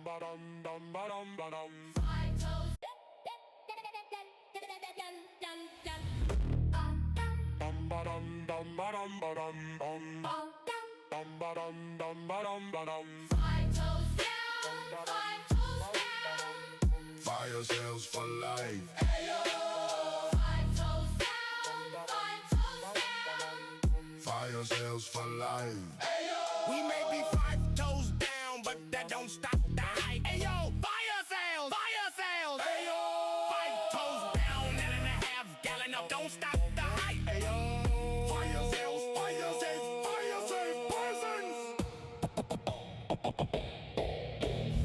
Five toes. Five toes down, five toes down. Fire sales for life. Ayo. Five toes down, five toes down. Fire sales for life. Ayo. We may be 5 toes down, but that don't stop the hype. Ayo, fire sales, fire sales. Ayo. 5 toes down, 1.5 gallon of don't stop the hype. Ayo, Fire sales, fire sales, fire sales, persons.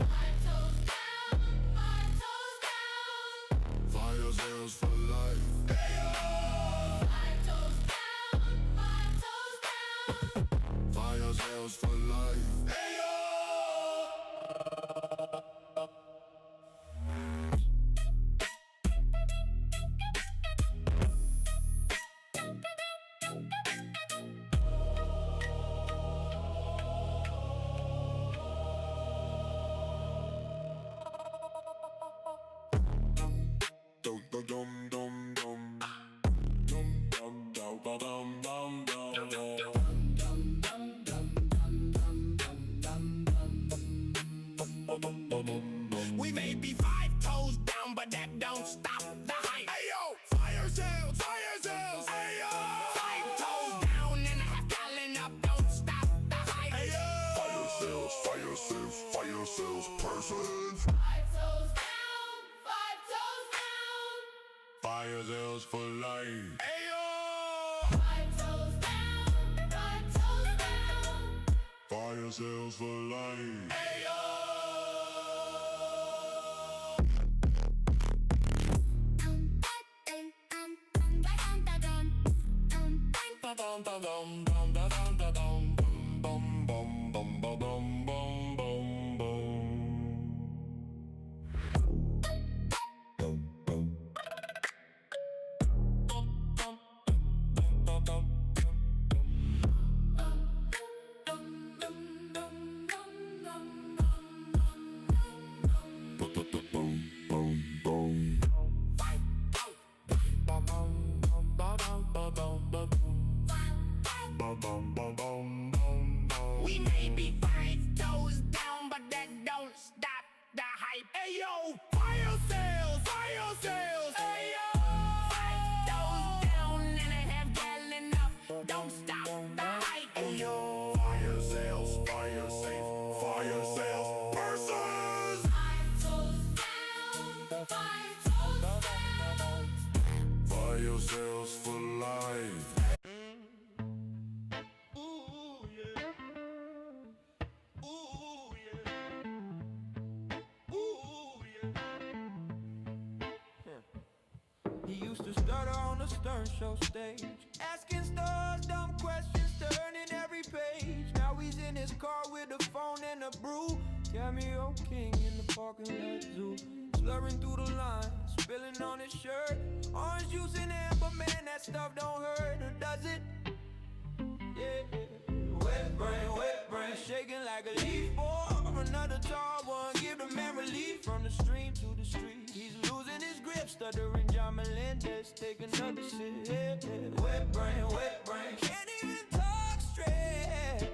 Five toes down, five toes down. Fire sales for life. Five toes down, five toes down. Fire sales for life. Dum dum dum dum dum. Dum dum dum dum dum dum dum. we may be 5 toes down, but that don't stop the hype. Ayo, fire sales, fire sales. Ayo, 5 toes down, 1.5 gallon of don't stop the hype. fire sales, fire sales, fire sales, persons. Five toes down, five toes down. Fire sales for life. Five toes down, five toes down. Fire sales for life. Dum dum dum dum dum dum dum dum bum bum bum bum bum bum bum We may be 5 toes down, but that don't stop the hype. Ayo, fire sales, fire sales. Ayo, 5 toes down, 1.5 gallon up, don't stop the hype. Ayo, Fire sales, fire sales, fire sales, persons. Five toes down, five toes down. Fire sales for life. ooh yeah, ooh yeah, ooh yeah. He used to stutter on the Stern Show stage, asking stars dumb questions, turning every page. Now he's in his car with a phone and a brew, cameo king in the parking lot zoo, slurring through the lines, spilling on his shirt. Orange juice and amber, man, that stuff don't hurt, or does it? Yeah, wet brain, shaking like a leaf. Or another tall one, give the man relief from the stream to the street. He's losing his grip, stuttering John Melendez, take another sip. Wet brain, can't even talk straight.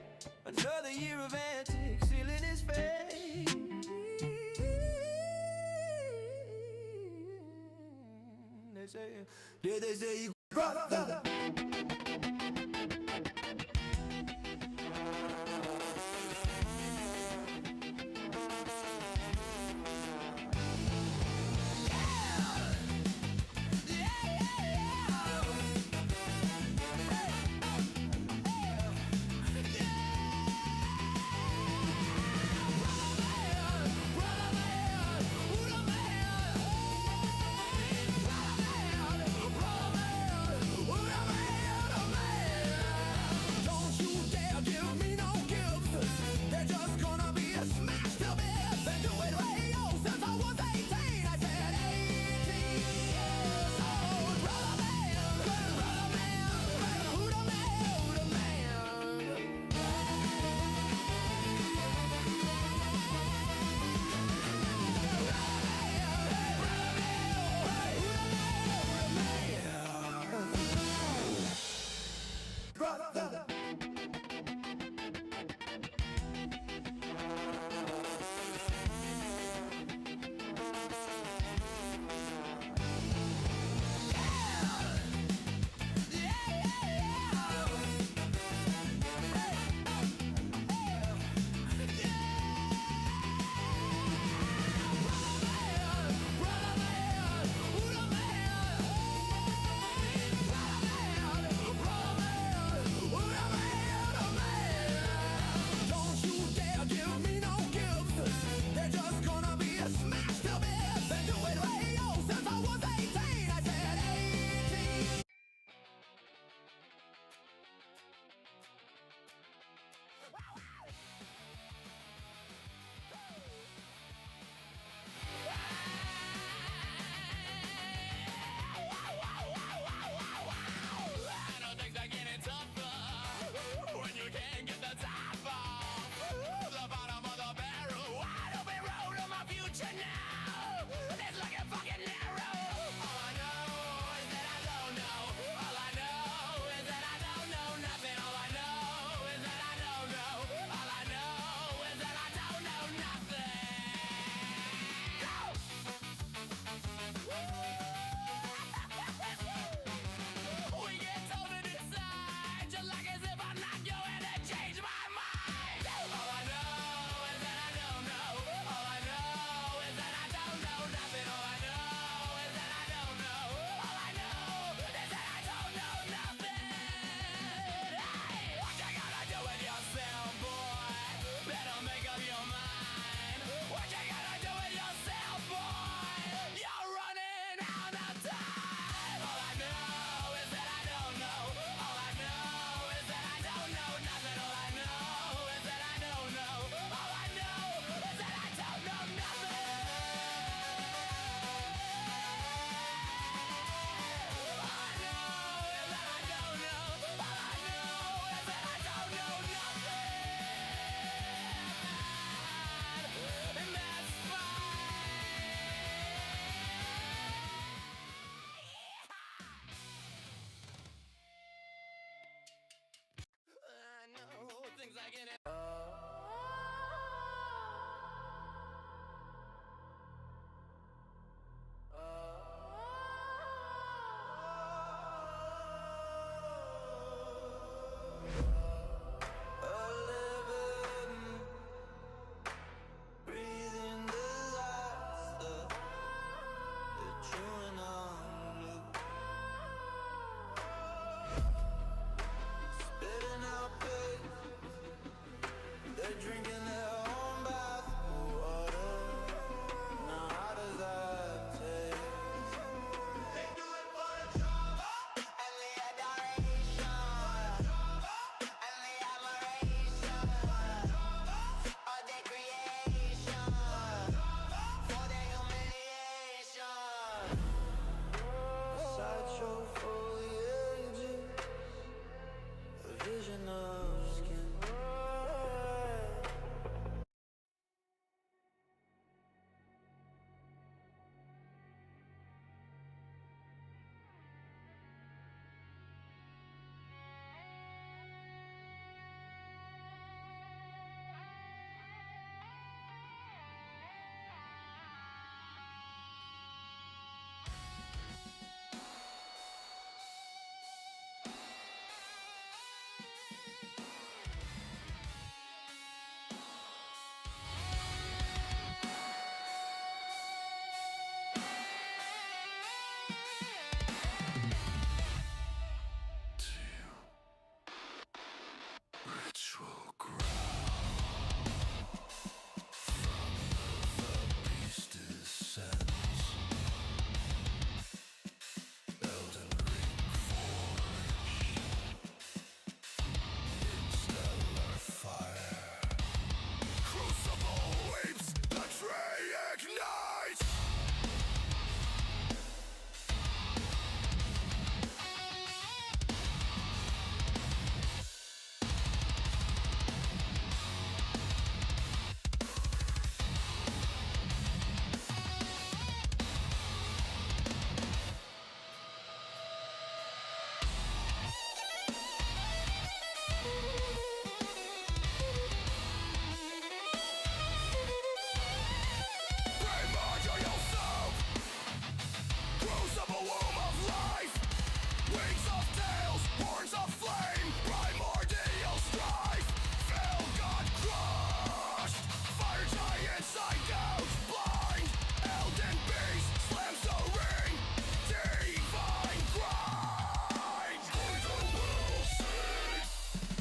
Another year of antics, sealing his face. They say you brother. Ooh, Ritual growl from the beast descends. Elden Ring forge in stellar fire. Crucible leaps, the tree ignites. Primordial soup, crucible womb of life, wings of tails, horns of flame, primordial strife, Phil got crushed, fire giant side out, blind, elden beast, slams the ring, divine grind. Golden will sing,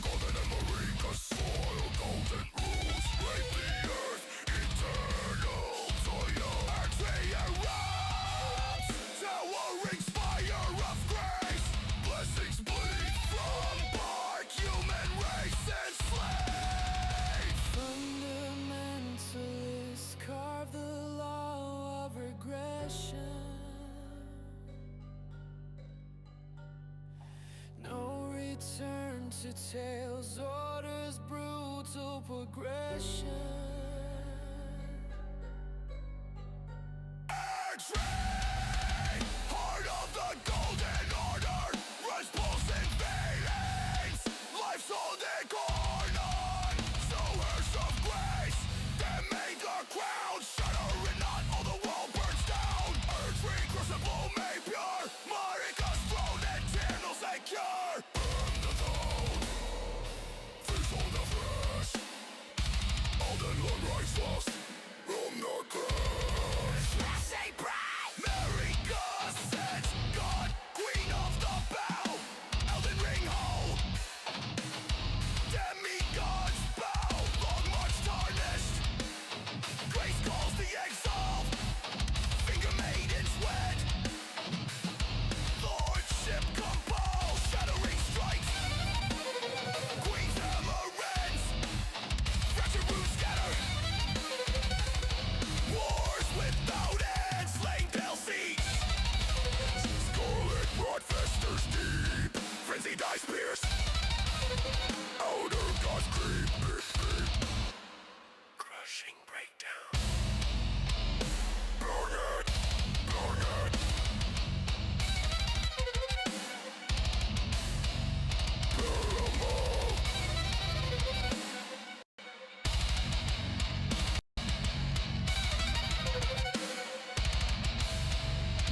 golden and Marika soil, golden rules, rape the earth, eternal toil. Archery erupts, towering spire of grace, blessings bleed from bark, human race enslaved. Fundamentalists carve the law of regression. No return to tales, orders, brutal progression. Archery, heart of the golden order, rush pulse in veins, life's holding corner, sowers of grace, them made the crown, shattering not all the world burns down. Archery, crucible made pure, Marika's throne, eternal secure. Burn the throne, vision of rest, Elden Lord righteous, from the curse. Say pride, Marika sets God, queen of the bow, Elden Ring hole, demigods bow, long march tarnished, grace calls the exile, finger maidens wed, lordship compels, shattering strikes, queen's hammer ends, fractured roots scatter, wars without end, slain pale siege, scarlet rot festers deep, frenzy dies pierce, outer gods creep, crushing breakdown, burn it, burn it, burn 'em all.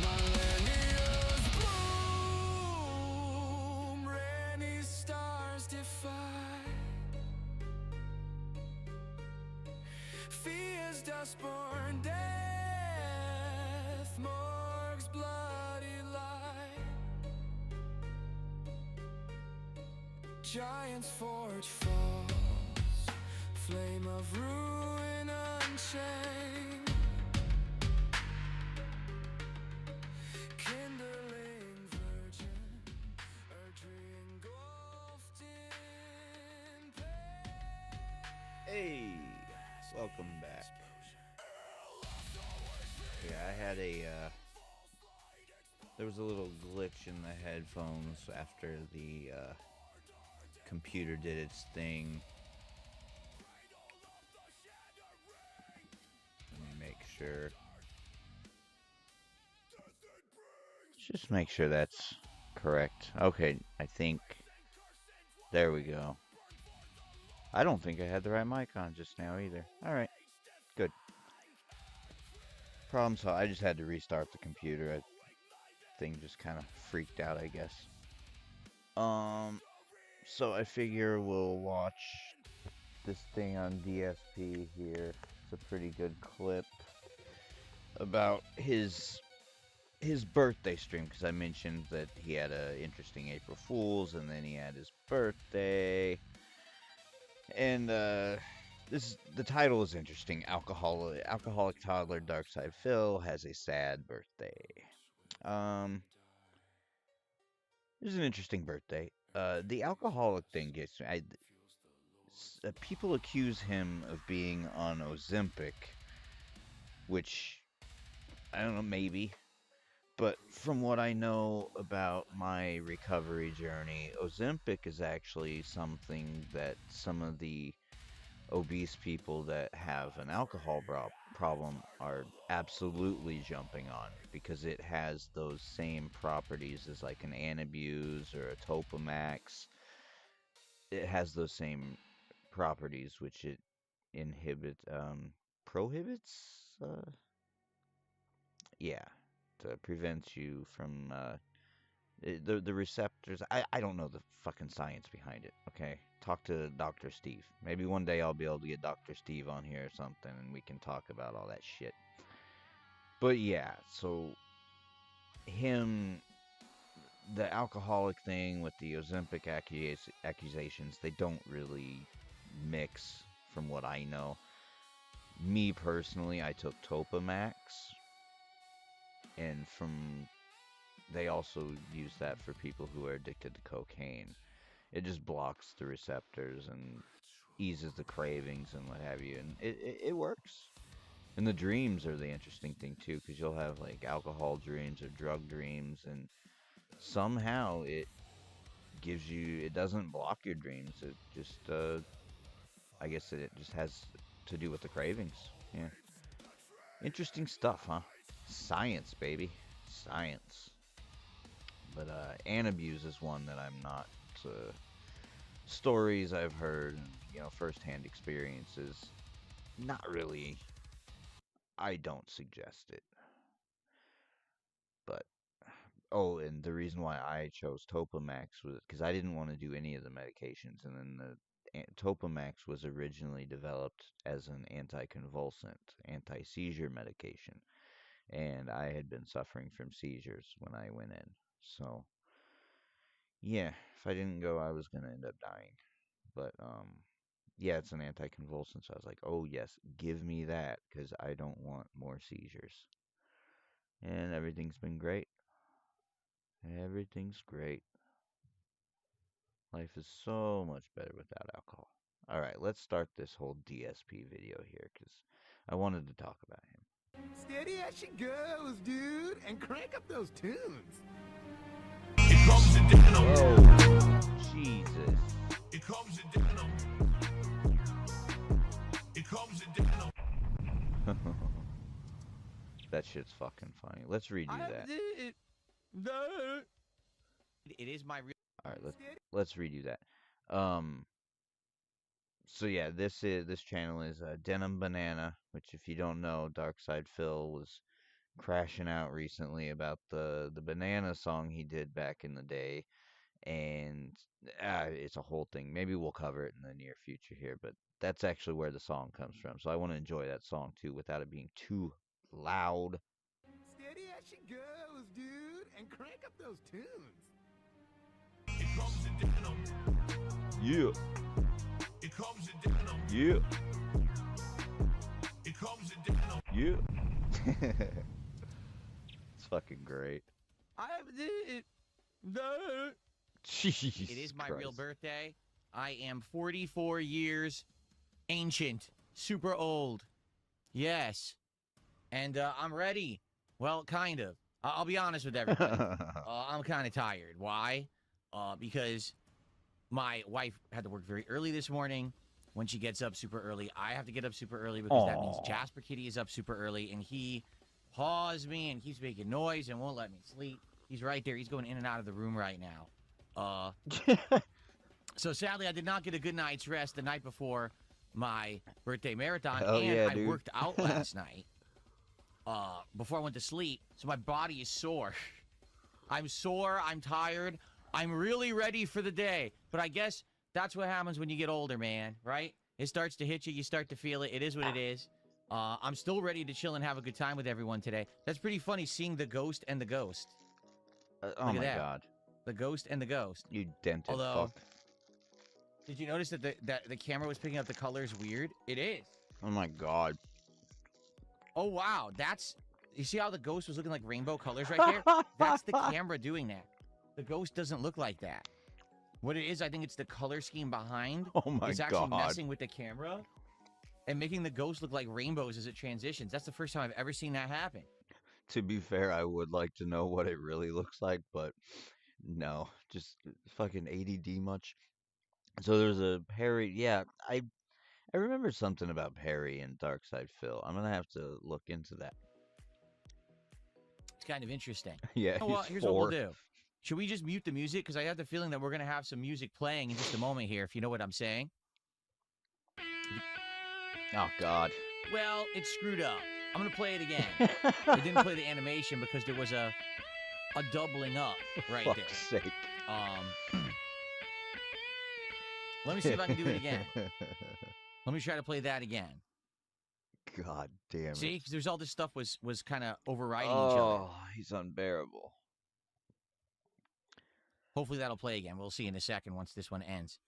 Millennials bloom, rainy stars defy. Fear's dustborn death, morgue's bloody light. Giants forge falls, flame of ruin unchained. Kindling virgin, Erdtree engulfed in pain. Hey, welcome back. Yeah, I had there was a little glitch in the headphones after the computer did its thing. Let me make sure. Just make sure that's correct. Okay, I think. There we go. I don't think I had the right mic on just now either. Alright, good. Problem solved. I just had to restart the computer. Thing just kind of freaked out, I guess. So I figure we'll watch this thing on DSP here. It's a pretty good clip about his birthday stream, because I mentioned that he had a interesting April Fool's and then he had his birthday. the title is interesting. Alcoholic toddler Darkside Phil has a sad birthday. Um, it was an interesting birthday. The alcoholic thing gets me. People accuse him of being on Ozempic, which I don't know, maybe. But from what I know about my recovery journey, Ozempic is actually something that some of the obese people that have an alcohol problem are absolutely jumping on because it has those same properties as like an Anabuse or a Topamax. It has those same properties which it prohibits, yeah, to prevent you from the receptors. I don't know the fucking science behind it. Okay, talk to Dr. Steve. Maybe one day I'll be able to get Dr. Steve on here or something, and we can talk about all that shit. But yeah, so him, the alcoholic thing with the Ozempic accusations, they don't really mix, from what I know. Me personally, I took Topamax, and from they also use that for people who are addicted to cocaine. It just blocks the receptors and eases the cravings and what have you, and it works. And the dreams are the interesting thing too, because you'll have like alcohol dreams or drug dreams, and somehow it doesn't block your dreams. It just, I guess it just has to do with the cravings. Yeah. Interesting stuff, huh? Science, baby. Science. But Anabuse is one that I'm not. Stories I've heard, firsthand experiences. Not really. I don't suggest it. But oh, and the reason why I chose Topamax was because I didn't want to do any of the medications, and then the Topamax was originally developed as an anticonvulsant, anti-seizure medication, and I had been suffering from seizures when I went in. So yeah, if I didn't go, I was gonna end up dying. But yeah, it's an anticonvulsant, so I was like, oh yes, give me that, because I don't want more seizures. And everything's been great. Everything's great. Life is so much better without alcohol. All right, let's start this whole DSP video here, because I wanted to talk about him. Steady as she goes, dude, and crank up those tunes. Oh, Jesus. It comes in denim. It comes in denim. That shit's fucking funny. Let's redo that. It is my real. All right, let's redo that. So yeah, this channel is Denim Banana, which if you don't know, Darkside Phil was crashing out recently about the banana song he did back in the day, and it's a whole thing. Maybe we'll cover it in the near future here, but that's actually where the song comes from. So I want to enjoy that song too without it being too loud. Steady as she goes, dude, and crank up those tunes. It comes in denim. Yeah. It comes in denim. Yeah. It comes in denim. Yeah. It's fucking great. Jesus It is my Christ. real birthday. I am 44 years ancient, super old. Yes. And I'm ready. Well, kind of. I'll be honest with everybody. I'm kind of tired. Why? Because my wife had to work very early this morning. When she gets up super early, I have to get up super early because that means Aw. Jasper Kitty is up super early, and he paws me and keeps making noise and won't let me sleep. He's right there. He's going in and out of the room right now. So sadly, I did not get a good night's rest the night before my birthday marathon, Hell and yeah, I dude. worked out last night before I went to sleep, so my body is sore. I'm sore, I'm tired, I'm really ready for the day, but I guess that's what happens when you get older, man, right? It starts to hit you, you start to feel it, it is what it is. I'm still ready to chill and have a good time with everyone today. That's pretty funny, seeing the ghost and the ghost. Oh Look at my that. god. The ghost and the ghost. You dented Although- fuck. Did you notice that the camera was picking up the colors weird? It is. Oh my god. Oh wow, that's. You see how the ghost was looking like rainbow colors right there? That's the camera doing that. The ghost doesn't look like that. What it is, I think it's the color scheme behind. Oh my It's actually god. messing with the camera and making the ghost look like rainbows as it transitions. That's the first time I've ever seen that happen. To be fair, I would like to know what it really looks like, but no, just fucking ADD much. So there's a Perry. Yeah, I remember something about Perry and Darkside Phil. I'm gonna have to look into that. It's kind of interesting. Yeah, Oh, well, he's here's what we'll 4. do. Should we just mute the music? Because I have the feeling that we're going to have some music playing in just a moment here, if you know what I'm saying. Oh god. Well, it's screwed up. I'm going to play it again. It didn't play the animation because there was a doubling up right Fuck's there. sake. Let me see if I can do it again. Let me try to play that again. God damn it. See, because there's all this stuff was kind of overriding each other. Oh, he's unbearable. Hopefully that'll play again. We'll see in a second once this one ends.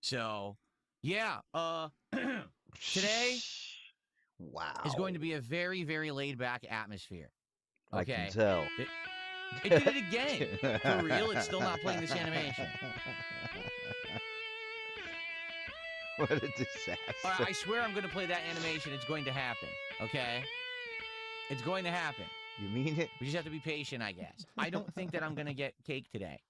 So, yeah, today Wow. is going to be a very, very laid-back atmosphere. Okay? I can tell. It did it again. For real, it's still not playing this animation. What a disaster. All right, I swear I'm going to play that animation. It's going to happen, okay? It's going to happen. You mean it? We just have to be patient, I guess. I don't think that I'm going to get cake today.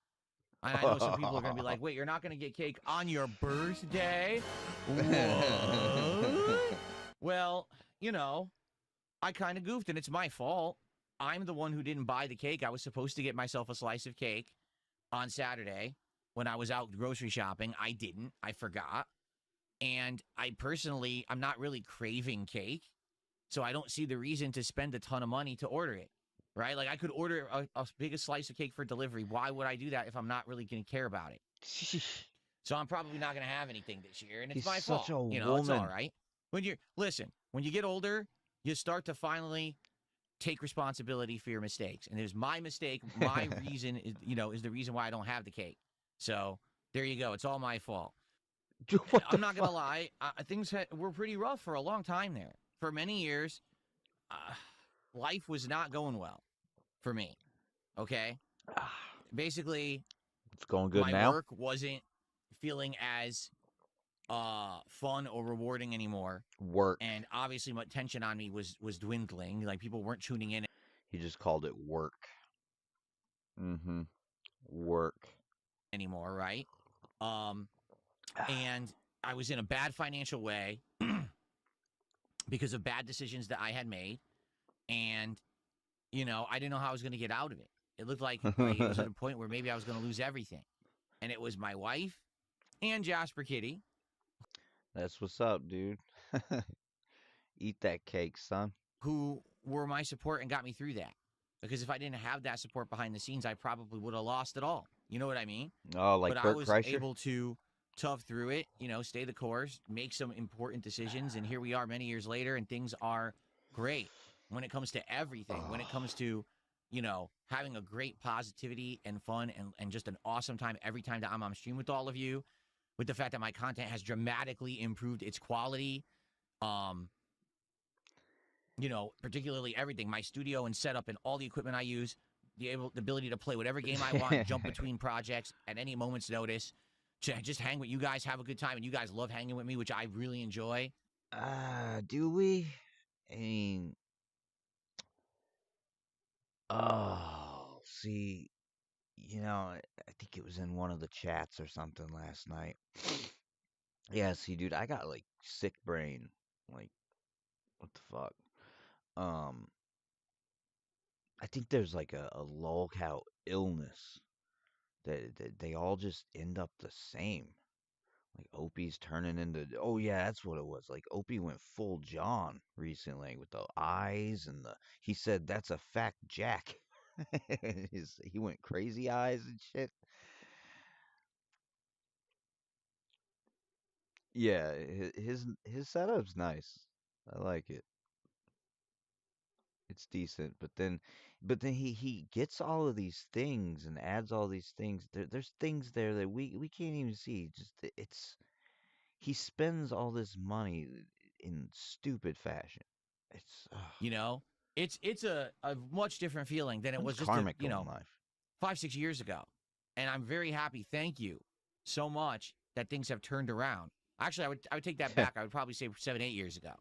I know some people are going to be like, wait, you're not going to get cake on your birthday? What? Well, you know, I kind of goofed, and it's my fault. I'm the one who didn't buy the cake. I was supposed to get myself a slice of cake on Saturday when I was out grocery shopping. I didn't. I forgot. And I'm not really craving cake, so I don't see the reason to spend a ton of money to order it, right? Like, I could order a big slice of cake for delivery. Why would I do that if I'm not really going to care about it? So I'm probably not going to have anything this year, and it's He's my fault. such a You know, it's all woman. right. When you get older, you start to finally take responsibility for your mistakes. And it was my mistake. My reason is the reason why I don't have the cake. So there you go. It's all my fault. What I'm the not gonna fuck? lie. Things were pretty rough for a long time there. For many years, life was not going well for me. Okay, basically, It's going good my now? work wasn't feeling as fun or rewarding anymore, Work. and obviously, my tension on me was dwindling. Like, people weren't tuning in He just called it work. Mm-hmm. Work. anymore, right? And I was in a bad financial way because of bad decisions that I had made. And, I didn't know how I was going to get out of it. It looked like it was at a point where maybe I was going to lose everything. And it was my wife and Jasper Kitty That's what's up, dude. Eat that cake, son. who were my support and got me through that. Because if I didn't have that support behind the scenes, I probably would have lost it all. You know what I mean? Oh, like But I Bert was Kreischer? able to tough through it, stay the course, make some important decisions, and here we are many years later, and things are great when it comes to everything. When it comes to, having a great positivity and fun and just an awesome time every time that I'm on stream with all of you, with the fact that my content has dramatically improved its quality, particularly everything, my studio and setup and all the equipment I use, the ability to play whatever game I want, jump between projects at any moment's notice, to just hang with you guys, have a good time, and you guys love hanging with me, which I really enjoy. Do we? I mean, see, I think it was in one of the chats or something last night. Yeah, see, dude, I got like sick brain. Like, what the fuck? Um, I think there's like a lolcow illness that they all just end up the same. Like Opie's turning into, oh yeah, that's what it was. Like Opie went full John recently with the eyes and he said that's a fact Jack. He went crazy eyes and shit. Yeah, his setup's nice. I like it. It's decent, but then he gets all of these things and adds all these things. There's things there that we can't even see. Just it's he spends all this money in stupid fashion. It's You know, it's a much different feeling than it when's was just karmic go in life? 5-6 years ago, and I'm very happy. Thank you so much that things have turned around. Actually, I would take that back. I would probably say 7-8 years ago.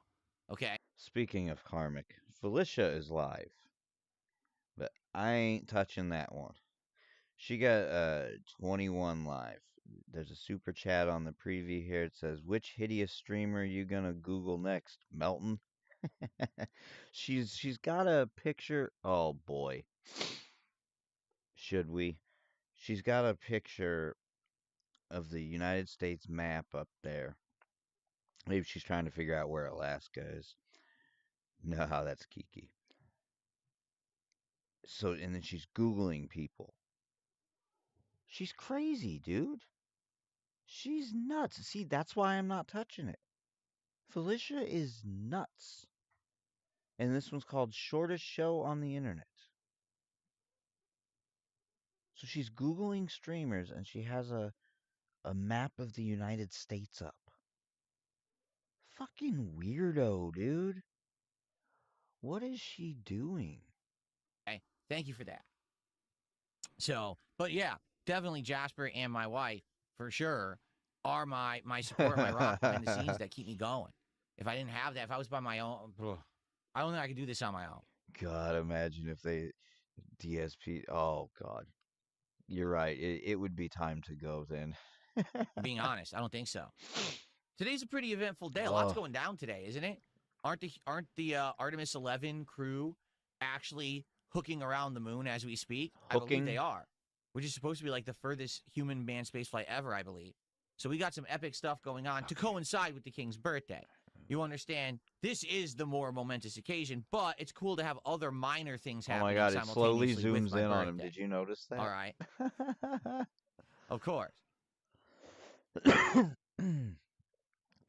Okay. Speaking of karmic, Felicia is live, but I ain't touching that one. She got 21 live. There's a super chat on the preview here. It says, "Which hideous streamer you gonna Google next, Melton?" She's got a picture. Oh boy, should we? She's got a picture of the United States map up there. Maybe she's trying to figure out where Alaska is. No, that's Kiki. So, and then she's Googling people. She's crazy, dude. She's nuts. See, that's why I'm not touching it. Felicia is nuts. And this one's called Shortest Show on the Internet. So she's Googling streamers and she has a map of the United States up. Fucking weirdo, dude. What is she doing? Okay. Thank you for that. So, but yeah, definitely Jasper and my wife for sure are my support, my rock behind the scenes that keep me going. If I didn't have that, if I was by my own, I don't think I could do this on my own. God, imagine if they DSP. Oh, God. You're right. It would be time to go then. Being honest, I don't think so. Today's a pretty eventful day. A lot's going down today, isn't it? Aren't the Artemis 11 crew actually hooking around the moon as we speak? I believe Hooking? they are, which is supposed to be like the furthest human manned spaceflight ever, I believe. So we got some epic stuff going on to coincide with the king's birthday. You understand? This is the more momentous occasion, but it's cool to have other minor things Oh happening. my God, it slowly simultaneously with zooms my in on him. birthday. Did you notice that? All right, of course.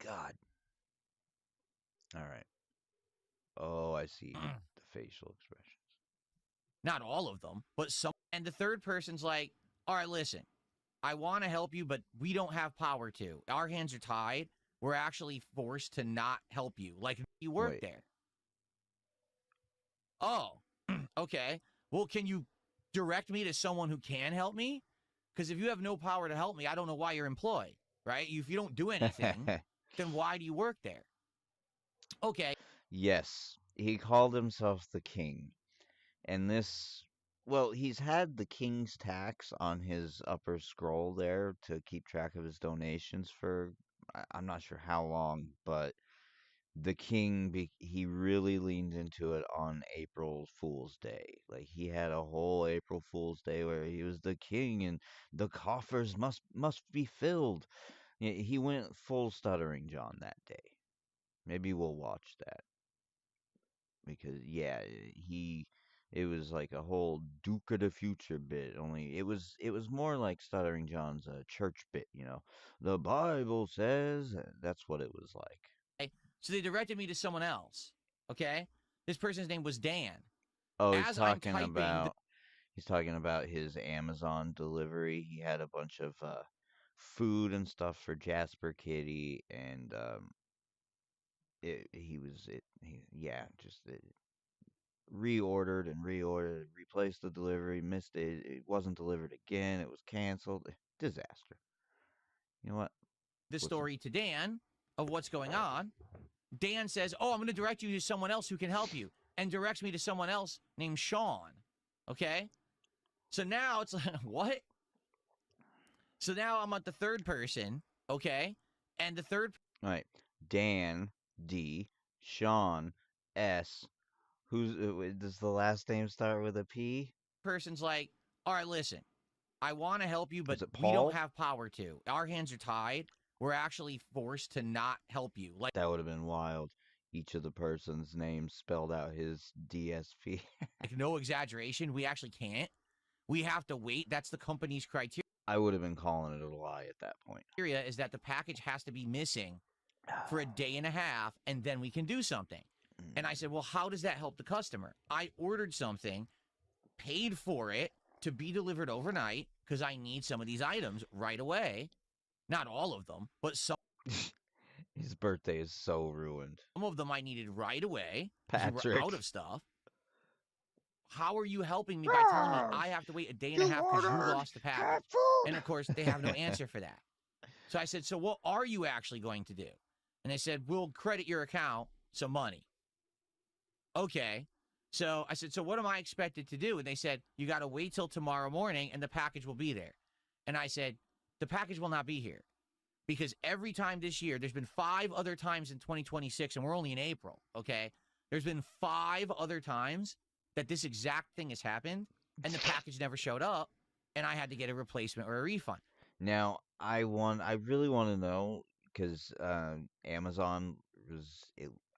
God. All right. Oh, I see the facial expressions. Not all of them, but some. And the third person's like, all right, listen, I want to help you, but we don't have power to. Our hands are tied. We're actually forced to not help you. Like, you work Wait. there. Oh, okay. Well, can you direct me to someone who can help me? Because if you have no power to help me, I don't know why you're employed, right? If you don't do anything, then why do you work there? Okay. Yes, he called himself the king. And this, well, he's had the king's tax on his upper scroll there to keep track of his donations for, I'm not sure how long, but the king, he really leaned into it on April Fool's Day. Like, he had a whole April Fool's Day where he was the king and the coffers must be filled. He went full stuttering John that day. Maybe we'll watch that because yeah, it was like a whole Duke of the Future bit. Only it was more like Stuttering John's church bit. The Bible says. That's what it was like. So they directed me to someone else. Okay. This person's name was Dan. Oh, he's As I'm talking typing about his Amazon delivery. He had a bunch of food and stuff for Jasper Kitty, and just reordered and reordered, replaced the delivery, missed it. It wasn't delivered again. It was canceled. Disaster. You know what? this Listen. story to Dan of what's going on. Dan says, oh, I'm going to direct you to someone else who can help you, and directs me to someone else named Sean. Okay? So now it's like, what? So now I'm at the third person, okay? And the third All right. Dan D. Sean S. Does the last name start with a P? person's like, all right, listen, I want to help you, but Was it we Paul? don't have power to. Our hands are tied. We're actually forced to not help you. Like, That would have been wild. Each of the person's names spelled out his DSP. no exaggeration, we actually can't. We have to wait. That's the company's criteria. I would have been calling it a lie at that point. Is that the package has to be missing for a day and a half, and then we can do something. And I said, well, how does that help the customer? I ordered something, paid for it to be delivered overnight because I need some of these items right away. Not all of them, but some His birthday is so ruined. of them I needed right away because we were Patrick. out of stuff. How are you helping me by telling me I have to wait a day and a half because you lost the package? And of course, they have no answer for that. So I said, so what are you actually going to do? And they said, we'll credit your account some money. Okay. So I said, so what am I expected to do? And they said, you got to wait till tomorrow morning and the package will be there. And I said, the package will not be here. Because every time this year, there's been 5 other times in 2026, and we're only in April, okay? There's been 5 other times that this exact thing has happened, and the package never showed up, and I had to get a replacement or a refund. Now, I really want to know, because Amazon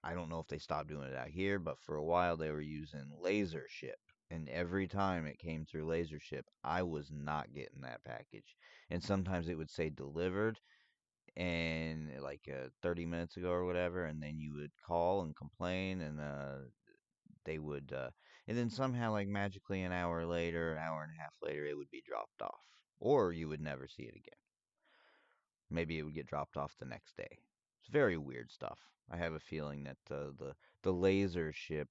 I don't know if they stopped doing it out here, but for a while they were using laser ship. And every time it came through laser ship, I was not getting that package. And sometimes it would say delivered, and like 30 minutes ago or whatever, and then you would call and complain, and they would, and then somehow, like magically, an hour later, an hour and a half later, it would be dropped off, or you would never see it again. Maybe it would get dropped off the next day. It's very weird stuff. I have a feeling that the laser ship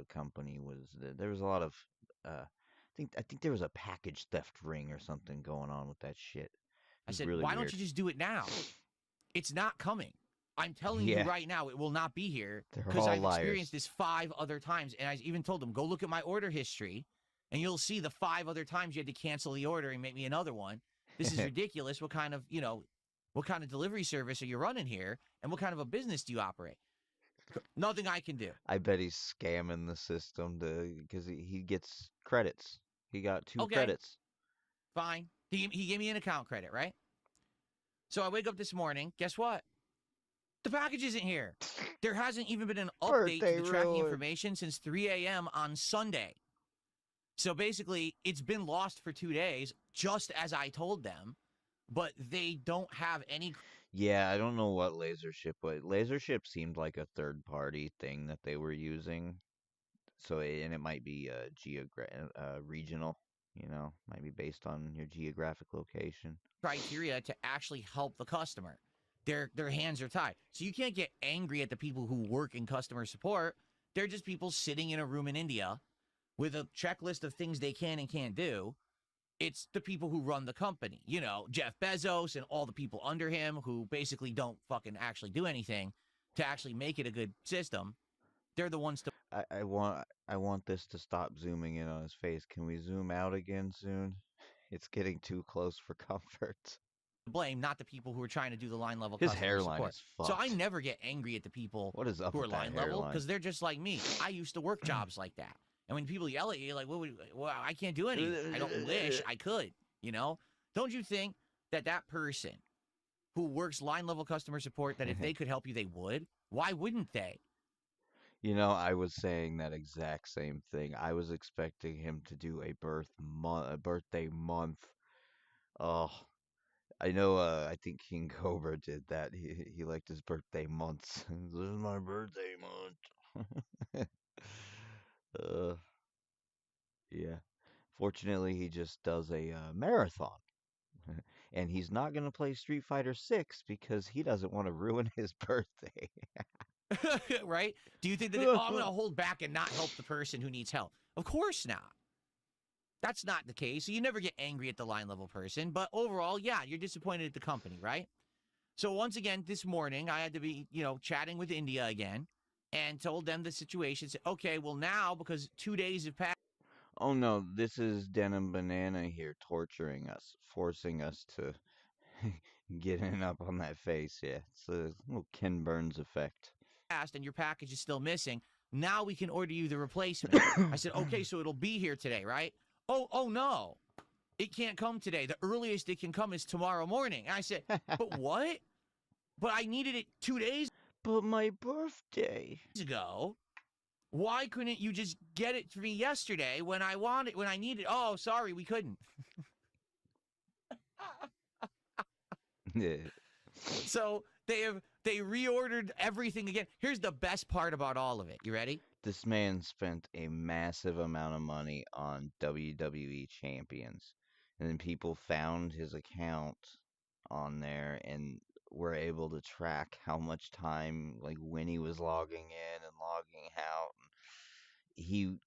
company there was a lot of I think there was a package theft ring or something going on with that shit. I It's said, really why don't weird. you just do it now? It's not coming. I'm telling Yeah. you right now, it will not be here They're because all I've liars. experienced this 5 other times. And I even told them, go look at my order history, and you'll see the 5 other times you had to cancel the order and make me another one. This is ridiculous. What kind of delivery service are you running here? And what kind of a business do you operate? Nothing I can do. I bet he's scamming the system because he gets credits. He got 2 Okay. credits. Fine. He gave me an account credit, right? So I wake up this morning. Guess what? The package isn't here. There hasn't even been an update Birthday to the tracking ruined. information since 3 a.m. on Sunday. So basically, it's been lost for 2 days, just as I told them, but they don't have any. Yeah, I don't know what Lasership was. Lasership seemed like a third-party thing that they were using. So, and it might be regional, might be based on your geographic location. Criteria to actually help the customer. Their hands are tied. So you can't get angry at the people who work in customer support. They're just people sitting in a room in India with a checklist of things they can and can't do. It's the people who run the company. Jeff Bezos and all the people under him who basically don't fucking actually do anything to actually make it a good system. They're the ones to I want this to stop zooming in on his face. Can we zoom out again soon? It's getting too close for comfort. blame, not the people who are trying to do the line level His customer hairline support. is So I fucked. never get angry at the people What is up who are with that line level hairline? because they're just like me. I used to work jobs like that. And when people yell at you, like, well, I can't do anything. I don't wish I could, Don't you think that person who works line level customer support, that if they could help you, they would? Why wouldn't they? I was saying that exact same thing. I was expecting him to do a birthday month. Oh, I know. I think King Cobra did that. He liked his birthday months. This is my birthday month. uh, yeah. Fortunately, he just does a marathon, and he's not gonna play Street Fighter 6 because he doesn't want to ruin his birthday. Right? Do you think that, I'm going to hold back and not help the person who needs help? Of course not. That's not the case. So you never get angry at the line level person. But overall, yeah, you're disappointed at the company, right? So once again, this morning, I had to be, chatting with India again and told them the situation. Said, okay, well now, because 2 days have passed. Oh no, this is Denim Banana here torturing us, forcing us to get in up on that face. Yeah, it's a little Ken Burns effect. And your package is still missing. Now we can order you the replacement. I said, okay, so it'll be here today, right? Oh no, it can't come today. The earliest it can come is tomorrow morning. And I said, but what? But I needed it 2 days But my birthday. ago. Why couldn't you just get it to me yesterday when I needed? Oh, sorry, we couldn't. Yeah. So they They reordered everything again. Here's the best part about all of it. You ready? This man spent a massive amount of money on WWE champions. And then people found his account on there and were able to track how much time, like when he was logging in and logging out. He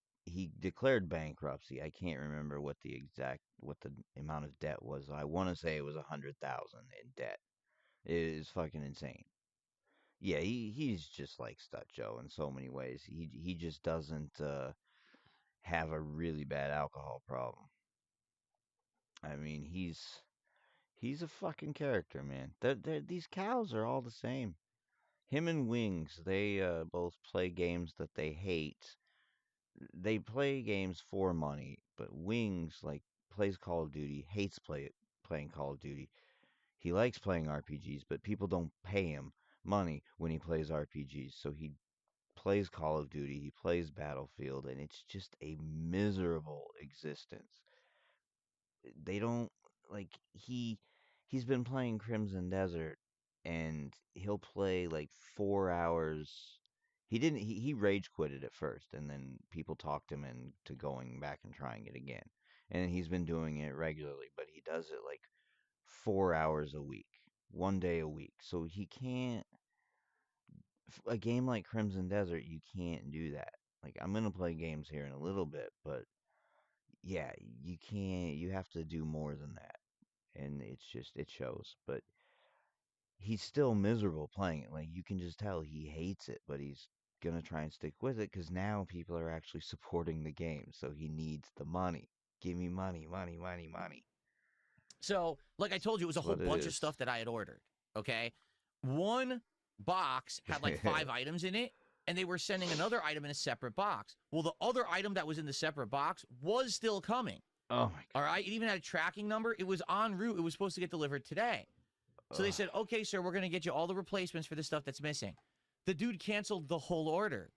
declared bankruptcy. I can't remember what the amount of debt was. I want to say it was 100,000 in debt. It is fucking insane. Yeah, he's just like Stut Joe in so many ways. He just doesn't have a really bad alcohol problem. I mean, he's a fucking character, man. These cows are all the same. Him and Wings, they both play games that they hate. They play games for money, but Wings like plays Call of Duty, hates playing Call of Duty. He likes playing RPGs, but people don't pay him money when he plays RPGs, so he plays Call of Duty, he plays Battlefield, and it's just a miserable existence. They don't like he's been playing Crimson Desert and he'll play like 4 hours. He rage quitted at first and then people talked him into going back and trying it again. And he's been doing it regularly, but he does it like 4 hours a week, one day a week. So he can't a game like Crimson Desert, you can't do that. Like I'm gonna play games here in a little bit, but yeah, you can't. You have to do more than that, and it shows. But he's still miserable playing it. Like you can just tell he hates it, but he's gonna try and stick with it because now people are actually supporting the game, so he needs the money. Give me money, money, money, money. So, like I told you, it was a That's whole what it bunch of is. stuff that I had ordered. Okay. One box had like 5 items in it, and they were sending another item in a separate box. Well, the other item that was in the separate box was still coming. Oh my All right. It even had a tracking number. It was en route. It was supposed to get delivered today. So they said, okay, sir, we're going to get you all the replacements for the stuff that's missing. The dude canceled the whole order.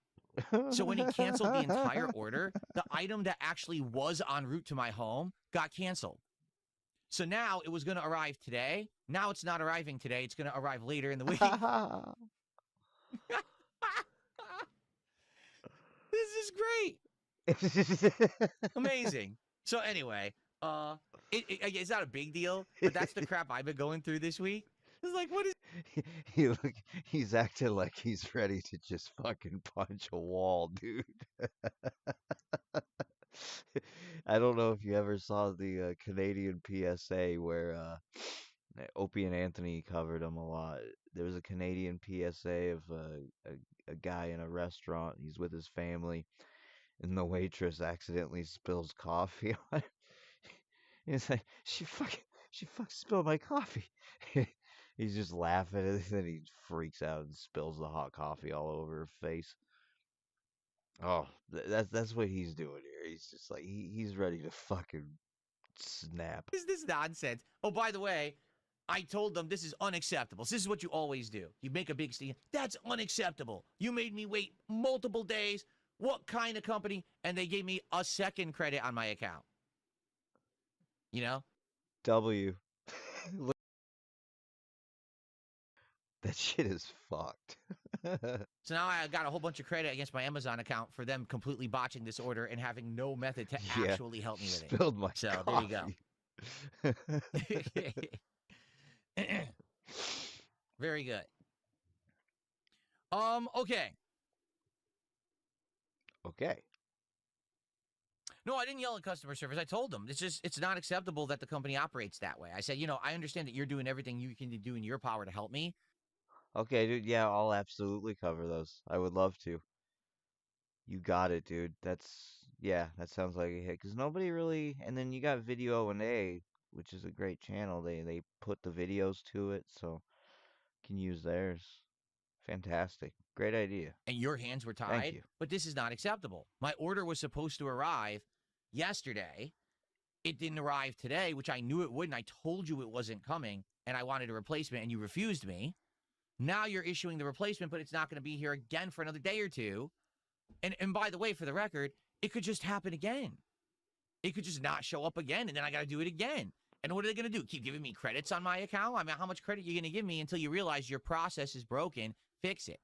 god. So when he canceled the entire order, the item that actually was en route to my home got canceled. So now it was going to arrive today. Now it's not arriving today. It's going to arrive later in the week. This is great. Amazing. So anyway, it's not a big deal, but that's the crap I've been going through this week. It's like, what is... He's acting like he's ready to just fucking punch a wall, dude. I don't know if you ever saw the Canadian PSA where Opie and Anthony covered him a lot. There was a Canadian PSA of a guy in a restaurant. He's with his family, and the waitress accidentally spills coffee on him. He's like, she fucking spilled my coffee. He's just laughing, and then he freaks out and spills the hot coffee all over her face. Oh, that's what he's doing here. He's just like he's ready to fucking snap. Is this nonsense? Oh, by the way, I told them this is unacceptable. This is what you always do. You make a big scene. That's unacceptable. You made me wait multiple days. What kind of company? And they gave me a second credit on my account. You know? W. Look, that shit is fucked. So now I got a whole bunch of credit against my Amazon account for them completely botching this order and having no method to Yeah, actually help me with it. Spilled my So coffee. there you go. Very good. Okay. Okay. No, I didn't yell at customer service. I told them it's not acceptable that the company operates that way. I said, I understand that you're doing everything you can do in your power to help me. Okay, dude. Yeah, I'll absolutely cover those. I would love to. You got it, dude. Yeah, that sounds like a hit. Cause nobody really. And then you got Video O&A, which is a great channel. They put the videos to it, so can use theirs. Fantastic. Great idea. And your hands were Thank tied, you. but this is not acceptable. My order was supposed to arrive yesterday. It didn't arrive today, which I knew it wouldn't. I told you it wasn't coming, and I wanted a replacement, and you refused me. Now you're issuing the replacement, but it's not going to be here again for another day or two. And by the way, for the record, it could just happen again. It could just not show up again, and then I got to do it again. And what are they going to do? Keep giving me credits on my account? I mean, how much credit are you going to give me until you realize your process is broken? Fix it.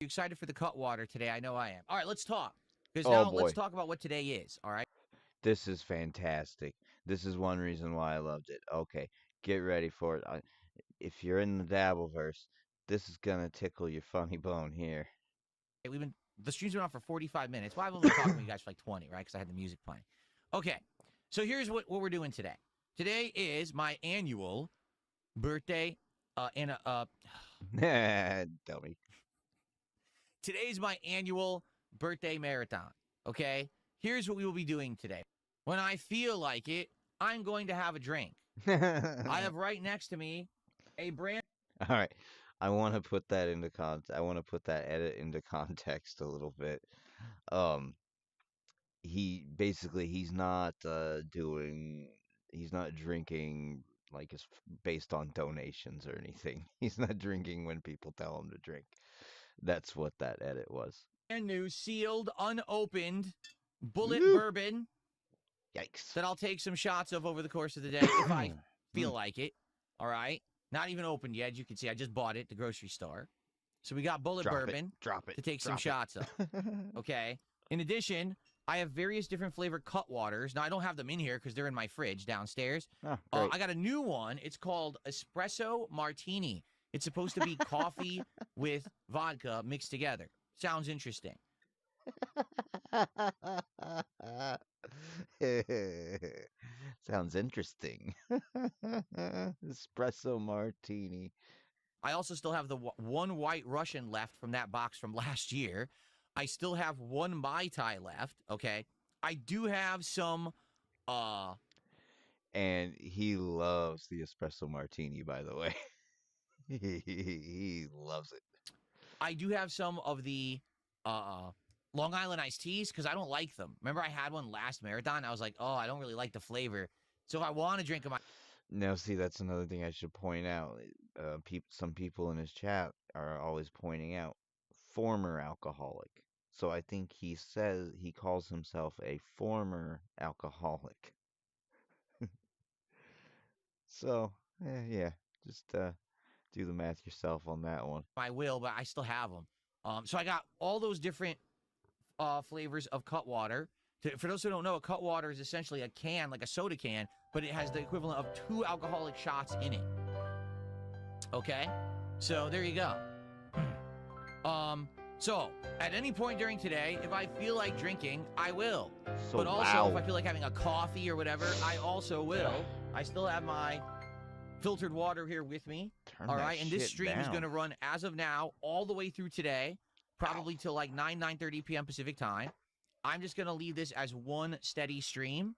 You excited for the Cutwater today? I know I am. All right, let's talk. Because Oh, now boy. let's talk about what today is, all right? This is fantastic. This is one reason why I loved it. Okay, get ready for it. If you're in the Dabbleverse, this is gonna tickle your funny bone here. The stream's been on for 45 minutes. Well, I've only been talking to you guys for like 20, right? Because I had the music playing. Okay, so here's what we're doing today. Today is my annual birthday, Dummy. Today's my annual birthday marathon, okay? Here's what we will be doing today. When I feel like it, I'm going to have a drink. I have right next to me a brand... All right. I want to put that into I want to put that edit into context a little bit. He's not he's not drinking like it's based on donations or anything. He's not drinking when people tell him to drink. That's what that edit was. brand new, sealed, unopened bullet Woo! bourbon Yikes. that I'll take some shots of over the course of the day if I feel like it. All right? Not even opened yet. As you can see, I just bought it at the grocery store. So we got bullet bourbon Drop it. to take some Drop it. shots of. Okay? In addition, I have various different flavored Cutwaters. Now, I don't have them in here because they're in my fridge downstairs. Oh, great. I got a new one. It's called Espresso Martini. It's supposed to be coffee with vodka mixed together. Sounds interesting. Sounds interesting. Espresso martini. I also still have the one White Russian left from that box from last year. I still have one Mai Tai left, okay? I do have some, And he loves the espresso martini, by the way. He loves it. I do have some of the Long Island iced teas because I don't like them. Remember I had one last marathon? I was like, oh, I don't really like the flavor. So if I want to drink them, Now, see, that's another thing I should point out. Some people in his chat are always pointing out former alcoholic. So I think he calls himself a former alcoholic. So, yeah, just do the math yourself on that one. I will, but I still have them. So I got all those different flavors of Cutwater. For those who don't know, a Cutwater is essentially a can, like a soda can, but it has the equivalent of 2 alcoholic shots in it. Okay? So there you go. So at any point during today, if I feel like drinking, I will. So But also, loud. if I feel like having a coffee or whatever, I also will. I still have my filtered water here with me. Turn All that right, and this shit stream is down. going to run as of now all the way through today, probably till like 9:30 p.m. Pacific time. I'm just going to leave this as one steady stream.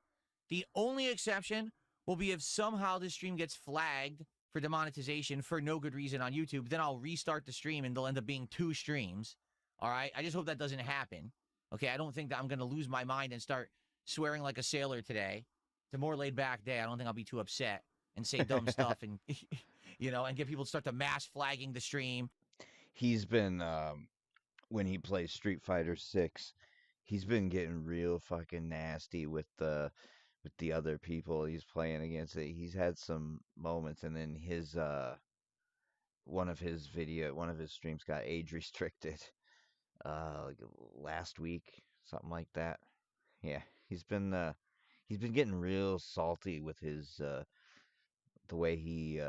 The only exception will be if somehow this stream gets flagged for demonetization for no good reason on YouTube. Then I'll restart the stream and there'll end up being 2 streams. All right, I just hope that doesn't happen. Okay, I don't think that I'm going to lose my mind and start swearing like a sailor today. It's a more laid back day. I don't think I'll be too upset and say dumb stuff and, and get people to start to mass flagging the stream. He's been when he plays Street Fighter 6, he's been getting real fucking nasty with the other people he's playing against. He's had some moments, and then his one of his streams got age restricted like last week, something like that. Yeah, he's been getting real salty with his the way he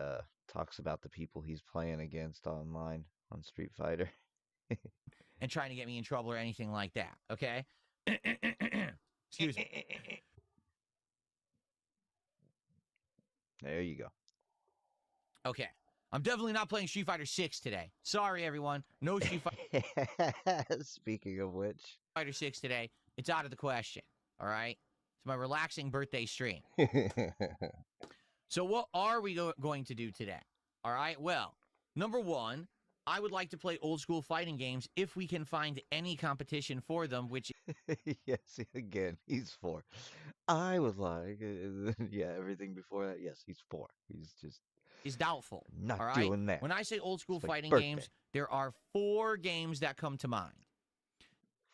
talks about the people he's playing against online on Street Fighter. And trying to get me in trouble or anything like that, okay? Excuse me. There you go. Okay. I'm definitely not playing Street Fighter 6 today. Sorry, everyone. No Street Speaking of which. Fighter 6 today. It's out of the question, all right? It's my relaxing birthday stream. So what are we going to do today? All right, well, number 1, I would like to play old school fighting games if we can find any competition for them, which Yes, again, he's 4. I would like, yeah, everything before that. Yes, he's 4. He's just is doubtful. not all right? doing that. When I say old school It's like fighting birthday. games, there are 4 games that come to mind.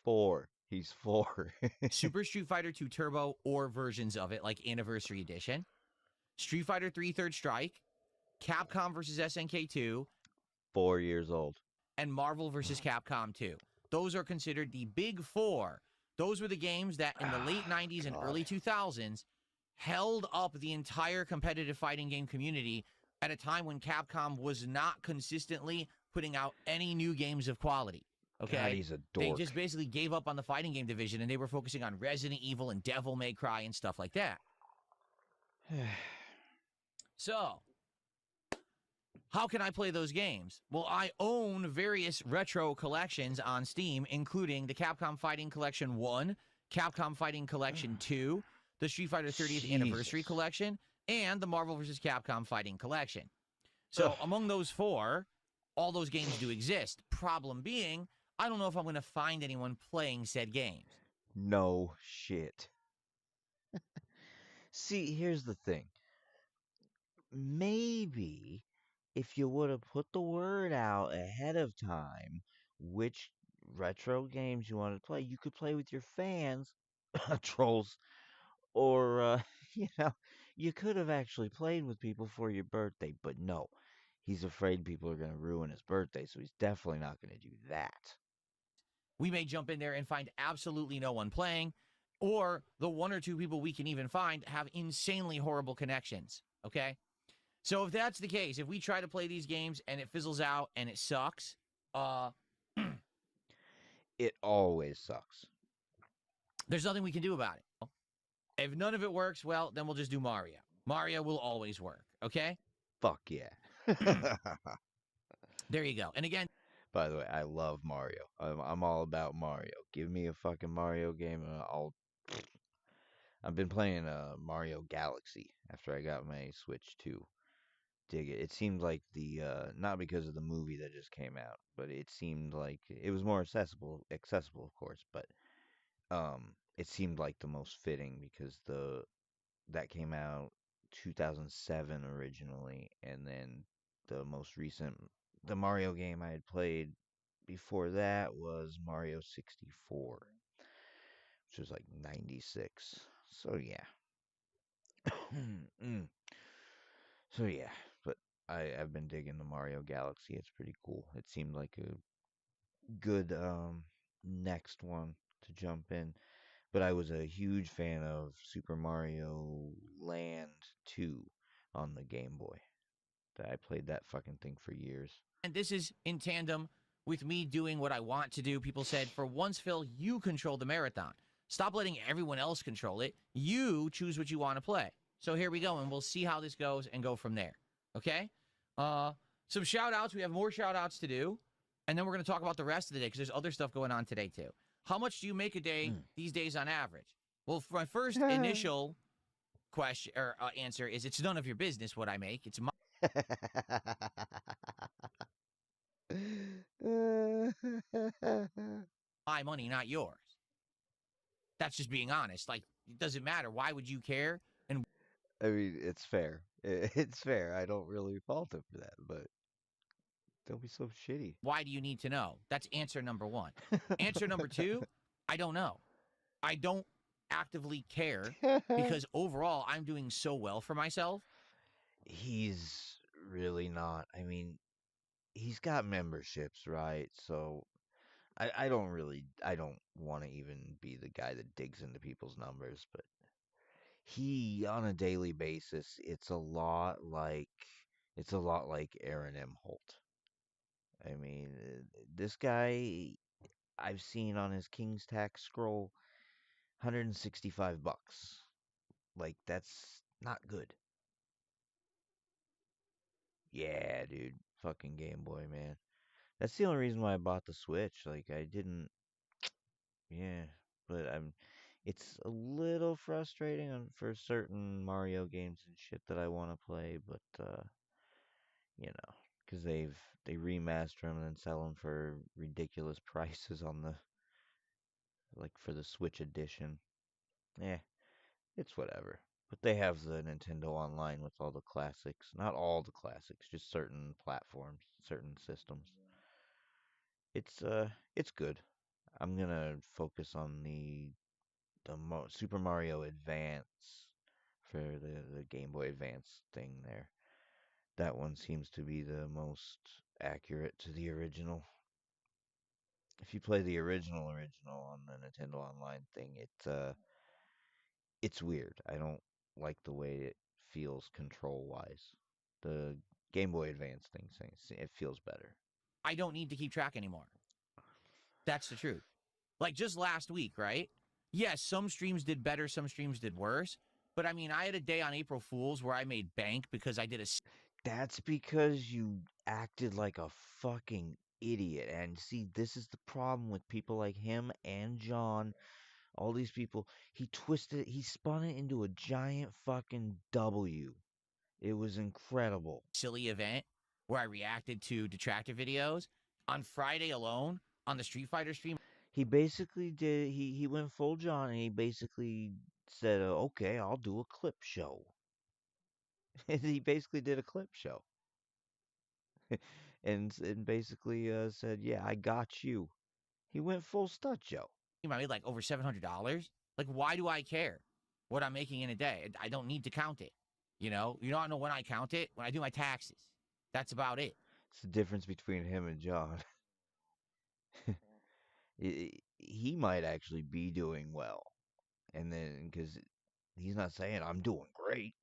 4. He's 4. Super Street Fighter 2 Turbo or versions of it, like Anniversary Edition, Street Fighter 3 Third Strike, Capcom versus SNK 2, 4 years old. and Marvel versus Capcom 2. Those are considered the big four. Those were the games that in the late 90s and God. early 2000s held up the entire competitive fighting game community at a time when Capcom was not consistently putting out any new games of quality. Okay? God, he's a They dork. just basically gave up on the fighting game division and they were focusing on Resident Evil and Devil May Cry and stuff like that. So, how can I play those games? Well, I own various retro collections on Steam, including the Capcom Fighting Collection 1, Capcom Fighting Collection 2, the Street Fighter 30th Anniversary Jesus. Collection, and the Marvel vs. Capcom Fighting Collection. So, Ugh. among those four, all those games do exist. Problem being, I don't know if I'm going to find anyone playing said games. No shit. See, here's the thing. Maybe if you would have put the word out ahead of time, which retro games you want to play, you could play with your fans, trolls, or you know, you could have actually played with people for your birthday. But no, he's afraid people are going to ruin his birthday, so he's definitely not going to do that. We may jump in there and find absolutely no one playing, or the one or two people we can even find have insanely horrible connections. Okay? So if that's the case, if we try to play these games and it fizzles out and it sucks, It always sucks. there's nothing we can do about it. If none of it works, well, then we'll just do Mario. Mario will always work, okay? Fuck yeah. There you go. And again, By the way, I love Mario. I'm all about Mario. Give me a fucking Mario game and I've been playing Mario Galaxy after I got my Switch 2. Dig it. It seemed like the not because of the movie that just came out, but it seemed like it was more accessible of course, but it seemed like the most fitting because that came out 2007 originally, and then the most recent the Mario game I had played before that was Mario 64, which was like 96. So yeah. Mm. So yeah, but I've been digging the Mario Galaxy. It's pretty cool. It seemed like a good next one to jump in. But I was a huge fan of Super Mario Land 2 on the Game Boy. I played that fucking thing for years. and this is in tandem with me doing what I want to do. People said, for once, Phil, you control the marathon. Stop letting everyone else control it. You choose what you want to play. So here we go, and we'll see how this goes and go from there. Okay? Some shout outs. We have more shout outs to do. And then we're going to talk about the rest of the day because there's other stuff going on today, too. How much do you make a day these days on average? Well, for my first initial question or answer is it's none of your business what I make. It's my money, not yours. That's just being honest. Like, it doesn't matter. Why would you care? And I mean, it's fair. It's fair. I don't really fault him for that, but don't be so shitty. why do you need to know? That's answer number one. Answer number two, I don't know. I don't actively care because overall I'm doing so well for myself. He's really not. I mean, he's got memberships, right? So I don't want to even be the guy that digs into people's numbers, but he on a daily basis, it's a lot like Aaron M. Holt. I mean, this guy I've seen on his King's Tax scroll $165. Like that's not good. Yeah, dude. Fucking Game Boy, man. That's the only reason why I bought the Switch. Like I didn't yeah, but it's a little frustrating for certain Mario games and shit that I want to play, but you know, cuz they remaster them and then sell them for ridiculous prices on the like for the Switch edition. Yeah, it's whatever. But they have the Nintendo Online with all the classics. Not all the classics, just certain platforms, certain systems. It's good. I'm gonna focus on the Super Mario Advance for the Game Boy Advance thing there. That one seems to be the most accurate to the original. If you play the original on the Nintendo Online thing, it's weird. I don't like the way it feels control wise. The Game Boy Advance thing, it feels better. I don't need to keep track anymore. That's the truth. Like just last week, right? Yes, some streams did better, some streams did worse. But I mean, I had a day on April Fool's where I made bank because I did a That's because you acted like a fucking idiot. And see, this is the problem with people like him and John, all these people. He spun it into a giant fucking W. It was incredible. silly event where I reacted to detractor videos. On Friday alone, on the Street Fighter stream, He basically did, he went full John and he basically said, okay, I'll do a clip show. He basically did a clip show. And basically said, yeah, I got you. He went full stud Joe. I made like over $700. Like, why do I care what I'm making in a day? I don't need to count it. You know, I know when I count it when I do my taxes. That's about it. It's the difference between him and John. He might actually be doing well. And then, because he's not saying I'm doing great,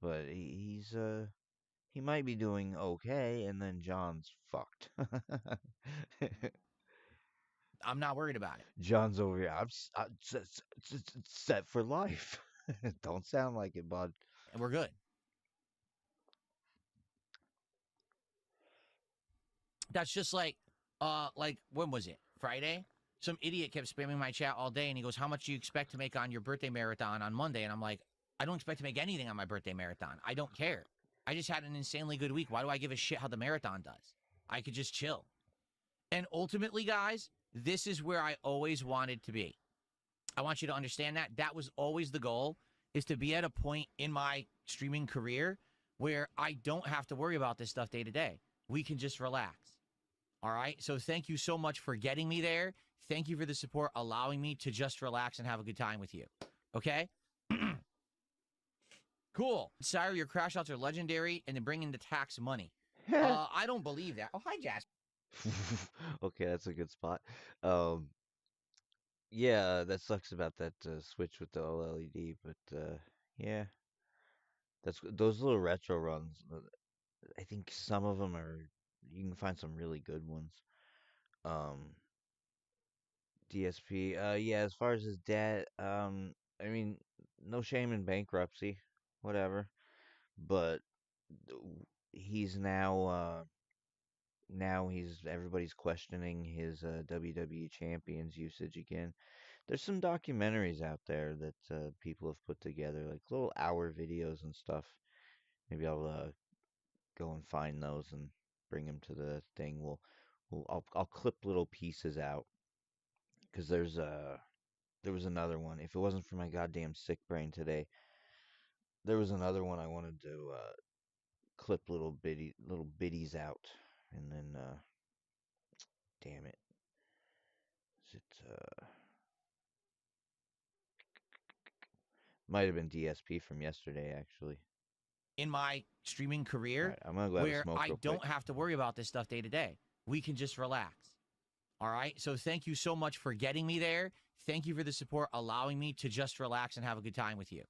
but he might be doing okay, and then John's fucked. I'm not worried about it. John's over here. I'm set for life. Don't sound like it, bud. And we're good. That's just like when was it? Friday? Some idiot kept spamming my chat all day and he goes, "How much do you expect to make on your birthday marathon on Monday?" And I'm like, "I don't expect to make anything on my birthday marathon. I don't care. I just had an insanely good week. Why do I give a shit how the marathon does? I could just chill." And ultimately, guys, this is where I always wanted to be. I want you to understand that. That was always the goal, is to be at a point in my streaming career where I don't have to worry about this stuff day to day. We can just relax. All right? So thank you so much for getting me there. Thank you for the support, allowing me to just relax and have a good time with you. Okay? Cool. Sire, your crash outs are legendary, and they bring in the tax money. I don't believe that. Oh, hi, Jasper. Okay, that's a good spot. Yeah, that sucks about that switch with the OLED, but yeah, those little retro runs. I think some of them are, you can find some really good ones. Um, DSP. Yeah, as far as his dad, I mean, no shame in bankruptcy, whatever. But he's now everybody's questioning his WWE Champions usage again. There's some documentaries out there that people have put together, like little hour videos and stuff. Maybe I'll go and find those and bring them to the thing. I'll clip little pieces out because there was another one. If it wasn't for my goddamn sick brain today, there was another one I wanted to clip little bitties out, and then damn it, is it might have been DSP from yesterday actually. In my streaming All career right, I'm gonna go have a where smoke I real don't quick. have to worry about this stuff day to day. We can just relax. All right? So thank you so much for getting me there. Thank you for the support, allowing me to just relax and have a good time with you.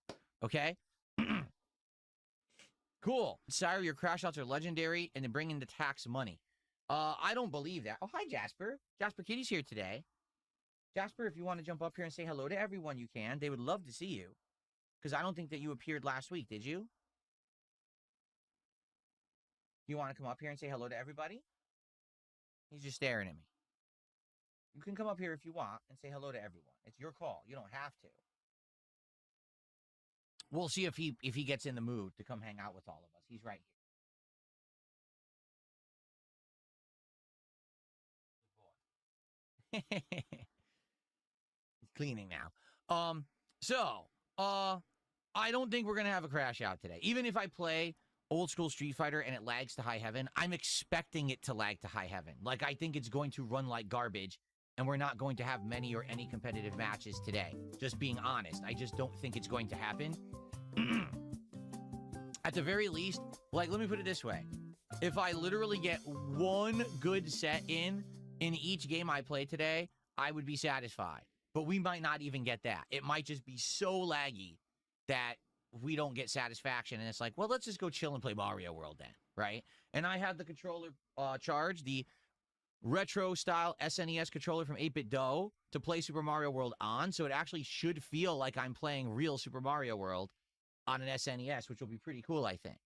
Okay? Cool. Sire, your crash outs are legendary, and they bring in the tax money. I don't believe that. Oh, hi, Jasper. Jasper Kitty's here today. Jasper, if you want to jump up here and say hello to everyone, you can. They would love to see you. Because I don't think that you appeared last week, did you? You want to come up here and say hello to everybody? He's just staring at me. You can come up here if you want and say hello to everyone. It's your call. You don't have to. We'll see if he gets in the mood to come hang out with all of us. He's right here. Good boy. He's cleaning now. I don't think we're gonna have a crash out today. Even if I play old school Street Fighter and it lags to high heaven, I'm expecting it to lag to high heaven. Like, I think it's going to run like garbage and we're not going to have many or any competitive matches today. Just being honest, I just don't think it's going to happen. At the very least, like, let me put it this way. If I literally get one good set in each game I play today, I would be satisfied. But we might not even get that. It might just be so laggy that we don't get satisfaction. And it's like, well, let's just go chill and play Mario World then, right? And I have the controller charged, the retro-style SNES controller from 8-Bit Dough to play Super Mario World on, so it actually should feel like I'm playing real Super Mario World on an SNES, which will be pretty cool, I think.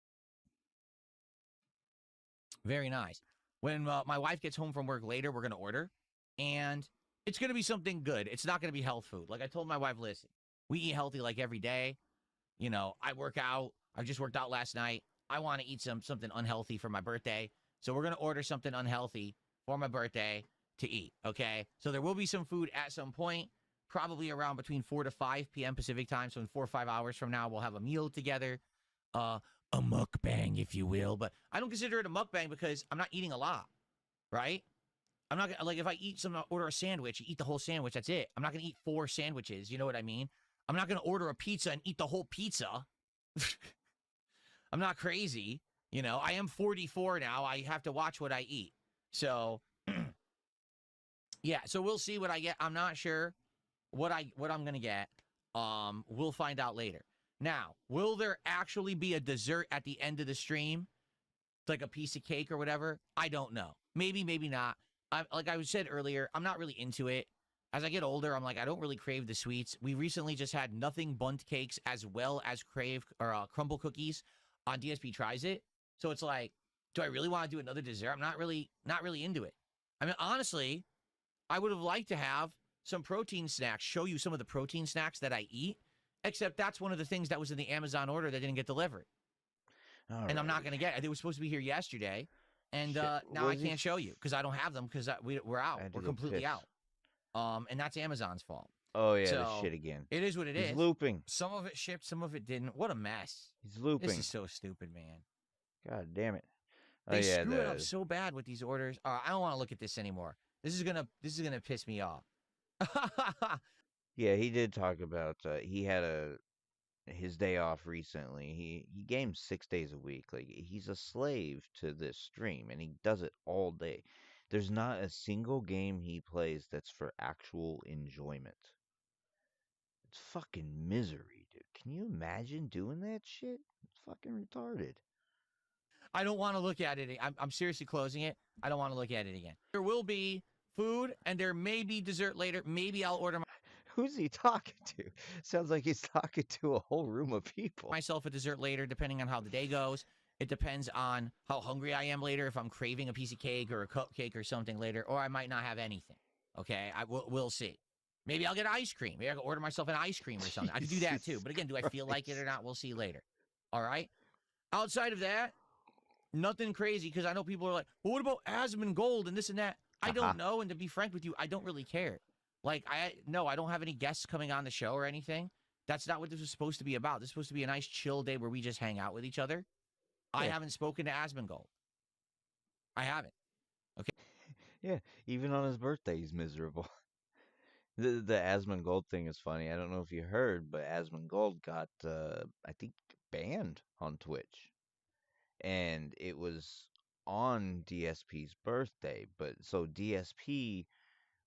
Very nice. When my wife gets home from work later, we're going to order, and it's going to be something good. It's not going to be health food. Like I told my wife, listen, we eat healthy like every day. You know, I work out. I just worked out last night. I want to eat something unhealthy for my birthday, so we're going to order something unhealthy for my birthday to eat, okay? So there will be some food at some point, probably around between 4 to 5 p.m. Pacific time. So in 4 or 5 hours from now, we'll have a meal together. A mukbang, if you will. But I don't consider it a mukbang because I'm not eating a lot, right? I'm not gonna, like, if I order a sandwich, you eat the whole sandwich, that's it. I'm not gonna eat 4 sandwiches, you know what I mean? I'm not gonna order a pizza and eat the whole pizza. I'm not crazy, you know? I am 44 now. I have to watch what I eat. So, yeah, so we'll see what I get. I'm not sure what I'm gonna get. We'll find out later. Now, will there actually be a dessert at the end of the stream? Like a piece of cake or whatever? I don't know. Maybe, maybe not. Like I said earlier, I'm not really into it. As I get older, I'm like, I don't really crave the sweets. We recently just had nothing bundt cakes as well as crumble cookies on DSP Tries It. So it's like, do I really want to do another dessert? I'm not really into it. I mean, honestly, I would have liked to have some protein snacks, show you some of the protein snacks that I eat, except that's one of the things that was in the Amazon order that didn't get delivered. And I'm not going to get it. They were supposed to be here yesterday, and now I can't show you because I don't have them because we're out. We're completely out. And that's Amazon's fault. Oh, yeah, So, this shit again. It is what it is. He's looping. Some of it shipped, some of it didn't. What a mess. He's looping. This is so stupid, man. God damn it. They screw it up so bad with these orders. I don't want to look at this anymore. This is gonna piss me off. Yeah, he did talk about he had his day off recently. He games 6 days a week. Like, he's a slave to this stream, and he does it all day. There's not a single game he plays that's for actual enjoyment. It's fucking misery, dude. Can you imagine doing that shit? It's fucking retarded. I don't want to look at it. I'm seriously closing it. I don't want to look at it again. There will be food, and there may be dessert later. Maybe I'll order Who's he talking to? Sounds like he's talking to a whole room of people. myself a dessert later, depending on how the day goes. It depends on how hungry I am later, if I'm craving a piece of cake or a cupcake or something later, or I might not have anything. Okay, we'll see. Maybe I'll get ice cream. Maybe I can order myself an ice cream or something. I could do that too. But again, do I feel like it or not? We'll see later. All right? Outside of that, nothing crazy, because I know people are like, well, what about Asmongold and this and that? I don't know, and to be frank with you, I don't really care. Like, I don't have any guests coming on the show or anything. That's not what this was supposed to be about. This is supposed to be a nice chill day where we just hang out with each other. Yeah. I haven't spoken to Asmongold. I haven't. Okay. Yeah, even on his birthday, he's miserable. The Asmongold thing is funny. I don't know if you heard, but Asmongold got, I think, banned on Twitch. And it was on DSP's birthday. But so DSP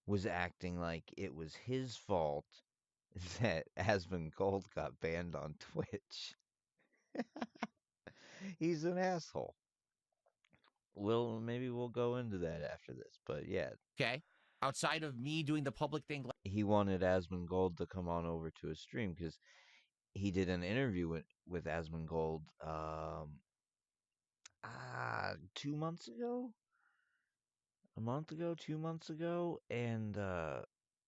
was acting like it was his fault that Asmongold got banned on Twitch. He's an asshole. Maybe we'll go into that after this, but yeah. Okay. Outside of me doing the public thing, He wanted Asmongold to come on over to his stream because he did an interview with Asmongold 2 months ago, a month ago, 2 months ago, and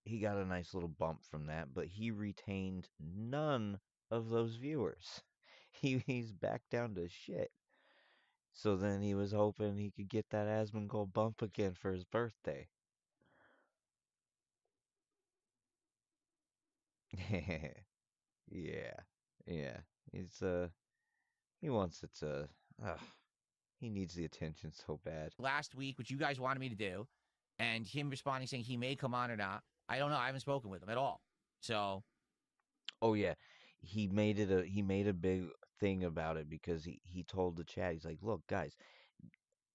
he got a nice little bump from that, but he retained none of those viewers. He's back down to shit. So then he was hoping he could get that Asmongold bump again for his birthday. Yeah. Yeah. He wants it to he needs the attention so bad. last week, which you guys wanted me to do, and him responding saying he may come on or not. I don't know. I haven't spoken with him at all. So Oh yeah, he made a big thing about it because he told the chat, he's like, look guys,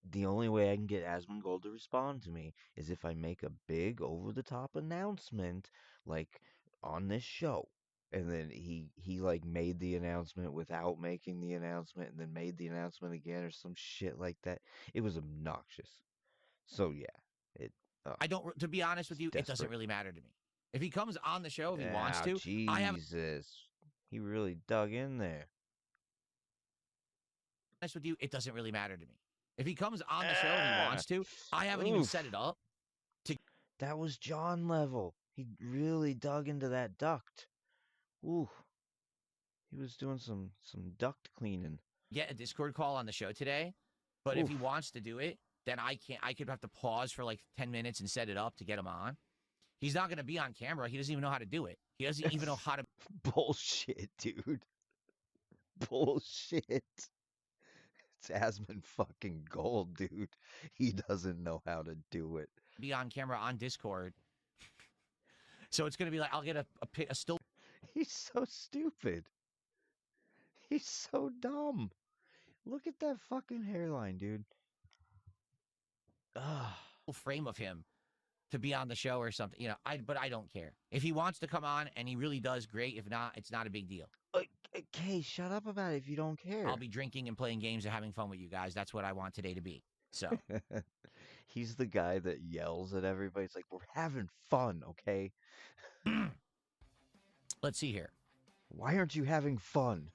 the only way I can get Asmongold to respond to me is if I make a big over the top announcement like on this show. And then he like made the announcement without making the announcement and then made the announcement again or some shit like that. It was obnoxious. So yeah, it I don't. To be honest with it's you, it doesn't desperate. really matter to me. If he comes on the show, if he wants Ah, to, I have Jesus. He really dug in there. honest with you, it doesn't really matter to me. If he comes on the show, if he wants to, I haven't even set it up. That was John level. He really dug into that duct. Ooh. He was doing some duct cleaning. Get a Discord call on the show today, but if he Oof. wants to do it, then I can't. I could have to pause for like 10 minutes and set it up to get him on. He's not going to be on camera. He doesn't even know how to do it. He doesn't even know how to Bullshit, dude. Bullshit. It's Asmon fucking Gold, dude. He doesn't know how to do it. be on camera on Discord. So it's going to be like I'll get a still He's so stupid. He's so dumb. Look at that fucking hairline, dude. Ah. frame of him to be on the show or something. You know, but I don't care. If he wants to come on and he really does, great. If not, it's not a big deal. Okay, shut up about it if you don't care. I'll be drinking and playing games and having fun with you guys. That's what I want today to be. So He's the guy that yells at everybody. It's like, we're having fun, okay? let's see here. Why aren't you having fun?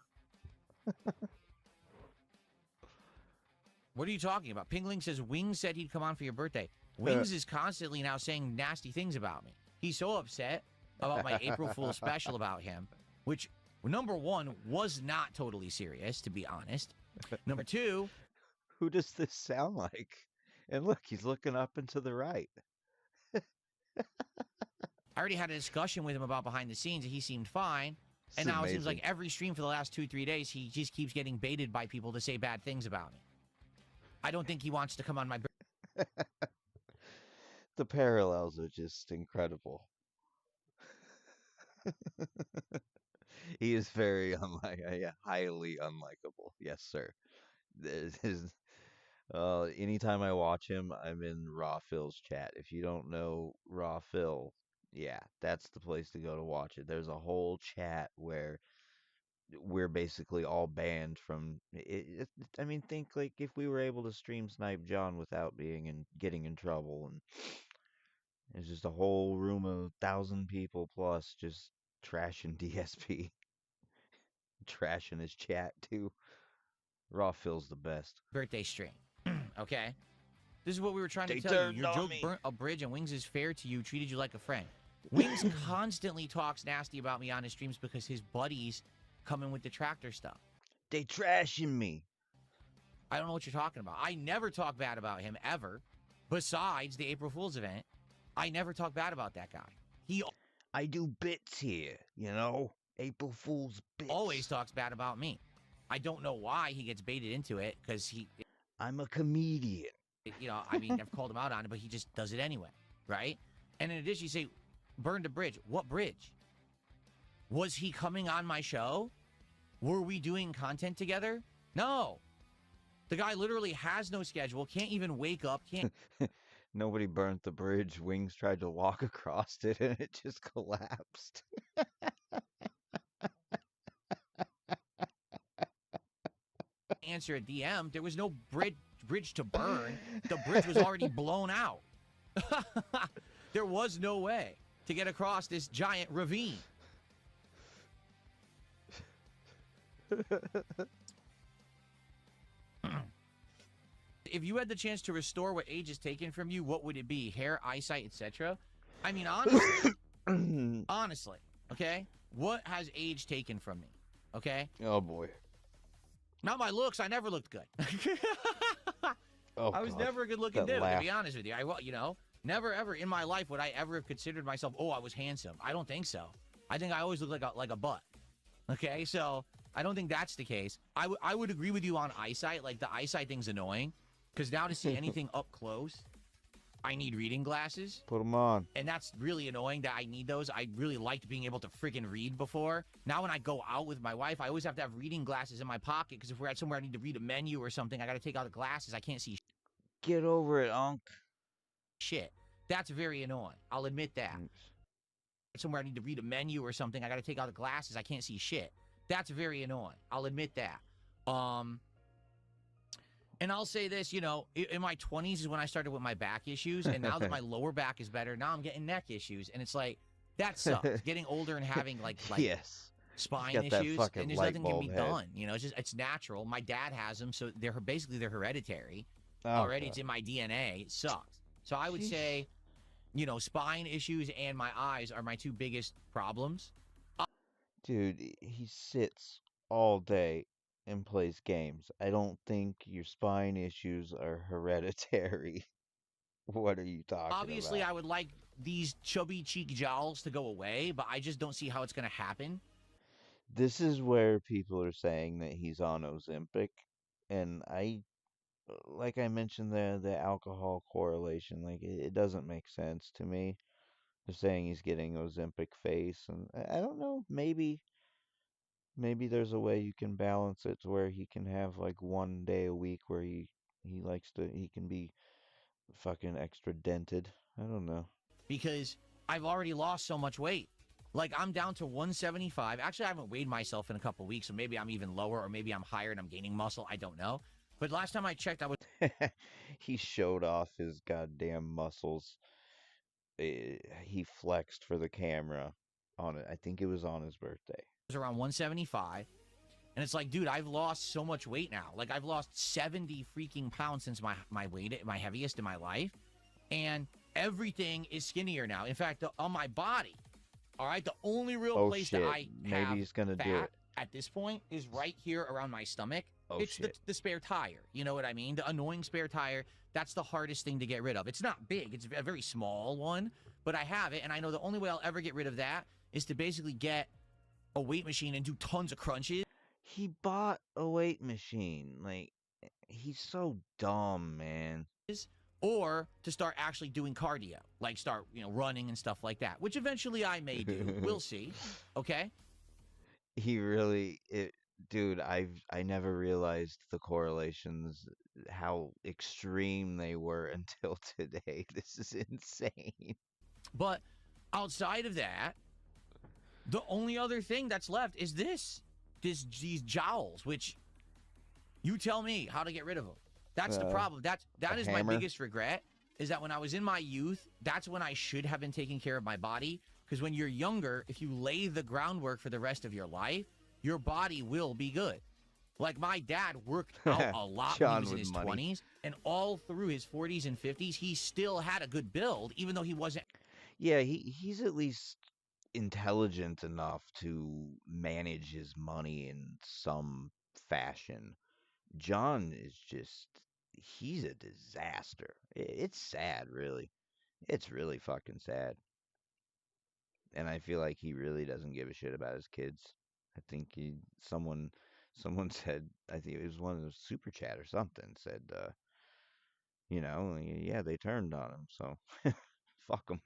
What are you talking about? Pingling says Wings said he'd come on for your birthday. Wings is constantly now saying nasty things about me. He's so upset about my April Fool's special about him, which, number one, was not totally serious, to be honest. Number two, Who does this sound like? And look, he's looking up and to the right. I already had a discussion with him about behind the scenes, and he seemed fine. And now it seems like every stream for the last 2-3 days, he just keeps getting baited by people to say bad things about me. I don't think he wants to come on my The parallels are just incredible. He is very highly unlikable. Yes, sir. Anytime I watch him, I'm in Raw Phil's chat. If you don't know Raw Phil, yeah, that's the place to go to watch it. There's a whole chat where we're basically all banned from it. I mean, think like if we were able to stream snipe John without getting in trouble, and there's just a whole room of 1,000 people plus just trashing DSP, trashing his chat too. Raw Phil's the best. birthday stream. Okay? This is what we were trying to They tell you. turned Your on joke me. burnt a bridge, and Wings is fair to you, treated you like a friend. Wings constantly talks nasty about me on his streams because his buddies come in with the tractor stuff. They trashing me. I don't know what you're talking about. I never talk bad about him, ever. Besides the April Fool's event, I never talk bad about that guy. He I do bits here, you know? April Fool's bits. always talks bad about me. I don't know why he gets baited into it, because I'm a comedian. you know, I mean, I've called him out on it, but he just does it anyway, right? And in addition, you say, burned a bridge. What bridge? Was he coming on my show? Were we doing content together? No. The guy literally has no schedule, can't even wake up, can't Nobody burnt the bridge. Wings tried to walk across it and it just collapsed. answer a DM. There was no bridge to burn. The bridge was already blown out. There was no way to get across this giant ravine. If you had the chance to restore what age is taken from you, what would it be? Hair, eyesight, etc.? I mean, honestly, okay? What has age taken from me? Okay? Oh boy. Not my looks. I never looked good. Oh, I was God. never a good-looking That dude, laugh. to be honest with you. Never ever in my life would I ever have considered myself, oh, I was handsome. I don't think so. I think I always look like a butt. Okay, so I don't think that's the case. I would agree with you on eyesight. Like, the eyesight thing's annoying, because now to see anything up close, I need reading glasses. Put them on. And that's really annoying that I need those. I really liked being able to friggin' read before. Now when I go out with my wife, I always have to have reading glasses in my pocket because if we're at somewhere I need to read a menu or something, I got to take out the glasses. I can't see Get over it, Unc. shit. That's very annoying. I'll admit that. Somewhere I need to read a menu or something, I got to take out the glasses. I can't see shit. That's very annoying. I'll admit that. And I'll say this, you know, in my 20s is when I started with my back issues, and now that my lower back is better, now I'm getting neck issues, and it's like, that sucks. Getting older and having like Yes. spine got that issues, fucking and there's light nothing can be bulb head. done. You know, it's natural. My dad has them, so they're hereditary. Oh, Already, God. it's in my DNA. It sucks. So I would Sheesh. say, you know, spine issues and my eyes are my two biggest problems. Dude, he sits all day and plays games. I don't think your spine issues are hereditary. What are you talking Obviously, about? I would like these chubby cheek jowls to go away, but I just don't see how it's going to happen. This is where people are saying that he's on Ozempic, and like I mentioned, the alcohol correlation, like it doesn't make sense to me. They're saying he's getting Ozempic face, and I don't know, maybe there's a way you can balance it to where he can have like one day a week where he can be fucking extra dented. I don't know. Because I've already lost so much weight. Like, I'm down to 175. Actually, I haven't weighed myself in a couple weeks, so maybe I'm even lower, or maybe I'm higher and I'm gaining muscle. I don't know. But last time I checked, I was He showed off his goddamn muscles. He flexed for the camera on it. I think it was on his birthday. around 175. And it's like, dude, I've lost so much weight now. Like, I've lost 70 freaking pounds since my weight, my heaviest in my life. And everything is skinnier now. In fact, on my body, all right, the only real Oh place shit! that I Maybe have he's gonna do fat it. at this point is right here around my stomach. Oh It's shit! the spare tire. You know what I mean? The annoying spare tire. That's the hardest thing to get rid of. It's not big. It's a very small one, but I have it, and I know the only way I'll ever get rid of that is to basically get a weight machine and do tons of crunches. He bought a weight machine. Like he's so dumb, man. Or to start actually doing cardio, like start, you know, running and stuff like that, which eventually I may do. We'll see. Okay? He really, dude. I never realized the correlations, how extreme they were until today. This is insane. But outside of that, the only other thing that's left is these jowls, which you tell me how to get rid of them. That's the problem. That is my hammer? biggest regret, is that when I was in my youth, that's when I should have been taking care of my body. Because when you're younger, if you lay the groundwork for the rest of your life, your body will be good. Like, my dad worked out a lot when he John was in with his money. 20s, and all through his 40s and 50s, he still had a good build, even though he wasn't Yeah, he's at least intelligent enough to manage his money in some fashion. John is just, he's a disaster. It's sad, really. It's really fucking sad. And I feel like he really doesn't give a shit about his kids. I think someone said, I think it was one of those super chat or something, said, yeah, they turned on him, so fuck him.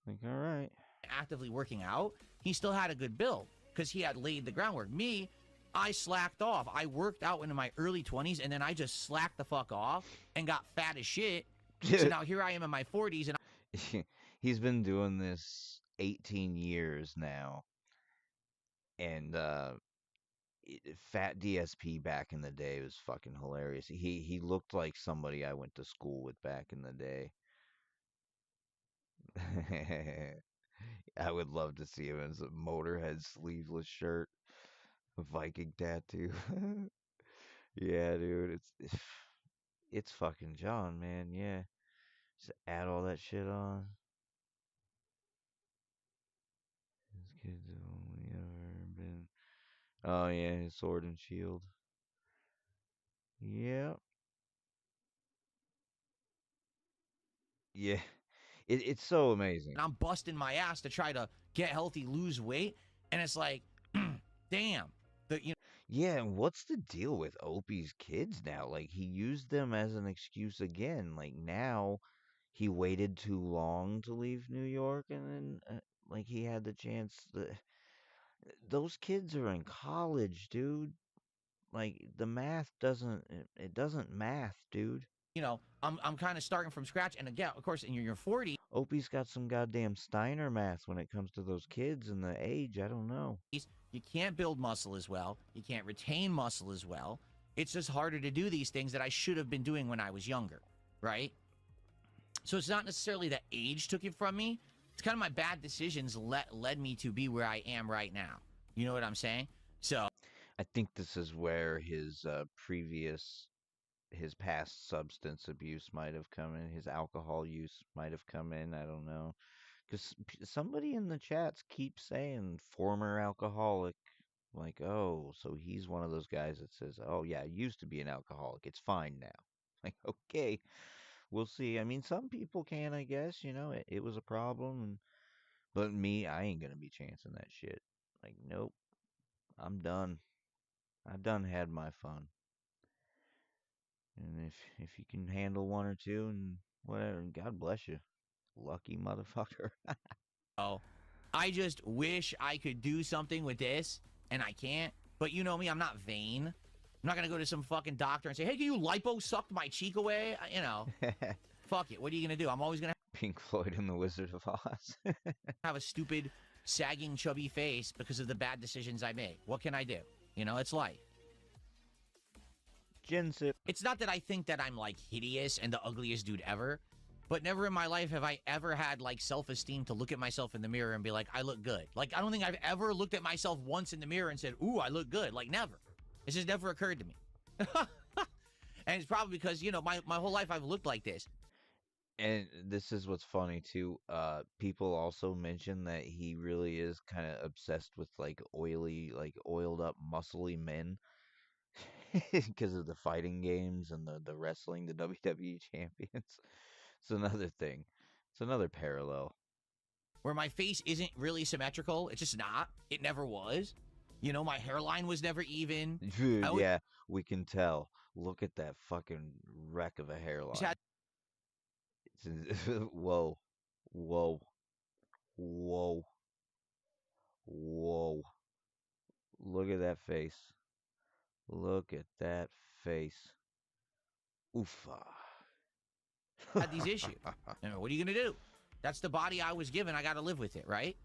Like, all right. actively working out, he still had a good build because he had laid the groundwork. Me, I slacked off. I worked out into my early 20s, and then I just slacked the fuck off and got fat as shit. So now here I am in my 40s, and He's been doing this 18 years now, and Fat DSP back in the day was fucking hilarious. He looked like somebody I went to school with back in the day. I would love to see him in some Motorhead sleeveless shirt, a Viking tattoo. Yeah, dude, it's fucking John, man. Yeah, just add all that shit on. This kid's only ever been. Oh yeah, his sword and shield. Yeah, yeah. It's so amazing. I'm busting my ass to try to get healthy, lose weight, and it's like, damn. Yeah, and what's the deal with Opie's kids now? Like he used them as an excuse again. Like now he waited too long to leave New York, and then like he had the chance. Those kids are in college, dude. Like the math doesn't it doesn't math, dude. You know, I'm kind of starting from scratch. And again, of course, in your 40s, Opie's got some goddamn Steiner math when it comes to those kids and the age. I don't know. you can't build muscle as well. You can't retain muscle as well. It's just harder to do these things that I should have been doing when I was younger, right? So it's not necessarily that age took it from me. It's kind of my bad decisions led me to be where I am right now. You know what I'm saying? So I think this is where his his past substance abuse might have come in. His alcohol use might have come in. I don't know. Because somebody in the chats keeps saying former alcoholic. Like, oh, so he's one of those guys that says, oh, yeah, I used to be an alcoholic. It's fine now. Like, okay, we'll see. I mean, some people can, I guess, it was a problem. But me, I ain't gonna be chancing that shit. Like, nope, I'm done. I've done had my fun. And if you can handle one or two and whatever, God bless you. Lucky motherfucker. I just wish I could do something with this, and I can't. But you know me, I'm not vain. I'm not gonna go to some fucking doctor and say, hey, can you lipo suck my cheek away? Fuck it. What are you gonna do? I'm always gonna Pink Floyd and the Wizard of Oz. have a stupid, sagging, chubby face because of the bad decisions I made. What can I do? It's life. Ginsip. It's not that I think that I'm like hideous and the ugliest dude ever, but never in my life have I ever had like self-esteem to look at myself in the mirror and be like, I look good. Like, I don't think I've ever looked at myself once in the mirror and said, ooh, I look good. Like, never. It's just never occurred to me. And it's probably because, my whole life I've looked like this. And this is what's funny too. People also mention that he really is kind of obsessed with like oily, like oiled up, muscly men because of the fighting games and the wrestling, the WWE champions. It's another thing. It's another parallel. Where my face isn't really symmetrical. It's just not. It never was. My hairline was never even. Dude, yeah, we can tell. Look at that fucking wreck of a hairline. Whoa, whoa, whoa, whoa. Look at that face. Look at that face. Oofa. Had these issues. What are you gonna do? That's the body I was given. I got to live with it, right?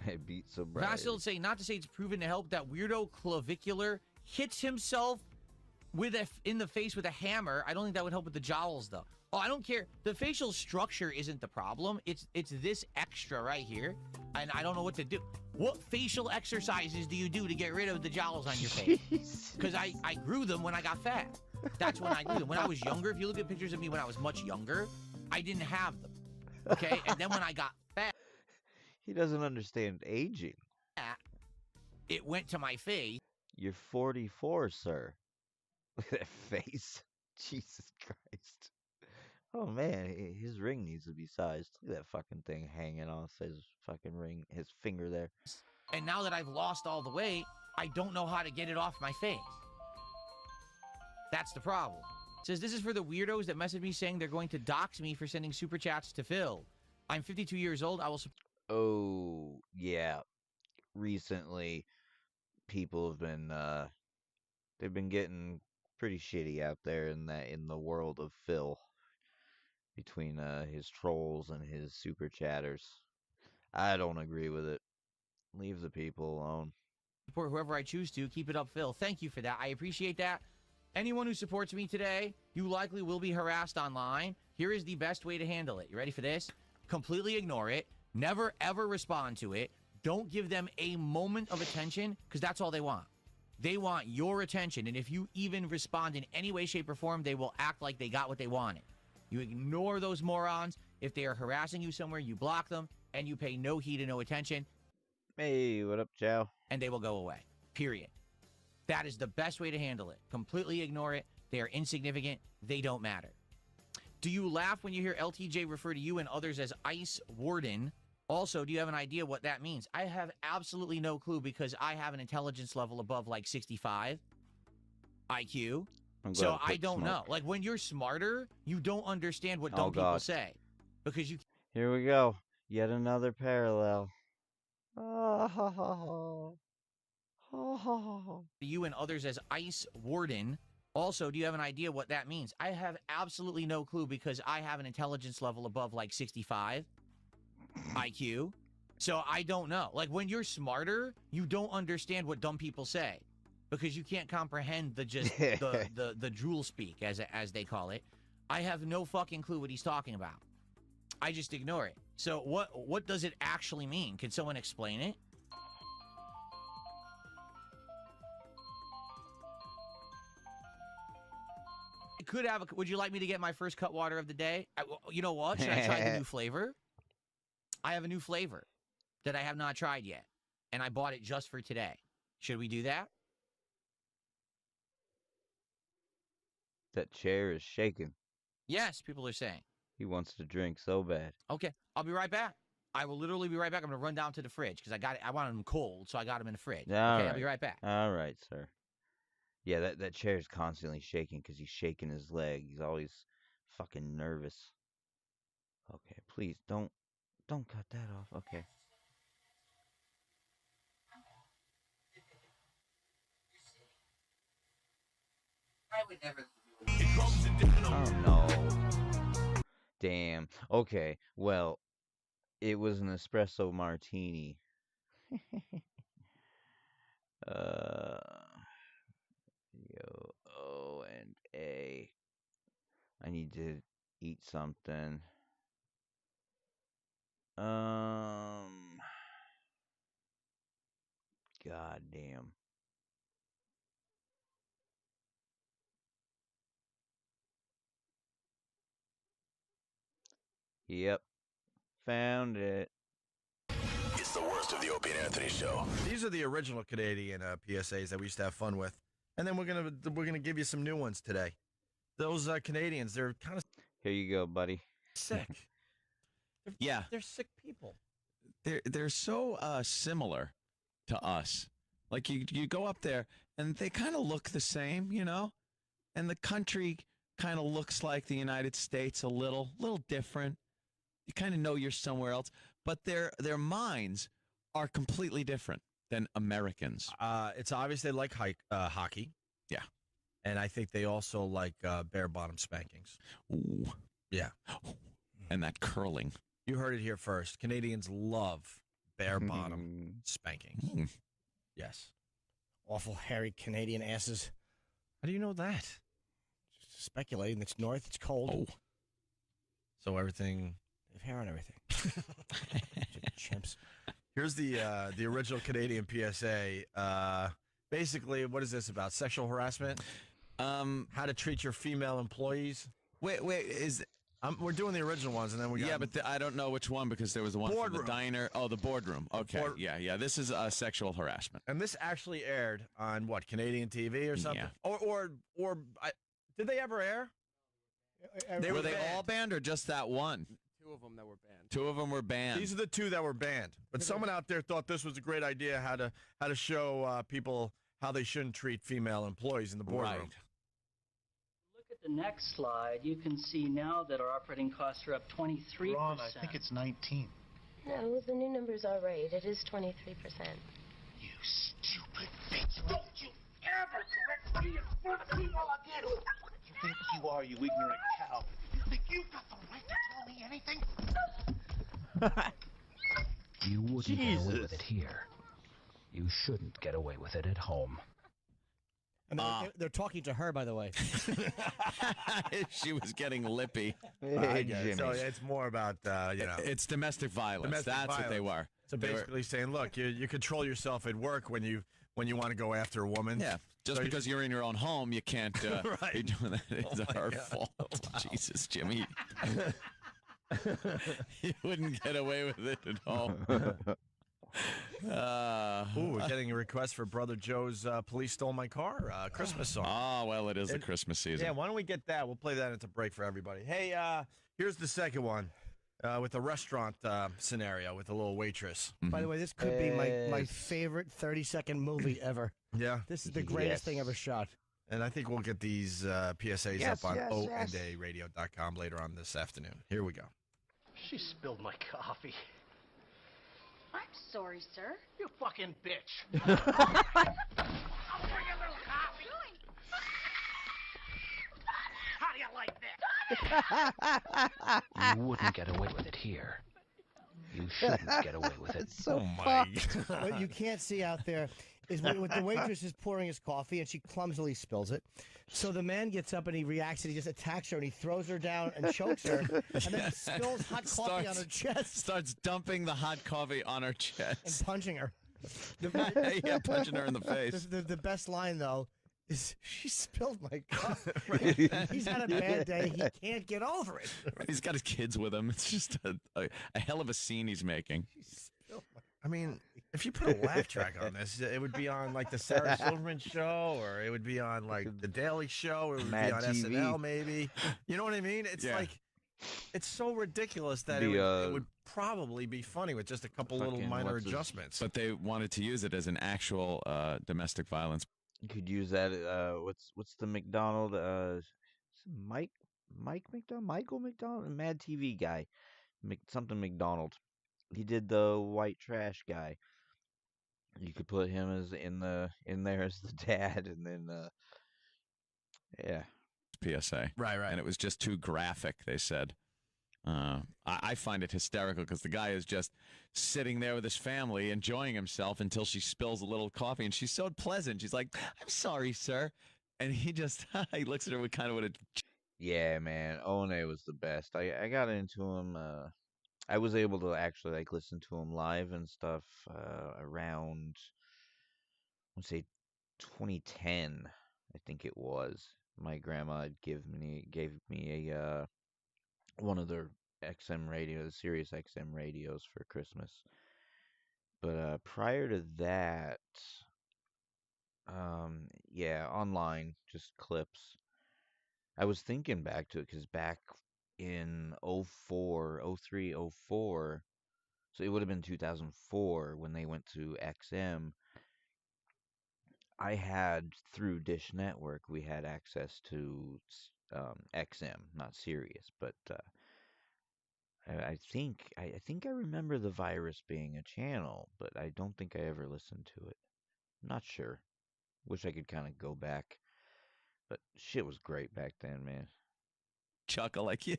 I beat sobriety. Vasil would say, not to say it's proven to help, that weirdo clavicular hits himself in the face with a hammer. I don't think that would help with the jowls, though. Oh, I don't care. The facial structure isn't the problem. It's this extra right here, and I don't know what to do. What facial exercises do you do to get rid of the jowls on your face? Because I grew them when I got fat. That's when I grew them. When I was younger, if you look at pictures of me when I was much younger, I didn't have them. Okay? And then when I got fat, He doesn't understand aging. it went to my face. You're 44, sir. Look at that face. Jesus Christ. Oh man, his ring needs to be sized. Look at that fucking thing hanging off his fucking ring, his finger there. And now that I've lost all the weight, I don't know how to get it off my face. That's the problem. It says, this is for the weirdos that message me saying they're going to dox me for sending super chats to Phil. I'm 52 years old. I will... Oh, yeah. Recently, people have been, they've been getting pretty shitty out there in the world of Phil. Between, his trolls and his super chatters. I don't agree with it. Leave the people alone. Support whoever I choose to. Keep it up, Phil. Thank you for that. I appreciate that. Anyone who supports me today, you likely will be harassed online. Here is the best way to handle it. You ready for this? Completely ignore it. Never, ever respond to it. Don't give them a moment of attention, because that's all they want. They want your attention, and if you even respond in any way, shape, or form, they will act like they got what they wanted. You ignore those morons. If they are harassing you somewhere, you block them, and you pay no heed and no attention. Hey, what up, Chow? And they will go away. Period. That is the best way to handle it. Completely ignore it. They are insignificant. They don't matter. Do you laugh when you hear LTJ refer to you and others as Ice Warden? Also, do you have an idea what that means? I have absolutely no clue because I have an intelligence level above like 65 IQ. I'm glad So to I quit don't smoke. know. Like when you're smarter, you don't understand what Oh, dumb people God. say because you Here we go. Yet another parallel. Oh, you and others as ICE warden. Also, do you have an idea what that means? I have absolutely no clue because I have an intelligence level above like 65 IQ. So I don't know. Like when you're smarter, you don't understand what dumb people say because you can't comprehend the just the drool speak as they call it. I have no fucking clue what he's talking about. I just ignore it. So what does it actually mean? Can someone explain it? Could have. Would you like me to get my first cut water of the day? You know what? Should I try the new flavor? I have a new flavor that I have not tried yet, and I bought it just for today. Should we do that? That chair is shaking. Yes, people are saying. He wants to drink so bad. Okay, I'll be right back. I will literally be right back. I'm gonna run down to the fridge because I wanted them cold, so I got them in the fridge. All Okay, right. I'll be right back. All right, sir. Yeah, that chair is constantly shaking because he's shaking his leg. He's always fucking nervous. Okay, please don't cut that off. Okay. I would never. Oh no. Damn. Okay. Well, it was an espresso martini. Yo, O and A. I need to eat something. God damn. Yep. Found it. It's the worst of the Opie and Anthony show. These are the original Canadian PSAs that we used to have fun with, and then we're gonna give you some new ones today. Those Canadians, they're kind of Here you go, buddy. sick. Yeah, They're sick people. they're so similar to us. Like you go up there and they kind of look the same, you know, and the country kind of looks like the United States a little different. You kind of know you're somewhere else, but their minds are completely different than Americans. It's obvious they like hockey. Yeah. And I think they also like bare bottom spankings. Ooh. Yeah. And that curling. You heard it here first. Canadians love bare bottom spankings. Mm. Yes. Awful hairy Canadian asses. How do you know that? Just speculating. It's north. It's cold. Oh. So everything. They have hair on everything. Chimps. Here's the original Canadian PSA. Basically, what is this about? Sexual harassment? How to treat your female employees? Wait, is We're doing the original ones, and then we got... yeah, but I don't know which one because there was the one from the Boardroom. diner. Oh, the boardroom. Okay, yeah. This is sexual harassment. And this actually aired on what, Canadian TV or something? Yeah. Did they ever air? Were they banned. all banned or just that one? Two of them that were banned. Two of them were banned. These are the two that were banned. But someone out there thought this was a great idea, how to show people how they shouldn't treat female employees in the boardroom. Right. Look at the next slide. You can see now that our operating costs are up 23%. Ron, I think it's 19. No, the new numbers are right. It is 23%. You stupid bitch. Don't you ever correct me in front of people again. What do you think you are, you ignorant cow? You think you've got the right to tell me anything? You wouldn't get away with it here. You shouldn't get away with it at home. And they're talking to her, by the way. She was getting lippy. I get it. So it's more about, It's domestic violence. That's what they were. So basically saying, look, you control yourself at work when you want to go after a woman. Yeah. Just because you're in your own home, you can't Right. be doing that. It's Oh my our God. fault. Jesus, Jimmy. You wouldn't get away with it at home. Ooh, we're getting a request for Brother Joe's Police Stole My Car Christmas song. Oh, well, it is the Christmas season. Yeah, why don't we get that? We'll play that at the break for everybody. Hey, here's the second one with the restaurant scenario with the little waitress. By the way, this could be my favorite 30-second movie ever. Yeah. This is the greatest thing ever shot. And I think we'll get these PSAs Yes, up on yes, yes. ondayradio.com later on this afternoon. Here we go. She spilled my coffee. I'm sorry, sir. You fucking bitch. I'll bring you a little coffee. How do you like that? You wouldn't get away with it here. You shouldn't get away with it. It's so What you can't see out there is when the waitress is pouring his coffee and she clumsily spills it. So the man gets up and he reacts and he just attacks her and he throws her down and chokes her and then spills hot coffee on her chest. Starts dumping the hot coffee on her chest. And punching her. Yeah, punching her in the face. The best line, though, is she spilled my coffee. He's had a bad day. He can't get over it. He's got his kids with him. It's just a hell of a scene he's making. I mean, if you put a laugh track on this, it would be on like the Sarah Silverman show, or it would be on like the Daily Show, or it would Mad be on TV. SNL, maybe. You know what I mean? It's Yeah. like, it's so ridiculous that it would probably be funny with just a couple little minor adjustments. But they wanted to use it as an actual domestic violence. You could use that. What's the McDonald? Mike McDonald, Michael McDonald, Mad TV guy, something McDonald. He did the white trash guy. You could put him as in there as the dad, and then yeah. PSA. Right. And it was just too graphic, they said. I find it hysterical because the guy is just sitting there with his family enjoying himself until she spills a little coffee, and she's so pleasant. She's like, "I'm sorry, sir," and he just he looks at her with kind of a Yeah, man, One was the best. I got into him. I was able to actually like listen to him live and stuff around, let's say, 2010. I think it was. My grandma had gave me a one of their XM radios, Sirius XM radios for Christmas. But prior to that, yeah, online, just clips. I was thinking back to it because back in 04, 03, 04, so it would have been 2004 when they went to XM. I had, through Dish Network, we had access to XM, not Sirius, but I think I remember the virus being a channel, but I don't think I ever listened to it. I'm not sure. Wish I could kind of go back, but shit was great back then, man. chuckle like you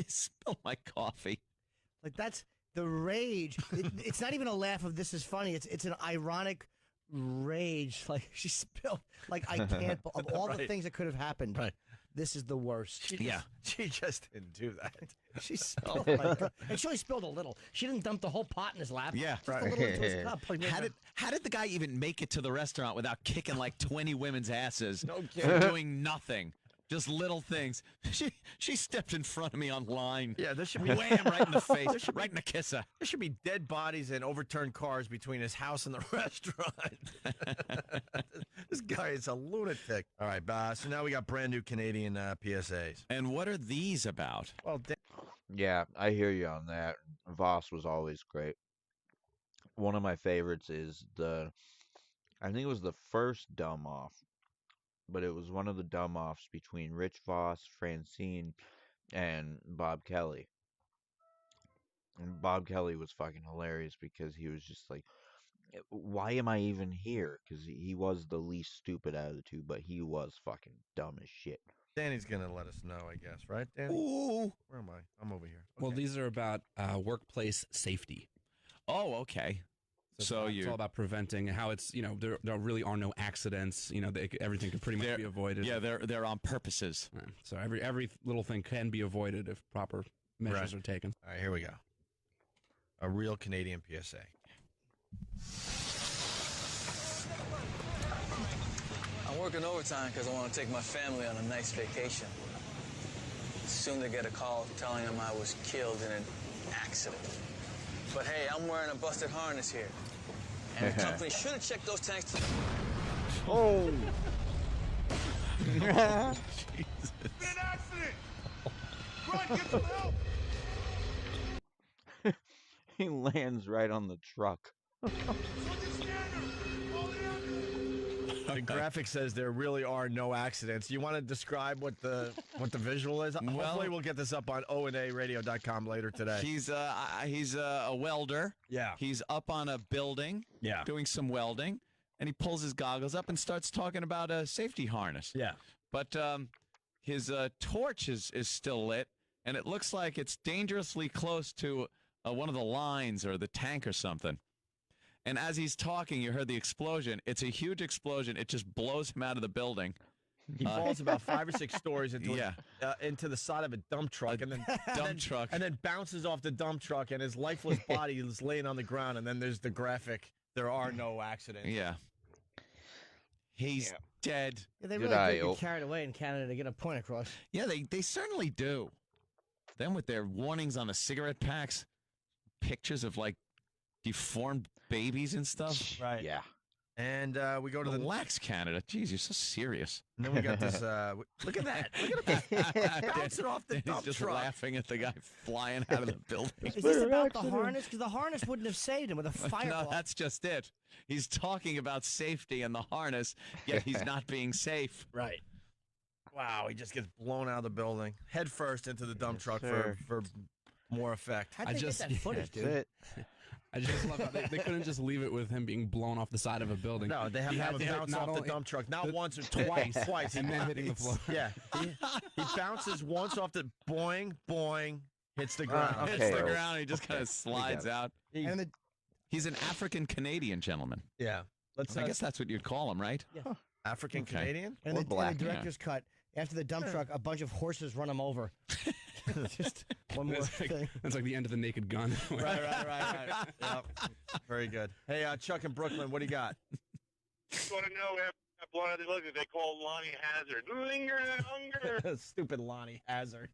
spilled my coffee. Like that's the rage. It's not even a laugh of this is funny. It's an ironic rage. Like she spilled. Like I can't. Of all the things that could have happened, this is the worst. She just didn't do that. She spilled. And she only spilled a little. She didn't dump the whole pot in his lap. Yeah, just a little into his cup. Like, How did the guy even make it to the restaurant without kicking like 20 women's asses? No For kidding. doing nothing. Just little things. She stepped in front of me on line. Yeah, there should be wham right in the face, right in the kisser. There should be dead bodies and overturned cars between his house and the restaurant. This guy is a lunatic. All right, so now we got brand new Canadian PSAs. And what are these about? Well, Yeah, I hear you on that. Voss was always great. One of my favorites is I think it was the first dumb off, but it was one of the dumb offs between Rich Voss, Francine, and Bob Kelly. And Bob Kelly was fucking hilarious because he was just like, why am I even here? Because he was the least stupid out of the two, but he was fucking dumb as shit. Danny's going to let us know, I guess, right, Danny? Ooh. Where am I? I'm over here. Well, these are about workplace safety. Oh, okay. So it's all about preventing how it's, there really are no accidents. Everything can pretty much be avoided. Yeah, they're on purposes. So every little thing can be avoided if proper measures are taken. All right, here we go. A real Canadian PSA. I'm working overtime because I want to take my family on a nice vacation. Soon they get a call telling them I was killed in an accident. But hey, I'm wearing a busted harness here. And the company should have checked those tanks. Oh! It's been an accident! Run, get some help! He lands right on the truck. All The graphic says there really are no accidents. You want to describe what the visual is? Hopefully, we'll get this up on onaradio.com later today. He's a welder. Yeah. He's up on a building. Yeah. Doing some welding, and he pulls his goggles up and starts talking about a safety harness. Yeah. But his torch is still lit, and it looks like it's dangerously close to one of the lines or the tank or something. And as he's talking, you heard the explosion. It's a huge explosion. It just blows him out of the building. He falls about 5 or 6 stories into the side of a dump truck, and then bounces off the dump truck, and his lifeless body is laying on the ground. And then there's the graphic. There are no accidents. Yeah. He's dead. Yeah, they really do get carried away in Canada to get a point across. Yeah, they certainly do. Them with their warnings on the cigarette packs, pictures of like deformed babies and stuff. Right. Yeah. And we go to the Relax, Canada. Jeez, you're so serious. And then we got this. Look at that. Look at him bouncing off the dump He's just truck. laughing at the guy flying out of the building. Is this about the harness? Because the harness wouldn't have saved him with a fireball. No, that's just it. He's talking about safety and the harness, yet he's not being safe. Right. Wow, he just gets blown out of the building, head first into the dump truck for more effect. How'd they get that footage, dude? I just love how they couldn't just leave it with him being blown off the side of a building. No, they have to have him bounce off the dump truck. Not once or twice. And then hitting the floor. Yeah. He bounces once off the boing, boing, hits the ground. Hits the ground. He just kind of slides out. And He's an African-Canadian gentleman. Yeah. I guess that's what you'd call him, right? Yeah. African-Canadian? And Or the black. director's cut, after the dump truck, a bunch of horses run him over. Just one more thing. That's like the end of the Naked Gun. Right. Yep. Very good. Hey, Chuck in Brooklyn, what do you got? Just want to know if that blown out the building they call Lonnie Hazard. Linger and hunger. Stupid Lonnie Hazard.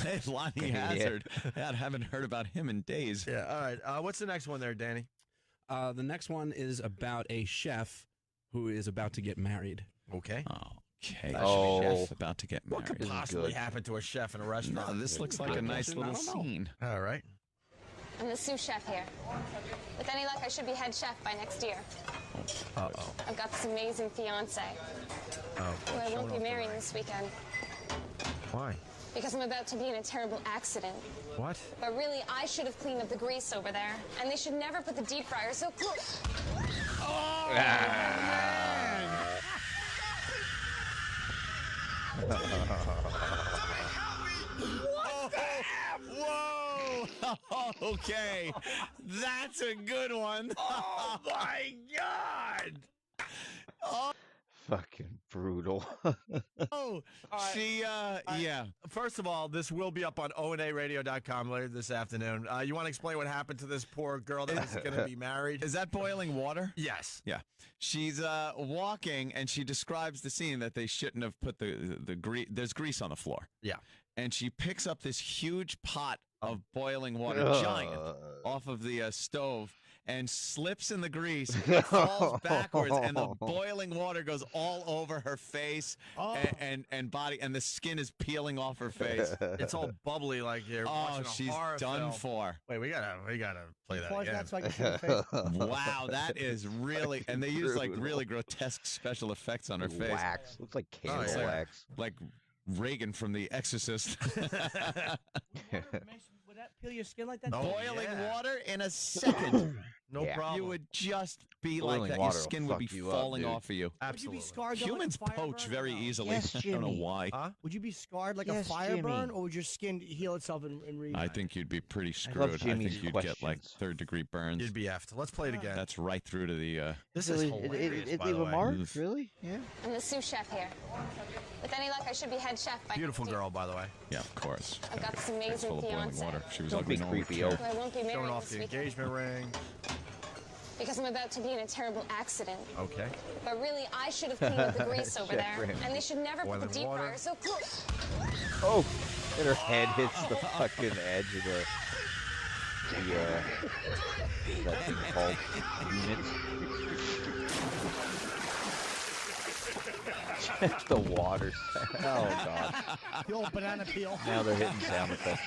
Hey, Lonnie Hazard. Yeah, I haven't heard about him in days. Yeah, all right. What's the next one there, Danny? The next one is about a chef who is about to get married. Okay. Okay. Oh. Chef about to get married. What could possibly happen to a chef in a restaurant? No, this looks like a nice little scene. All right. I'm the sous chef here. With any luck, I should be head chef by next year. Uh-oh. I've got this amazing fiance who I won't be marrying this weekend Why? because I'm about to be in a terrible accident. What? But really, I should have cleaned up the grease over there, and they should never put the deep fryer so close. Oh, man! Whoa! Okay, that's a good one. Oh my God! Oh, Fucking brutal. she, yeah. First of all, this will be up on onaradio.com later this afternoon. You want to explain what happened to this poor girl that was going to be married? Is that boiling water? Yes. Yeah. She's walking, and she describes the scene that they shouldn't have put the grease. There's grease on the floor. Yeah. And she picks up this huge pot of boiling water, giant, off of the stove, and slips in the grease, falls backwards, and the boiling water goes all over her face and body, and the skin is peeling off her face. It's all bubbly like you're watching a she's horror done film. for. Wait, we gotta play that Pause again. that so I can see the face. Wow, that is really, and they use like really grotesque special effects on her face. Wax. Looks like candle It's like- wax. Like Reagan from The Exorcist. Would that peel your skin like that? Boiling water in a second. No problem. You would just be Boiling like that. Your water will skin would be fuck you up, falling dude. off of you. Absolutely. Would you be scarred though, like a Humans fire poach burn, very or no? easily. Yes, I don't know Jimmy. why. Huh? Would you be scarred like a Yes, fire burn, Jimmy. or would your skin heal itself and I think you'd be pretty love screwed. I Jimmy's think you'd get like questions. third-degree burns. You'd be effed. Let's play it again. That's right through to the. This Really? is hilarious, It by leave the a way. mark? Really? Yeah. I'm the sous chef here. With any luck, I should be head chef by Beautiful next year. girl, by the way. Yeah, of course. I've got this Face amazing full of boiling fiance water. She was Don't ugly. be No one would creepy, care. yo. who I won't be Showing marrying off this the weekend engagement ring. because I'm about to be in a terrible accident. Okay. But really, I should have cleaned up the grease over Chef there, Ramsay. and they should never put the Boiling deep water. fryer so close. Oh, and her head hits the fucking edge of the that thing called unit. The water. Oh god. The old banana peel. Now they're hitting sound effects.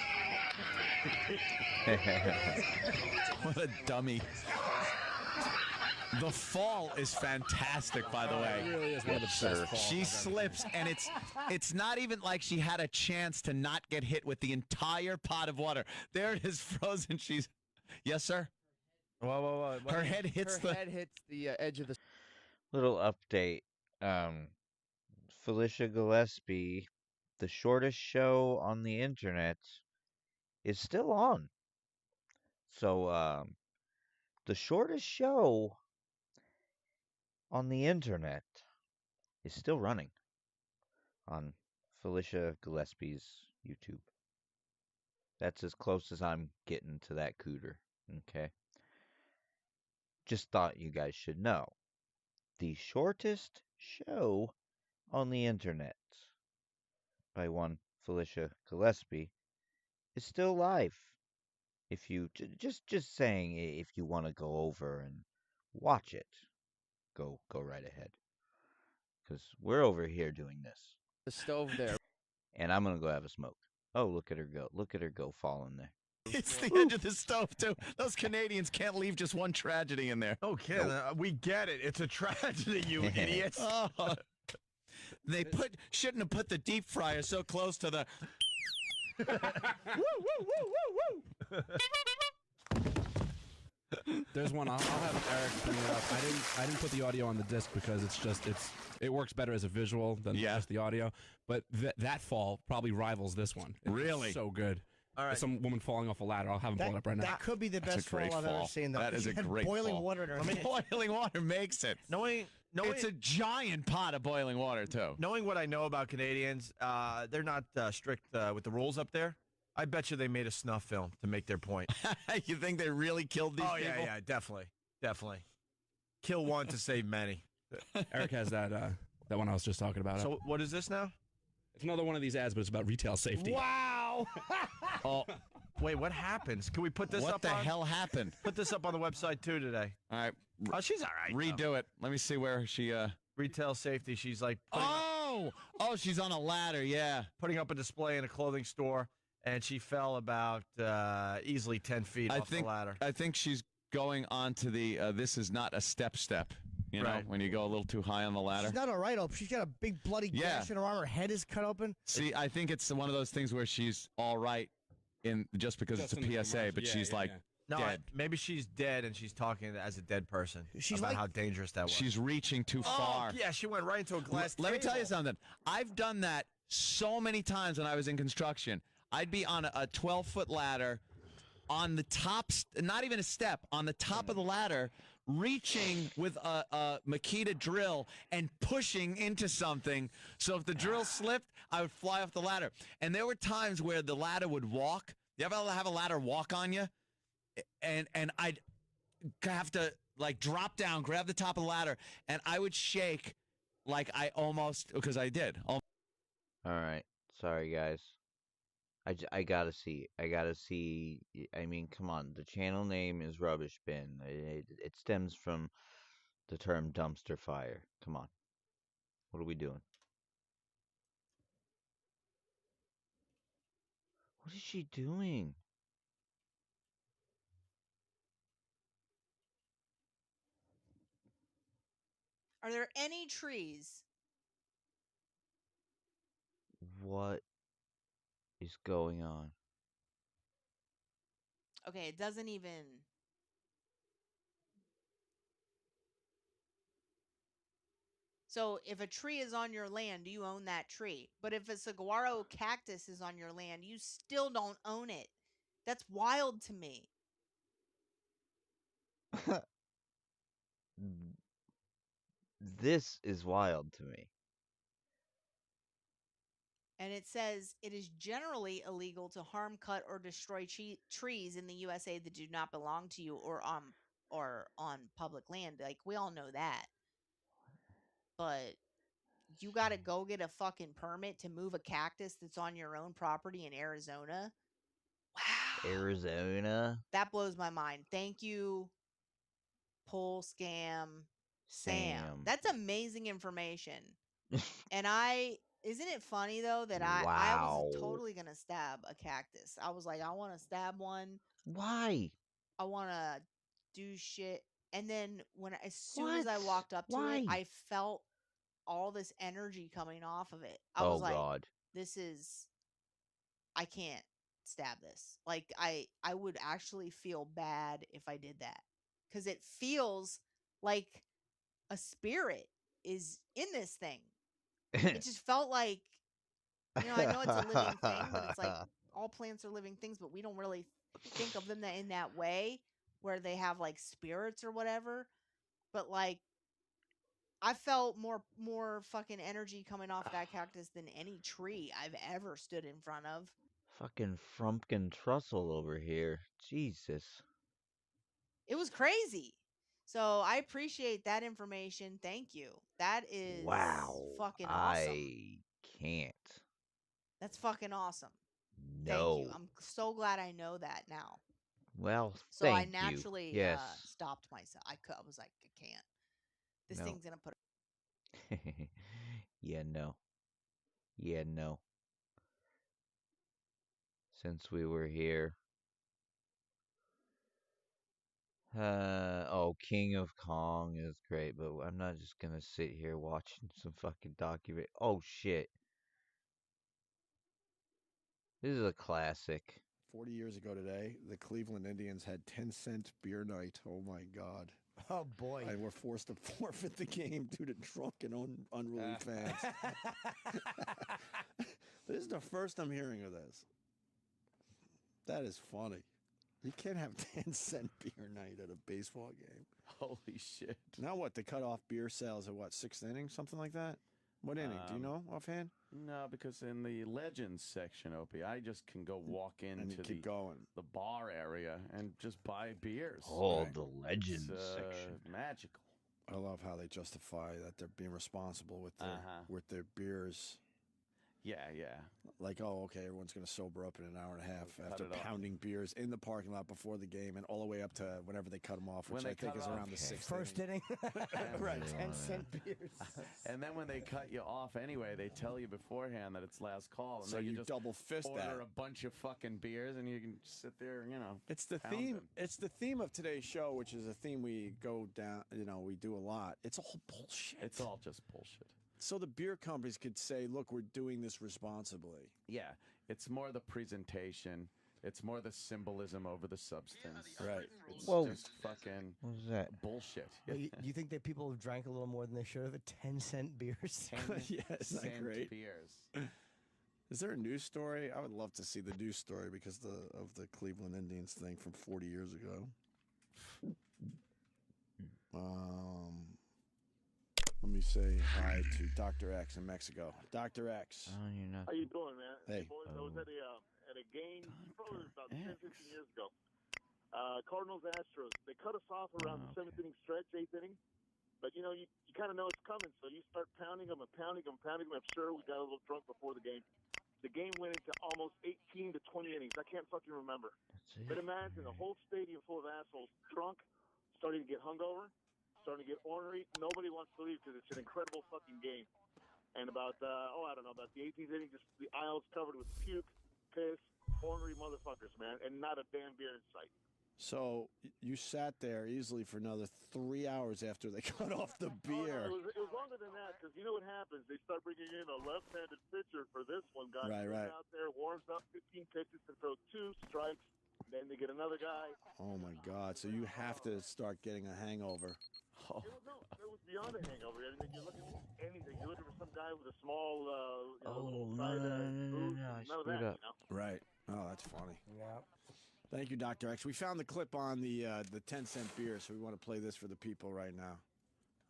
What a dummy. The fall is fantastic, by the way. It really is one of the best falls. She slips, and it's not even like she had a chance to not get hit with the entire pot of water. There it is, frozen. She's, yes, sir. Whoa. Her head hits Her head hits the edge of the. Little update. Felicia Gillespie, the shortest show on the internet, is still on. So, the shortest show on the internet is still running on Felicia Gillespie's YouTube. That's as close as I'm getting to that cooter. Okay. Just thought you guys should know. The shortest show on the internet by one Felicia Gillespie is still live. If you just saying, if you want to go over and watch it, go right ahead. Because we're over here doing this. The stove there. And I'm gonna go have a smoke. Oh, look at her go! Look at her go falling there. It's the edge of the stove, too. Those Canadians can't leave just one tragedy in there. Okay, we get it. It's a tragedy, you idiots. Oh. They shouldn't have put the deep fryer so close to the. There's one. I'll have Eric bring it up. I didn't put the audio on the disc because it works better as a visual than just the audio. But that fall probably rivals this one. It's really so good. All right. Some woman falling off a ladder. I'll have him pull it up right now. That could be the best fall I've ever seen. Though. That is a great boiling fall. water in her head. Boiling water makes it. Knowing it's a giant pot of boiling water, too. Knowing what I know about Canadians, they're not strict with the rules up there. I bet you they made a snuff film to make their point. You think they really killed these people? Oh, yeah, definitely. Kill one to save many. Eric has that one I was just talking about. So what is this now? It's another one of these ads, but it's about retail safety. Wow! Oh, wait, what happens? Can we put this up? What the hell happened? Put this up on the website, too, today. All right. Oh, she's all right. Redo it. Let me see where she... Retail safety. She's like... Oh, she's on a ladder, yeah. Putting up a display in a clothing store, and she fell about easily 10 feet off the ladder. I think she's going on to the... this is not a step. You know, when you go a little too high on the ladder. She's not all right, She's got a big bloody gash in her arm. Her head is cut open. See, I think it's one of those things where she's all right just because it's a PSA, but she's like dead. Maybe she's dead and she's talking as a dead person. She's about how dangerous that was. She's reaching too far. Yeah, she went right into a glass Let me table. tell you something. I've done that so many times when I was in construction. I'd be on a 12-foot ladder on the top, not even a step, on the top of the ladder, reaching with a Makita drill and pushing into something. So if the drill slipped, I would fly off the ladder. And there were times where the ladder would walk. You ever have a ladder walk on you? And I'd have to like drop down, grab the top of the ladder, and I would shake like I almost, because I did. All right. Sorry, guys. I gotta see. I mean, come on. The channel name is Rubbish Bin. It stems from the term dumpster fire. Come on. What are we doing? What is she doing? Are there any trees? What is going on? Okay, it doesn't even. So if a tree is on your land, you own that tree. But if a saguaro cactus is on your land, you still don't own it. That's wild to me. This is wild to me. And it says it is generally illegal to harm, cut, or destroy trees in the USA that do not belong to you or on public land. Like, we all know that. But you got to go get a fucking permit to move a cactus that's on your own property in Arizona? Wow. Arizona? That blows my mind. Thank you, Pull Scam Sam. That's amazing information. And isn't it funny, though, that I was totally going to stab a cactus. I was like, I want to stab one. Why? I want to do shit And then as soon as I What? walked up to Why? it, I felt all this energy coming off of it. I Oh was like, God. I can't stab this. Like I would actually feel bad if I did that, cuz it feels like a spirit is in this thing. It just felt like, I know it's a living thing, but it's like all plants are living things, but we don't really think of them in that way, where they have like spirits or whatever. But like, I felt more fucking energy coming off that cactus than any tree I've ever stood in front of. Fucking Frumpkin Trussell over here. Jesus. It was crazy. So I appreciate that information. Thank you. That is Wow. fucking awesome. I can't. That's fucking awesome. No. Thank you. I'm so glad I know that now. Well, So I thank naturally you. Yes. stopped myself. I was like, I can't. This No. thing's gonna put. Yeah, no. Yeah, no. Since we were here. King of Kong is great, but I'm not just gonna sit here watching some fucking document. Oh shit. This is a classic. 40 years ago today, the Cleveland Indians had 10-cent beer night. Oh my God. Oh boy. And were forced to forfeit the game due to drunken, unruly fans. This is the first I'm hearing of this. That is funny. You can't have 10-cent beer night at a baseball game. Holy shit. Now what? They cut off beer sales at what, 6th inning? Something like that? What inning? Do you know offhand? No, because in the Legends section, Opie, I just can go walk into keep going. The bar area and just buy beers. Oh, the Legends It's, section. Magical. I love how they justify that they're being responsible with their beers. Yeah. Like, oh, okay, everyone's going to sober up in an hour and a half Cut after it off. pounding beers in the parking lot before the game and all the way up to whenever they cut them off, which I think is around the 6th First inning. Right. 10-cent beers. And then when they cut you off anyway, they tell you beforehand that it's last call. And So then you just double fist order that. a bunch of fucking beers and you can sit there, It's the pound theme. them. It's the theme of today's show, which is a theme we go down. We do a lot. It's all bullshit. It's all just bullshit. So the beer companies could say, "Look, we're doing this responsibly." Yeah, it's more the presentation. It's more the symbolism over the substance. Right. It's Whoa. just fucking What was that? bullshit. Do you think that people have drank a little more than they should have? 10-cent beers. 10 Yeah, isn't that cent great? beers. Is there a news story? I would love to see the news story because of the Cleveland Indians thing from 40 years ago. Let me say hi to Dr. X in Mexico. Dr. X. Oh, you're not. How you doing, man? Hey. Boys, I was at a game probably about 10, 15 years ago. Cardinals Astros. They cut us off around the 7th inning stretch, 8th inning. But you kind of know it's coming, so you start pounding them and pounding them, pounding them. I'm sure we got a little drunk before the game. The game went into almost 18 to 20 innings. I can't fucking remember. But imagine a whole stadium full of assholes, drunk, starting to get hungover, starting to get ornery. Nobody wants to leave because it's an incredible fucking game. And about the 18th inning, just the aisles covered with puke, piss, ornery motherfuckers, man, and not a damn beer in sight. So you sat there easily for another 3 hours after they cut off the beer. Oh, no, it was longer than that because you know what happens? They start bringing in a left-handed pitcher for this one guy. Right. Goes out there, warms up, 15 pitches to throw 2 strikes. Then they get another guy. Oh my God! So you have to start getting a hangover. Oh. It was beyond a hangover. I mean, you're looking at anything. You're looking for some guy with a small, little side booze. I None of screwed that, up. Right. Oh, that's funny. Yeah. Thank you, Dr. X. We found the clip on the 10-cent beer, so we want to play this for the people right now.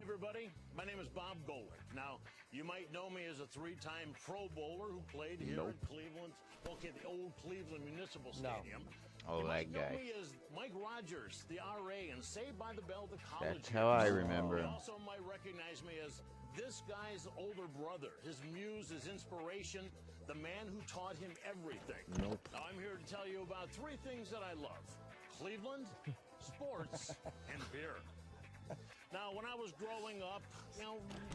Hey everybody, my name is Bob Golick. Now, you might know me as a 3-time Pro Bowler who played here in Cleveland, the old Cleveland Municipal Stadium. Oh, You that might know guy. me as Mike Rogers, the RA, and Saved by the Bell, the college. That's how I guy. remember You him. also might recognize me as this guy's older brother, his muse, his inspiration, the man who taught him everything. Nope. Now, I'm here to tell you about 3 things that I love: Cleveland, sports, and beer. Now, when I was growing up,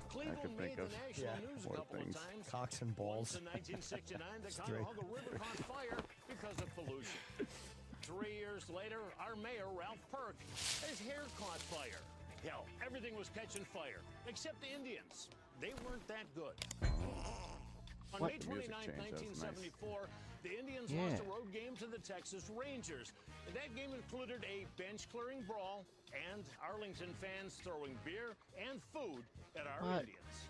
Cleveland made the national news a couple of times. Cocks and balls. Once in 1969, they It's kind of great. hung a river on fire because of pollution. 3 years later, our mayor, Ralph Perk, his hair caught fire. Hell, everything was catching fire, except the Indians. They weren't that good. On What? May The music 29, changed. That was nice. 1974, the Indians Yeah. lost a road game to the Texas Rangers. And that game included a bench-clearing brawl and Arlington fans throwing beer and food at our What? Indians.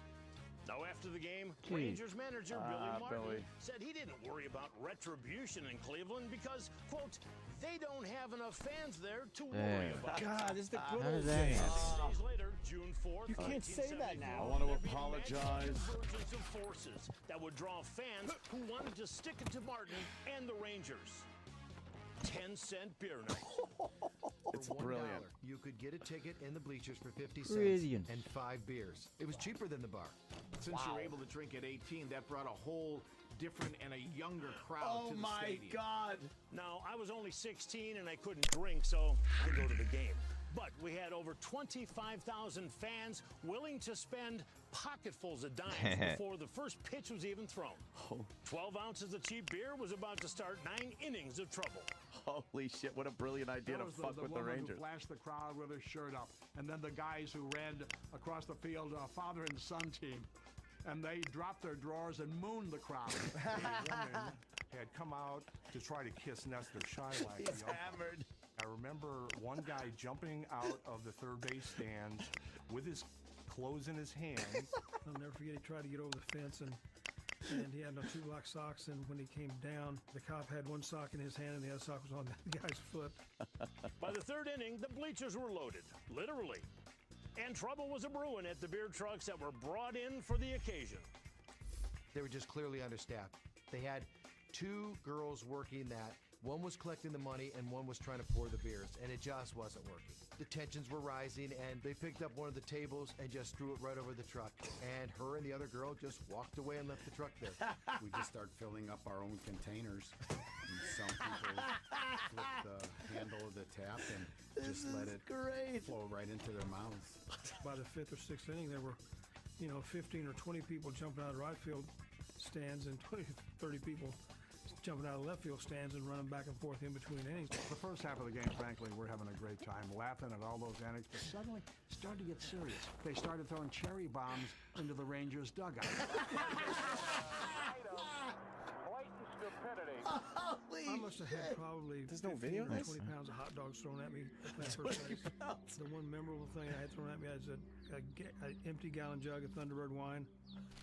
Now, after the game, Gee. Rangers manager Billy Martin Billy. said he didn't worry about retribution in Cleveland because, quote, they don't have enough fans there to worry Yeah. about. God, this is the good How old did that days. happen? Days later, June 4th, You can't say that 1974, now. I I wanna there'd be apologize. massive convergence of forces that would draw fans who wanted to stick it to Martin and the Rangers. 10-cent beer night. It's brilliant. You could get a ticket in the bleachers for 50 cents Brilliant. and 5 beers. It was cheaper than the bar. Since you're able to drink at 18, that brought a whole different and a younger crowd to the stadium. God. Now, I was only 16 and I couldn't drink, so I go to the game. But we had over 25,000 fans willing to spend pocketfuls of dimes before the first pitch was even thrown. 12 ounces of cheap beer was about to start 9 innings of trouble. Holy shit, what a brilliant idea That to was fuck with the woman Rangers. who flashed the crowd with her shirt up, and then the guys who ran across the field, father and son team, and they dropped their drawers and mooned the crowd. A woman had come out to try to kiss Nestor Shylock. He's hammered. I remember one guy jumping out of the third base stands with his clothes in his hands. I'll never forget, he tried to get over the fence, and he had no 2 black socks, and when he came down, the cop had one sock in his hand and the other sock was on the guy's foot. By the third inning, the bleachers were loaded, literally. And trouble was a-brewing at the beer trucks that were brought in for the occasion. They were just clearly understaffed. They had 2 girls working that. One was collecting the money and one was trying to pour the beers, and it just wasn't working. The tensions were rising, and they picked up one of the tables and just threw it right over the truck. And her and the other girl just walked away and left the truck there. We just started filling up our own containers. And some people flipped the handle of the tap and just let it flow right into their mouths. By the 5th or 6th inning, there were, 15 or 20 people jumping out of right field stands and 20, 30 people jumping out of left field stands and running back and forth in between innings. The first half of the game, frankly, we're having a great time laughing at all those antics, but suddenly it started to get serious. They started throwing cherry bombs into the Rangers' dugout. I must have had probably There's no video 15 or of this? 20 pounds of hot dogs thrown at me at that first base. The one memorable thing I had thrown at me was an empty gallon jug of Thunderbird wine.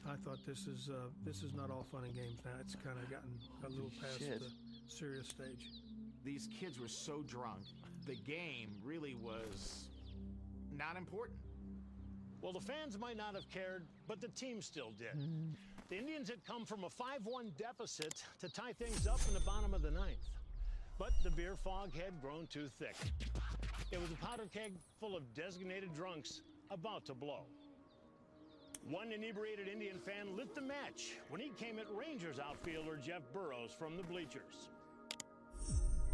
I thought this is not all fun and games now. It's kind of gotten a little past the serious stage. These kids were so drunk, the game really was not important. Well, the fans might not have cared, but the team still did. The Indians had come from a 5-1 deficit to tie things up in the bottom of the 9th. But the beer fog had grown too thick. It was a powder keg full of designated drunks about to blow. One inebriated Indian fan lit the match when he came at Rangers outfielder Jeff Burroughs from the bleachers.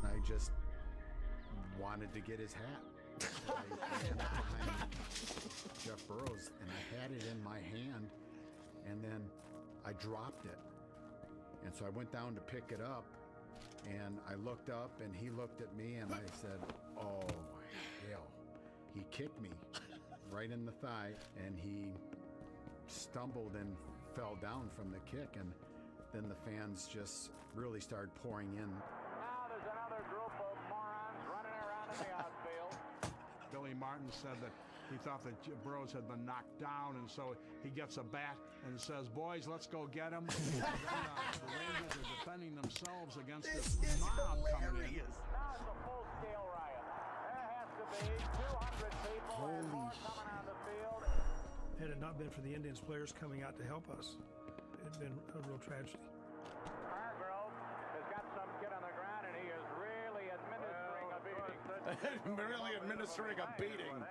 I just wanted to get his hat. I went behind Jeff Burroughs, and I had it in my hand, and then I dropped it. And so I went down to pick it up, and I looked up, and he looked at me, and I said, "Oh, hell." He kicked me right in the thigh, and he stumbled and fell down from the kick, and then the fans just really started pouring in. Now there's another group of morons running around in the outfield. Billy Martin said that he thought that Burroughs had been knocked down, and so he gets a bat and says, "Boys, let's go get him." And then, the Rangers are defending themselves against this mob coming in. Now it's a full-scale riot. There has to be 200 people and more coming on the field. Had it not been for the Indians players coming out to help us, it had been a real tragedy. Hargrove has got some kid on the ground, and he is really administering a beating. Really administering a beating.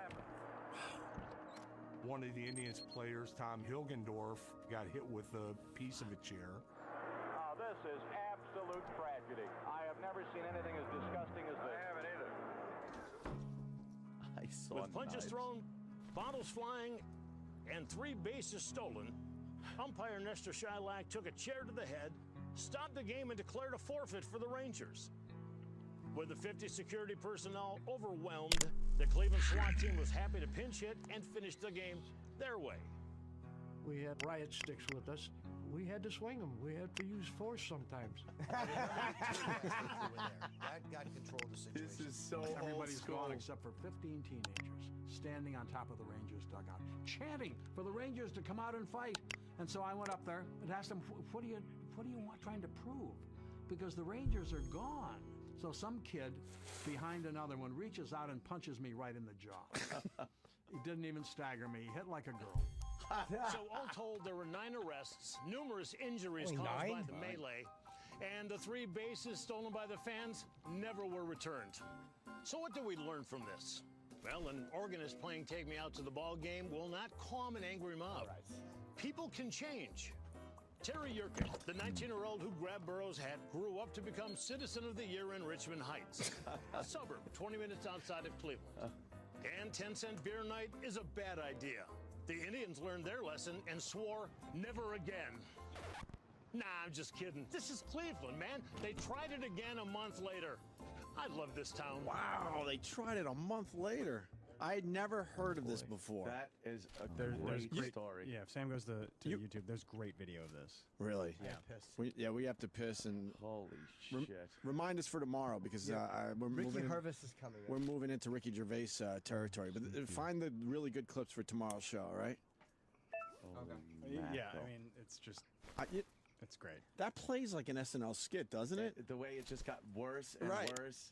One of the Indians players, Tom Hilgendorf, got hit with a piece of a chair. Oh, this is absolute tragedy. I have never seen anything as disgusting as this. I haven't either. I saw With punches knives. thrown, bottles flying, and 3 bases stolen, umpire Nestor Shylock took a chair to the head, stopped the game, and declared a forfeit for the Rangers. With the 50 security personnel overwhelmed, the Cleveland SWAT team was happy to pinch hit and finish the game their way. We had riot sticks with us. We had to swing them. We had to use force sometimes. That got control of the situation. This is so Everybody's old school. gone except for 15 teenagers standing on top of the Rangers dugout, chanting for the Rangers to come out and fight. And so I went up there and asked them, what do you want trying to prove? Because the Rangers are gone. So some kid behind another one reaches out and punches me right in the jaw. He didn't even stagger me. He hit like a girl. So all told, there were 9 arrests, numerous injuries Only caused by 9? the melee, and the 3 bases stolen by the fans never were returned. So what do we learn from this? Well, an organist playing Take Me Out to the Ball Game will not calm an angry mob. People can change. Terry Yerkin, the 19-year-old who grabbed Burrow's hat, grew up to become Citizen of the Year in Richmond Heights, a suburb 20 minutes outside of Cleveland. And 10-cent beer night is a bad idea. The Indians learned their lesson and swore never again. Nah, I'm just kidding. This is Cleveland, man. They tried it again a month later. I love this town. Wow, they tried it a month later. I had never heard of this before. That is a There's great story. Yeah, if Sam goes to YouTube, there's great video of this. Really? Yeah. We have to piss and holy shit. Remind us for tomorrow because we're Ricky moving. Hervis is coming. We're moving into Ricky Gervais territory, but find the really good clips for tomorrow's show, all right? Yeah, I mean, it's just, it's great. That plays like an SNL skit, doesn't it? The way it just got worse and Right. worse.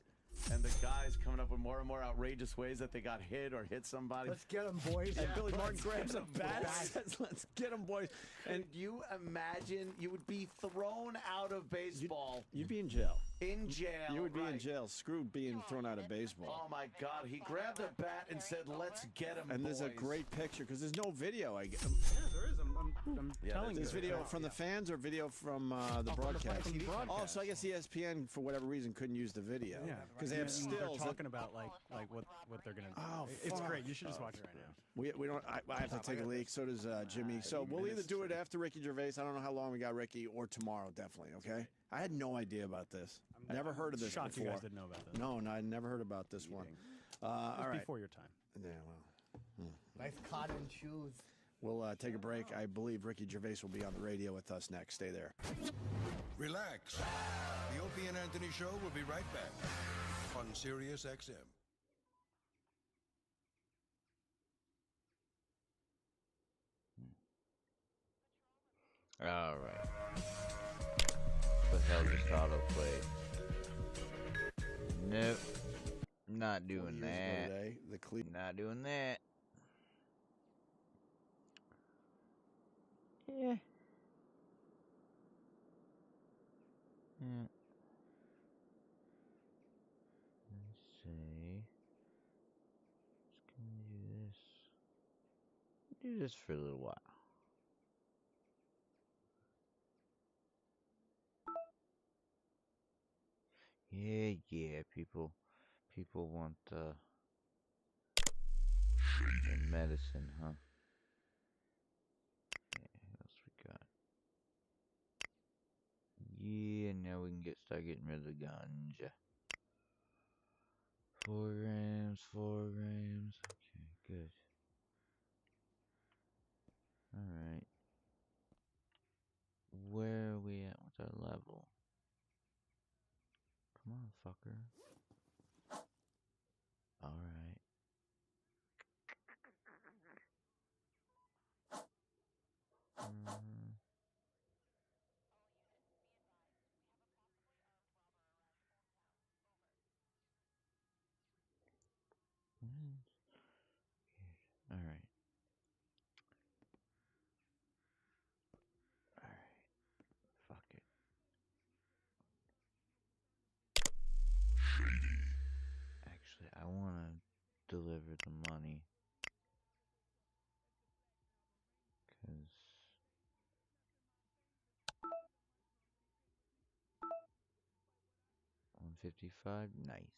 And the guys coming up with more and more outrageous ways that they got hit or hit somebody. Let's get them, boys. And Billy Martin grabs a bat and boys. says, "Let's get them, boys." And you imagine you would be thrown out of baseball. You'd be in jail. In jail. You would be in right. jail, screwed being thrown out of baseball. Oh my God! He grabbed a bat and said, "Let's get him." And there's a boys." great picture because there's no video. Yeah, there is. I'm telling you. There's video from the fans or video from the broadcast. from the broadcast. Oh, so I guess ESPN for whatever reason couldn't use the video. Yeah, because they have They're stills. talking about like what they're gonna. Oh, it's fuck. great. You should just watch it right now. We don't. I have to take a leak. So does Jimmy. So we'll either do it after Ricky Gervais. I don't know how long we got Ricky, or tomorrow. Definitely. Okay. I had no idea about this. Never heard of this shocked before. you guys didn't know about this. No, I never heard about this one. All right. Before your time. Yeah. Well. Nice cotton shoes. We'll take a break. I believe Ricky Gervais will be on the radio with us next. Stay there. Relax. The Opie and Anthony Show will be right back on Sirius XM. All right. What the hell just autoplayed? Nope. Not doing that. Not doing that. Yeah. Yeah. Let's see. Just gonna do this. Do this for a little while. Yeah, people want the medicine, huh? Yeah, what else we got? Yeah, now we can start getting rid of the ganja. 4 grams. Okay, good. Alright. Where are we at with our level? Come on, fucker. Alright. Alright. Fuck it. Actually, I want to deliver the money. Because... $155, nice.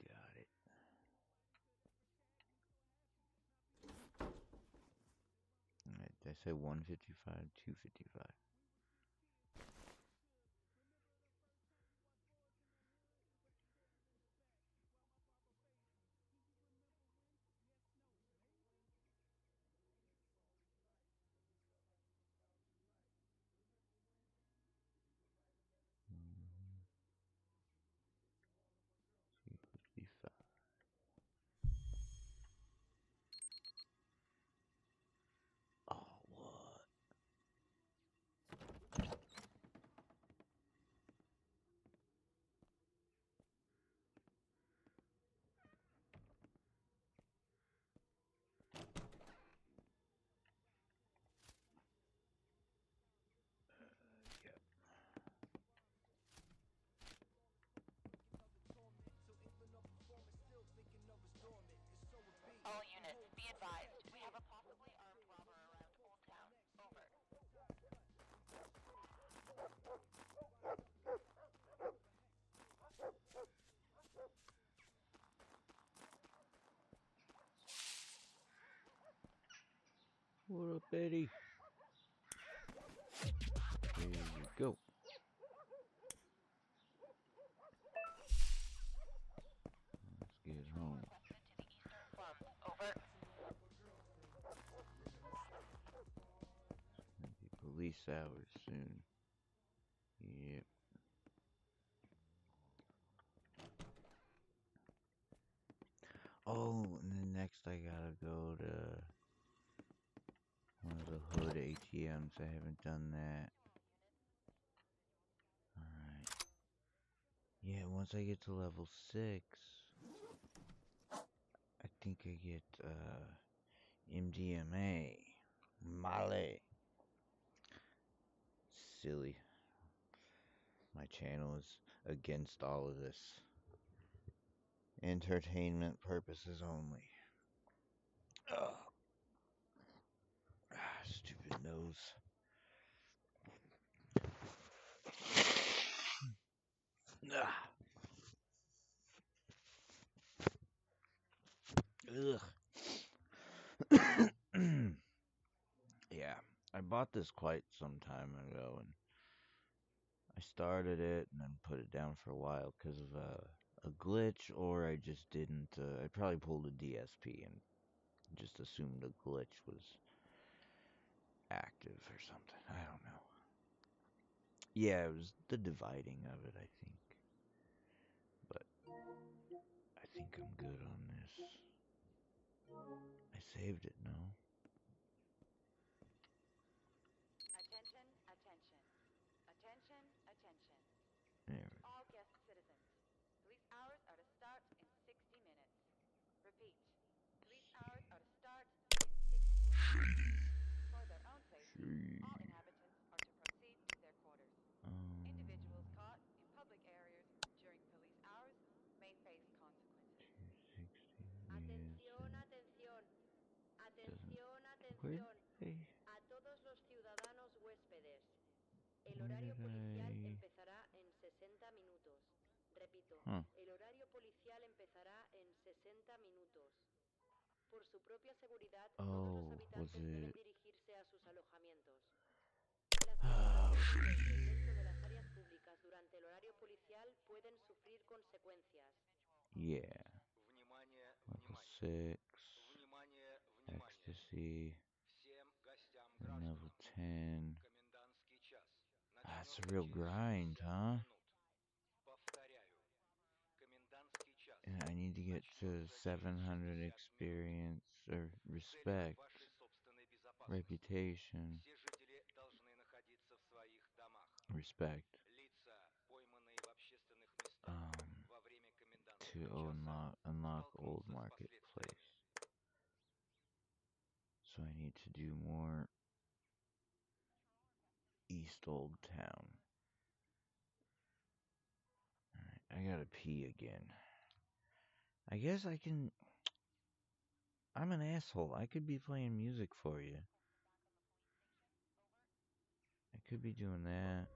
Got it. Alright, did I say 155, 255? Betty. Here you go. Let's get home. It's gonna be police hours soon. Yep. Oh, and then next I gotta go to one of the hood ATMs. I haven't done that. Alright. Yeah, once I get to level 6, I think I get MDMA. Male. Silly. My channel is against all of this. Entertainment purposes only. Ugh. Stupid nose. Ugh. Yeah, I bought this quite some time ago, and I started it and then put it down for a while because of a glitch, or I just didn't. I probably pulled a DSP and just assumed a glitch was active or something. I don't know. Yeah, it was the dividing of it, I think. But I think I'm good on this. I saved it, no? Attention, attention. Attention, attention. There. All guest citizens. Police hours are to start in 60 minutes. Repeat. Police hours are to start in 60 minutes. For their own safety, all inhabitants are to proceed to their quarters. Individuals caught in public areas during police hours may face consequences. Atención, atención. Atención, Where atención. did A todos los ciudadanos huéspedes. El Where horario did policial I... empezará en 60 minutos. Repito, Huh. el horario policial empezará en 60 minutos. Por su propia seguridad, todos los Oh, was habitantes deben it... dirigirse a sus alojamientos. Las personas que se encuentren dentro de las áreas públicas durante el horario policial pueden sufrir consecuencias. Yeah. Level 6. Ecstasy. And level 10. That's a real grind, huh? And I need to get to 700 experience or respect. Reputation. Respect. To unlock old marketplace. So I need to do more East Old Town. Alright, I gotta pee again. I guess I can... I'm an asshole. I could be playing music for you. I could be doing that.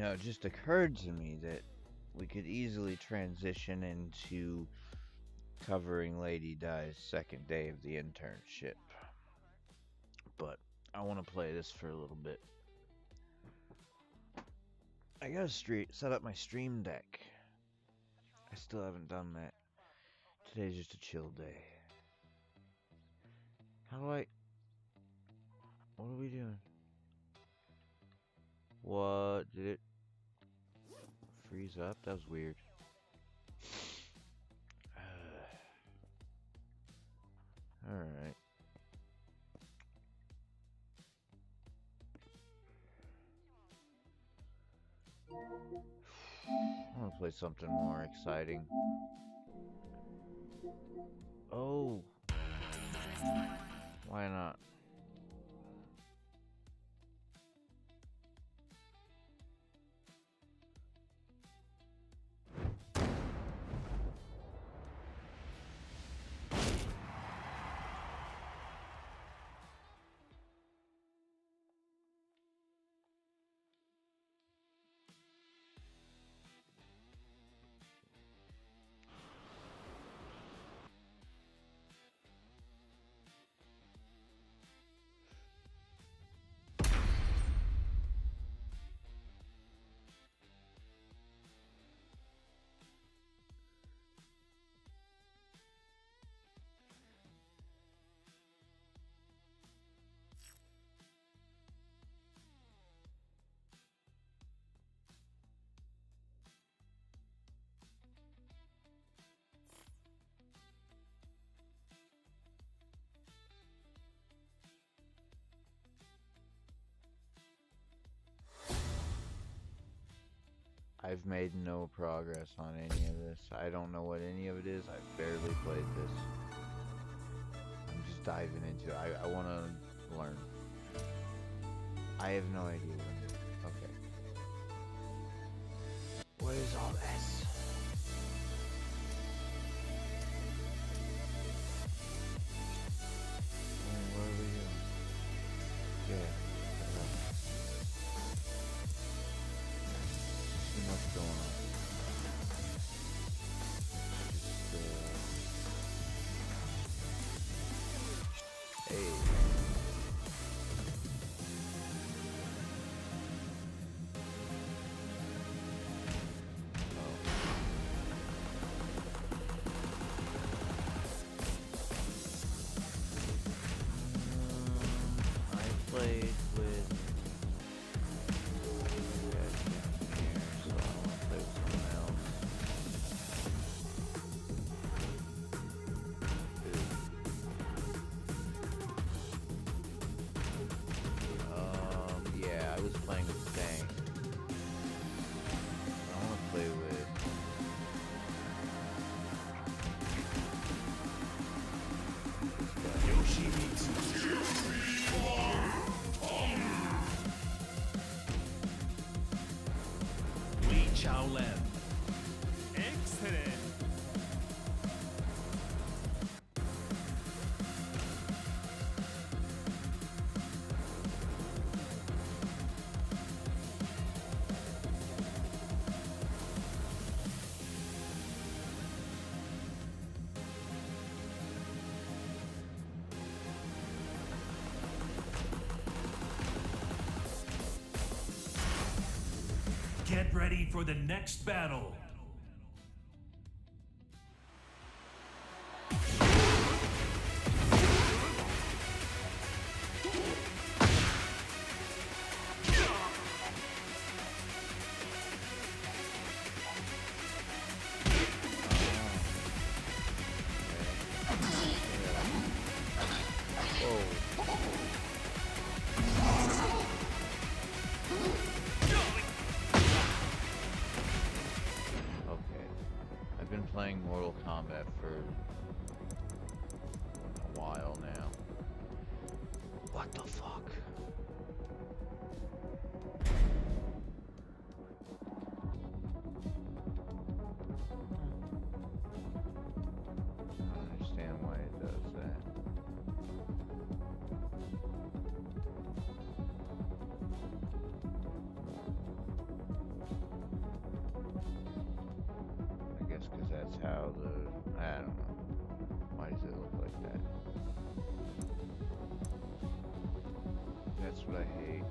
know, it just occurred to me that we could easily transition into covering Lady Di's second day of the internship. But I want to play this for a little bit. I gotta set up my stream deck. I still haven't done that. Today's just a chill day. How do I... What are we doing? What? Did it freeze up? That was weird. Alright. I want to play something more exciting. Oh. Why not? I've made no progress on any of this. I don't know what any of it is. I've barely played this. I'm just diving into it. I want to learn. I have no idea what I'm doing. Okay. What is all this? What are we doing? Yeah. What's going on? Just, hey. I played with Excellent. Get ready for the next battle. Playing Mortal Kombat for a while now. What the fuck? I don't understand why it does that. does it look like that? That's what I hate.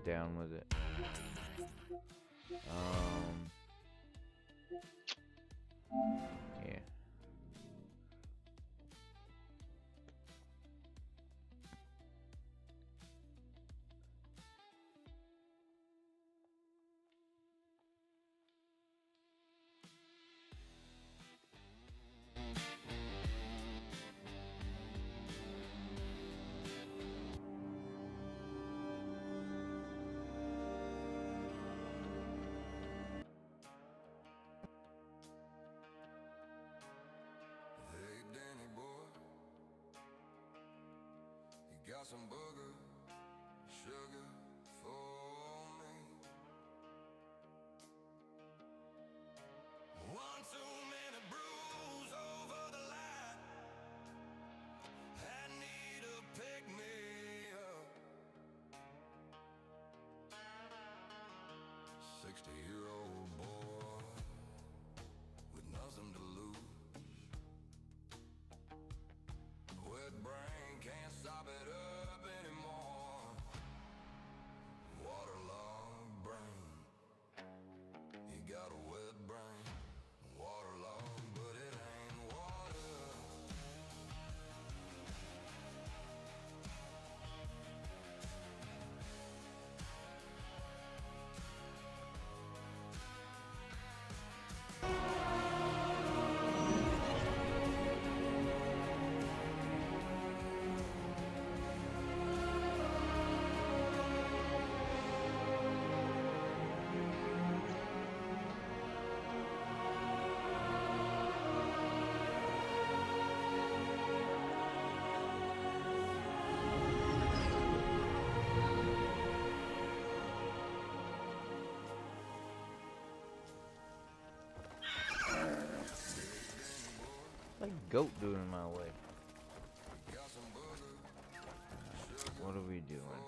Down with it. Yeah. Got some booger, sugar for me. One too many brews over the line. I need a pick me up. 60-year-old boy with nothing to lose. Wet brain can't stop it up. Like goat doing in my way. What are we doing?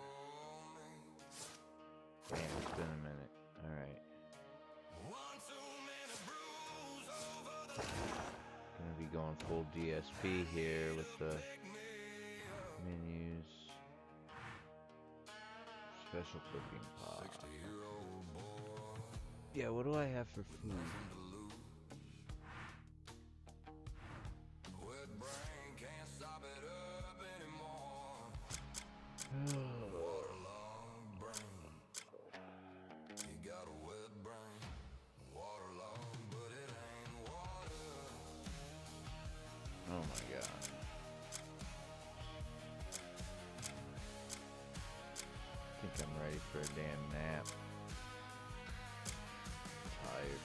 Damn, it's been a minute. Alright. Gonna be going full DSP here with the menus. Special cooking pot. Yeah, what do I have for food? Oh my god. I think I'm ready for a damn nap. Tired.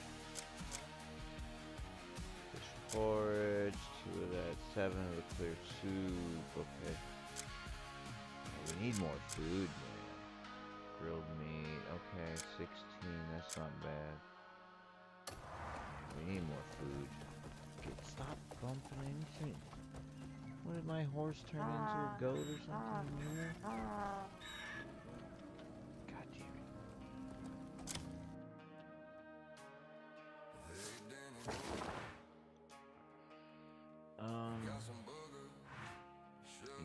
Fish porridge, 2 of that, 7 of the clear soup. Okay. We need more food, man. Grilled meat. Okay. Okay, 16, that's not bad. We need more food. Stop bumping anything. What did my horse turn into a goat or something? Mule? God damn it.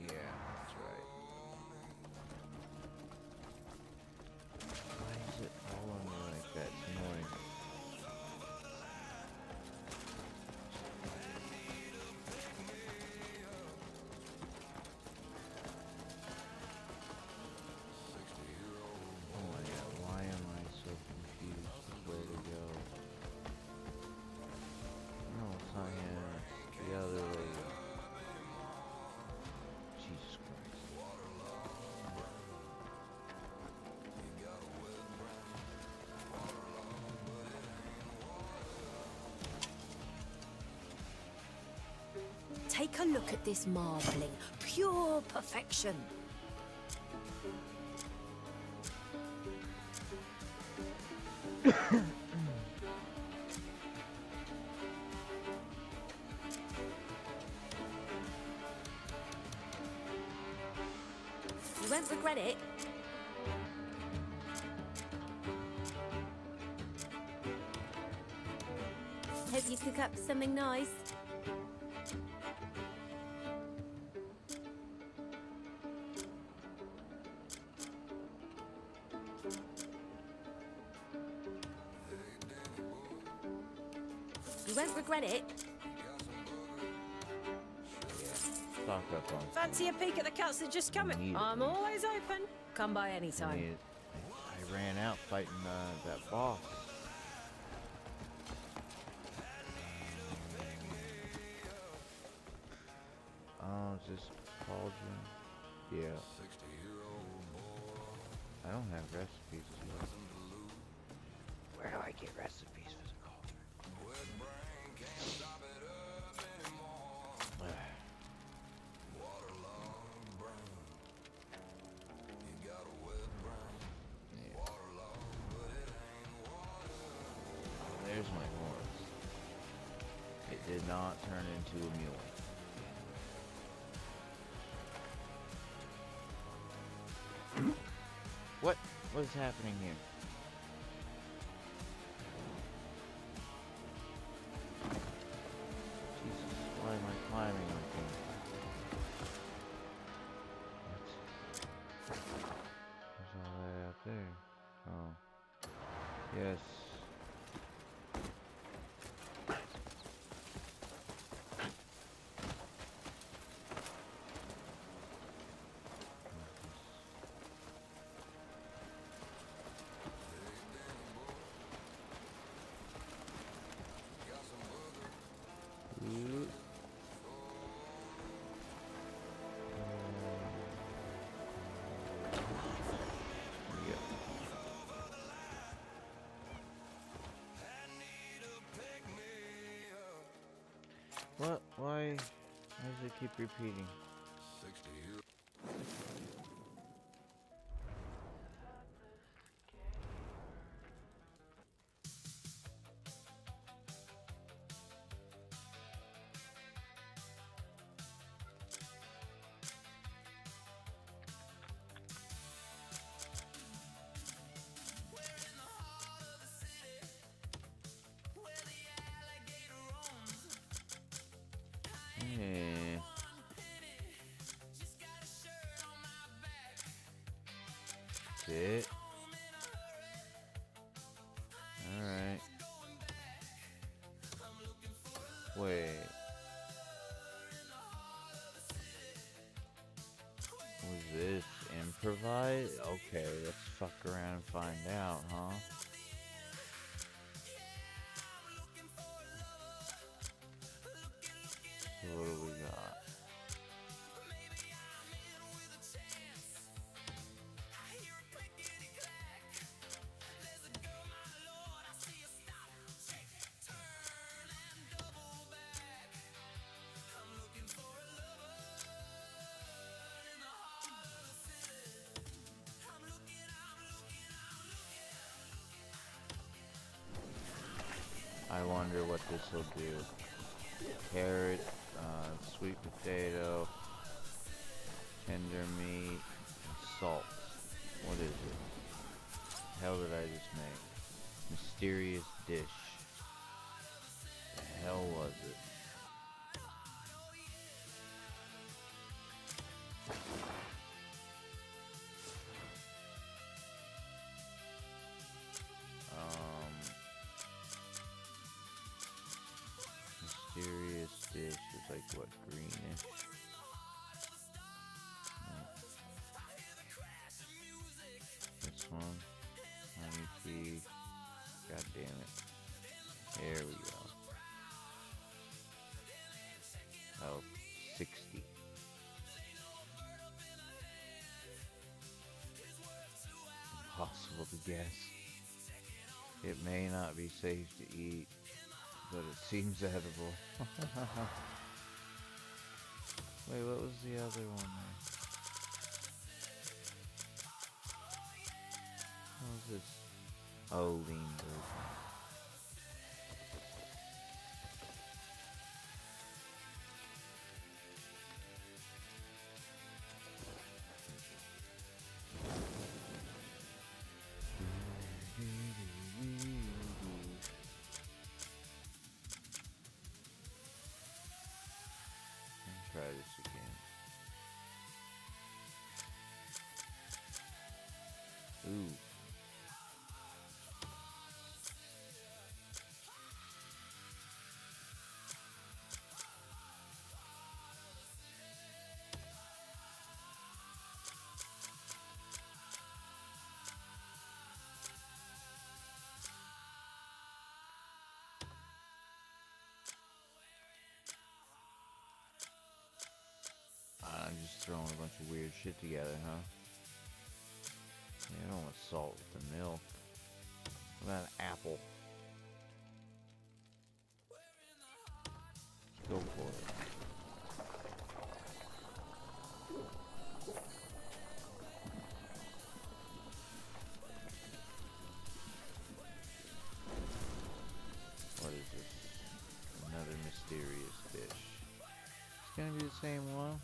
Yeah, that's right. Why is it following me like that? It's annoying. Oh my god, why am I so confused with where to go? No, it's not him. It's the other lady. Jesus Christ. Take a look at this marbling. Pure perfection. You won't regret it. Hope you cook up something nice. You won't regret it. Stock up on Fancy a peek at the cuts that just come in? I'm always open. Come by any time. I ran out fighting that boss. Oh, is this cauldron? Yeah. I don't have recipes yet. Where do I get recipes for the cauldron? There's my horse. It did not turn into a mule. What is happening here? Jesus, why am I climbing on things? What? There's all that out there. Oh. Yes. What? Why does it keep repeating? Yeah. That's it. Alright. Wait. Was this improvise? Okay, let's fuck around and find out, huh? So what do we got? wonder what this will do. Carrot, sweet potato, tender meat, and salt. What is it? The hell did I just make? Mysterious dish. The hell was it? Mysterious dish is like what, greenish? No. This one, honey tea. God damn it. There we go. Oh, 60. Impossible to guess. It may not be safe to eat, but it seems edible. Wait, what was the other one there? What was this? Oh, lean version. Try this again. Ooh. I'm just throwing a bunch of weird shit together, huh? Yeah, I don't want salt with the milk. What about an apple? Go for it. What is this? Another mysterious dish. It's gonna be the same one.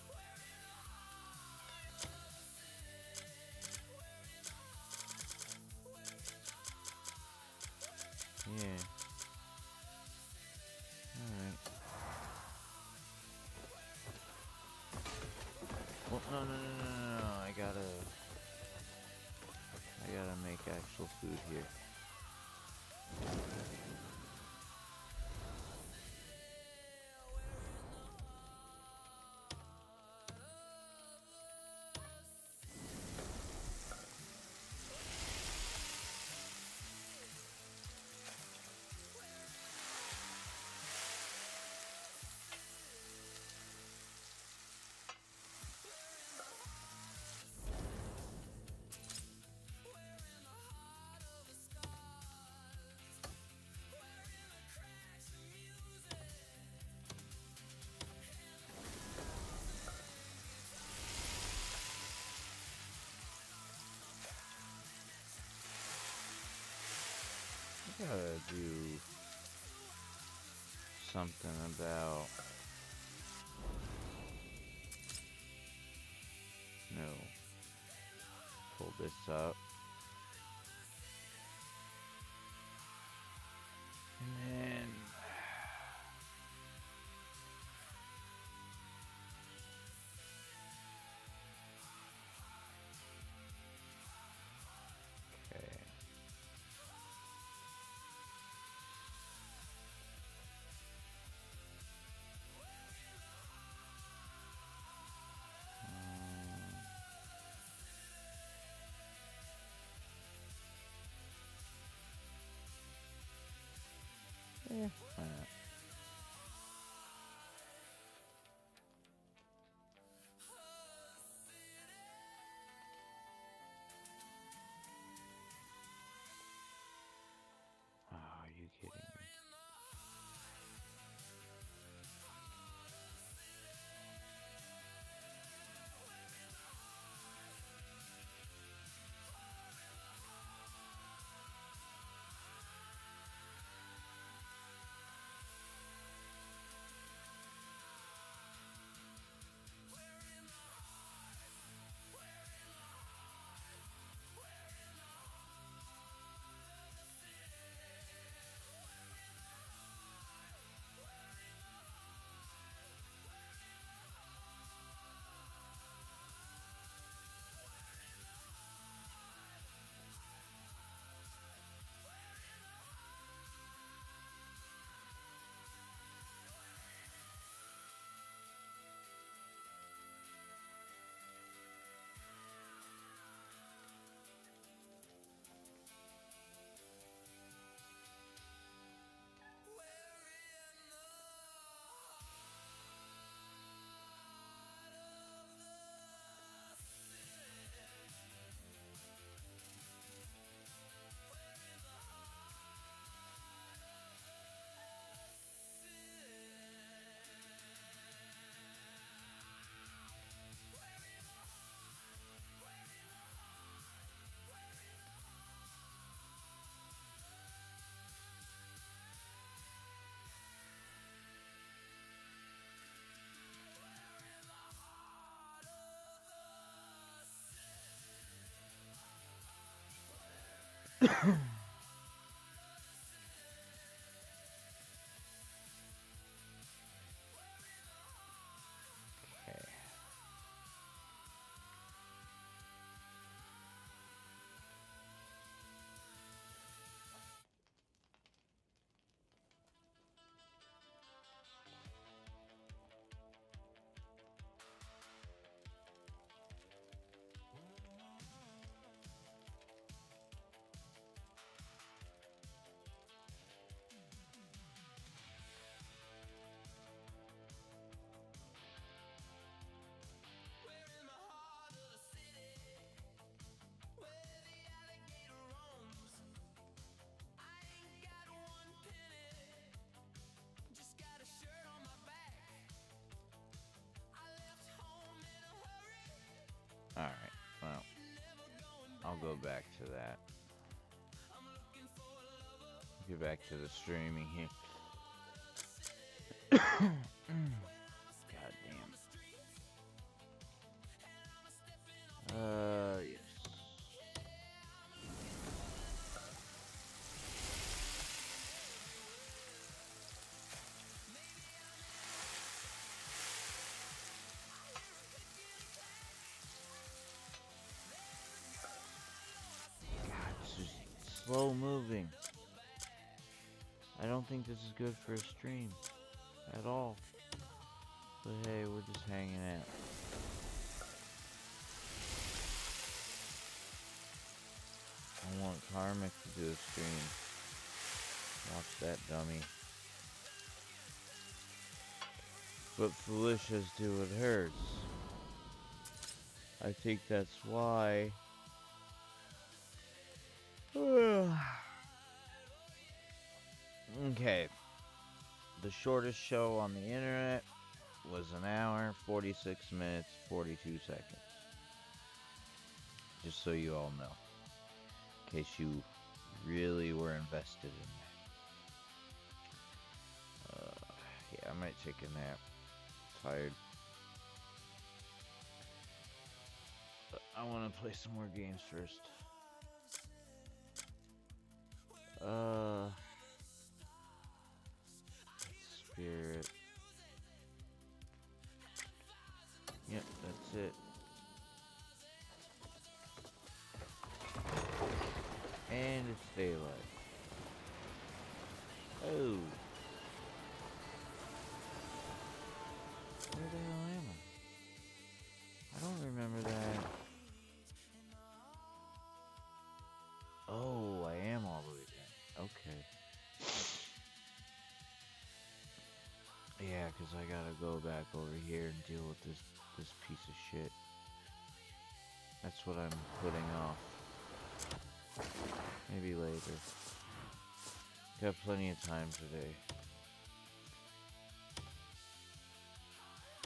Yeah. Alright. Well, no. I gotta make actual food here. I gotta do something about... No. Pull this up. And then... Okay. Alright, well, I'll go back to that. Get back to the streaming here. God damn. Yes. Slow moving. I don't think this is good for a stream at all. But hey, we're just hanging out. I want Karmic to do a stream. Watch that dummy. But Felicia's doing hers. I think that's why. Okay. The shortest show on the internet was an hour, 46 minutes, 42 seconds. Just so you all know. In case you really were invested in that. Yeah, I might take a nap. Tired. But I want to play some more games first. Spirit. Yep, that's it. And it's daylight. Oh. Where the hell am I? I don't remember that. Oh, I am all the way back. Okay. Yeah, because I gotta go back over here and deal with this piece of shit. That's what I'm putting off. Maybe later. Got plenty of time today.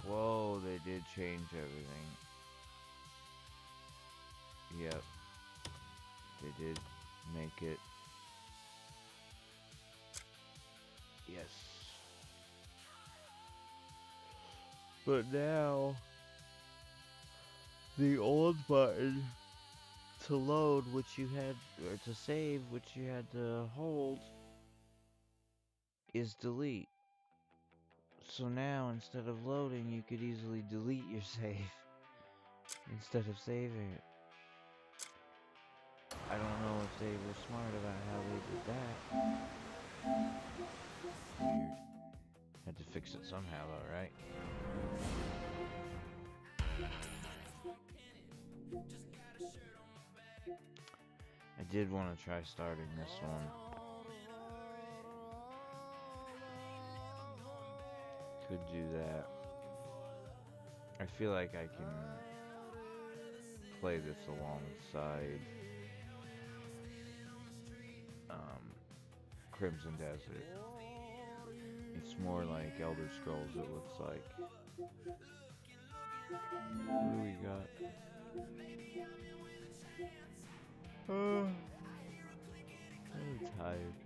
Whoa, they did change everything. Yep. They did make it. Yes. But now, the old button to load, which you had, or to save, which you had to hold, is delete. So now, instead of loading, you could easily delete your save instead of saving it. I don't know if they were smart about how they did that. Weird. Had to fix it somehow though, right? I did want to try starting this one. Could do that. I feel like I can play this alongside Crimson Desert. It's more like Elder Scrolls, it looks like. What do we got? I'm tired.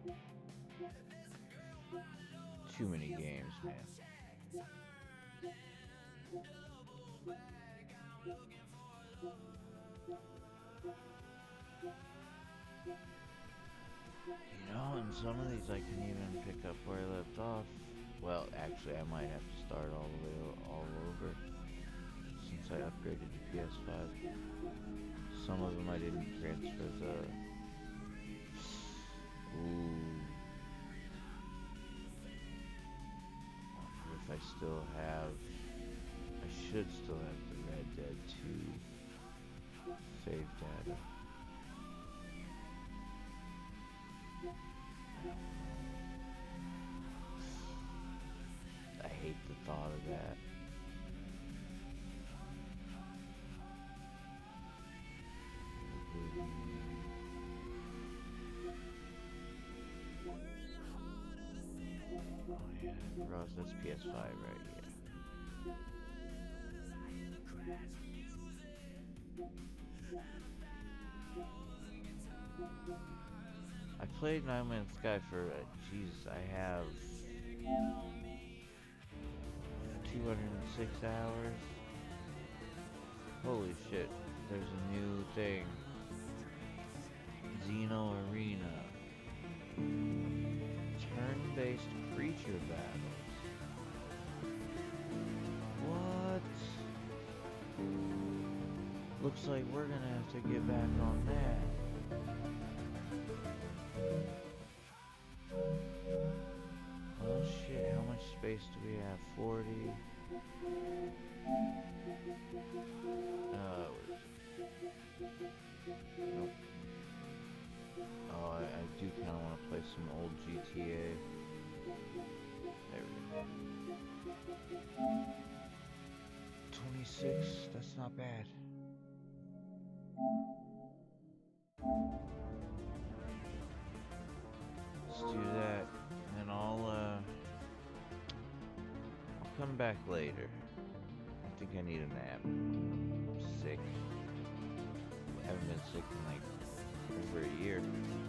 Too many games, man. And some of these I can even pick up where I left off. Well, actually, I might have to start all the way all over since I upgraded to PS5. Some of them I didn't transfer the... Ooh. If I still have... I should still have the Red Dead 2 save data. I hate the thought of that. Oh yeah, Ross, that's PS5, right? Yeah. I played No Man's Sky for, Jesus, I have 206 hours. Holy shit, there's a new thing. Xeno Arena. Turn-based creature battles. What? Looks like we're gonna have to get back on that. Well, shit, how much space do we have? 40. Nope. Oh, I do kind of want to play some old GTA. There we go. 26, that's not bad. Let's do that, and then I'll come back later. I think I need a nap. I'm sick. I haven't been sick in like over a year.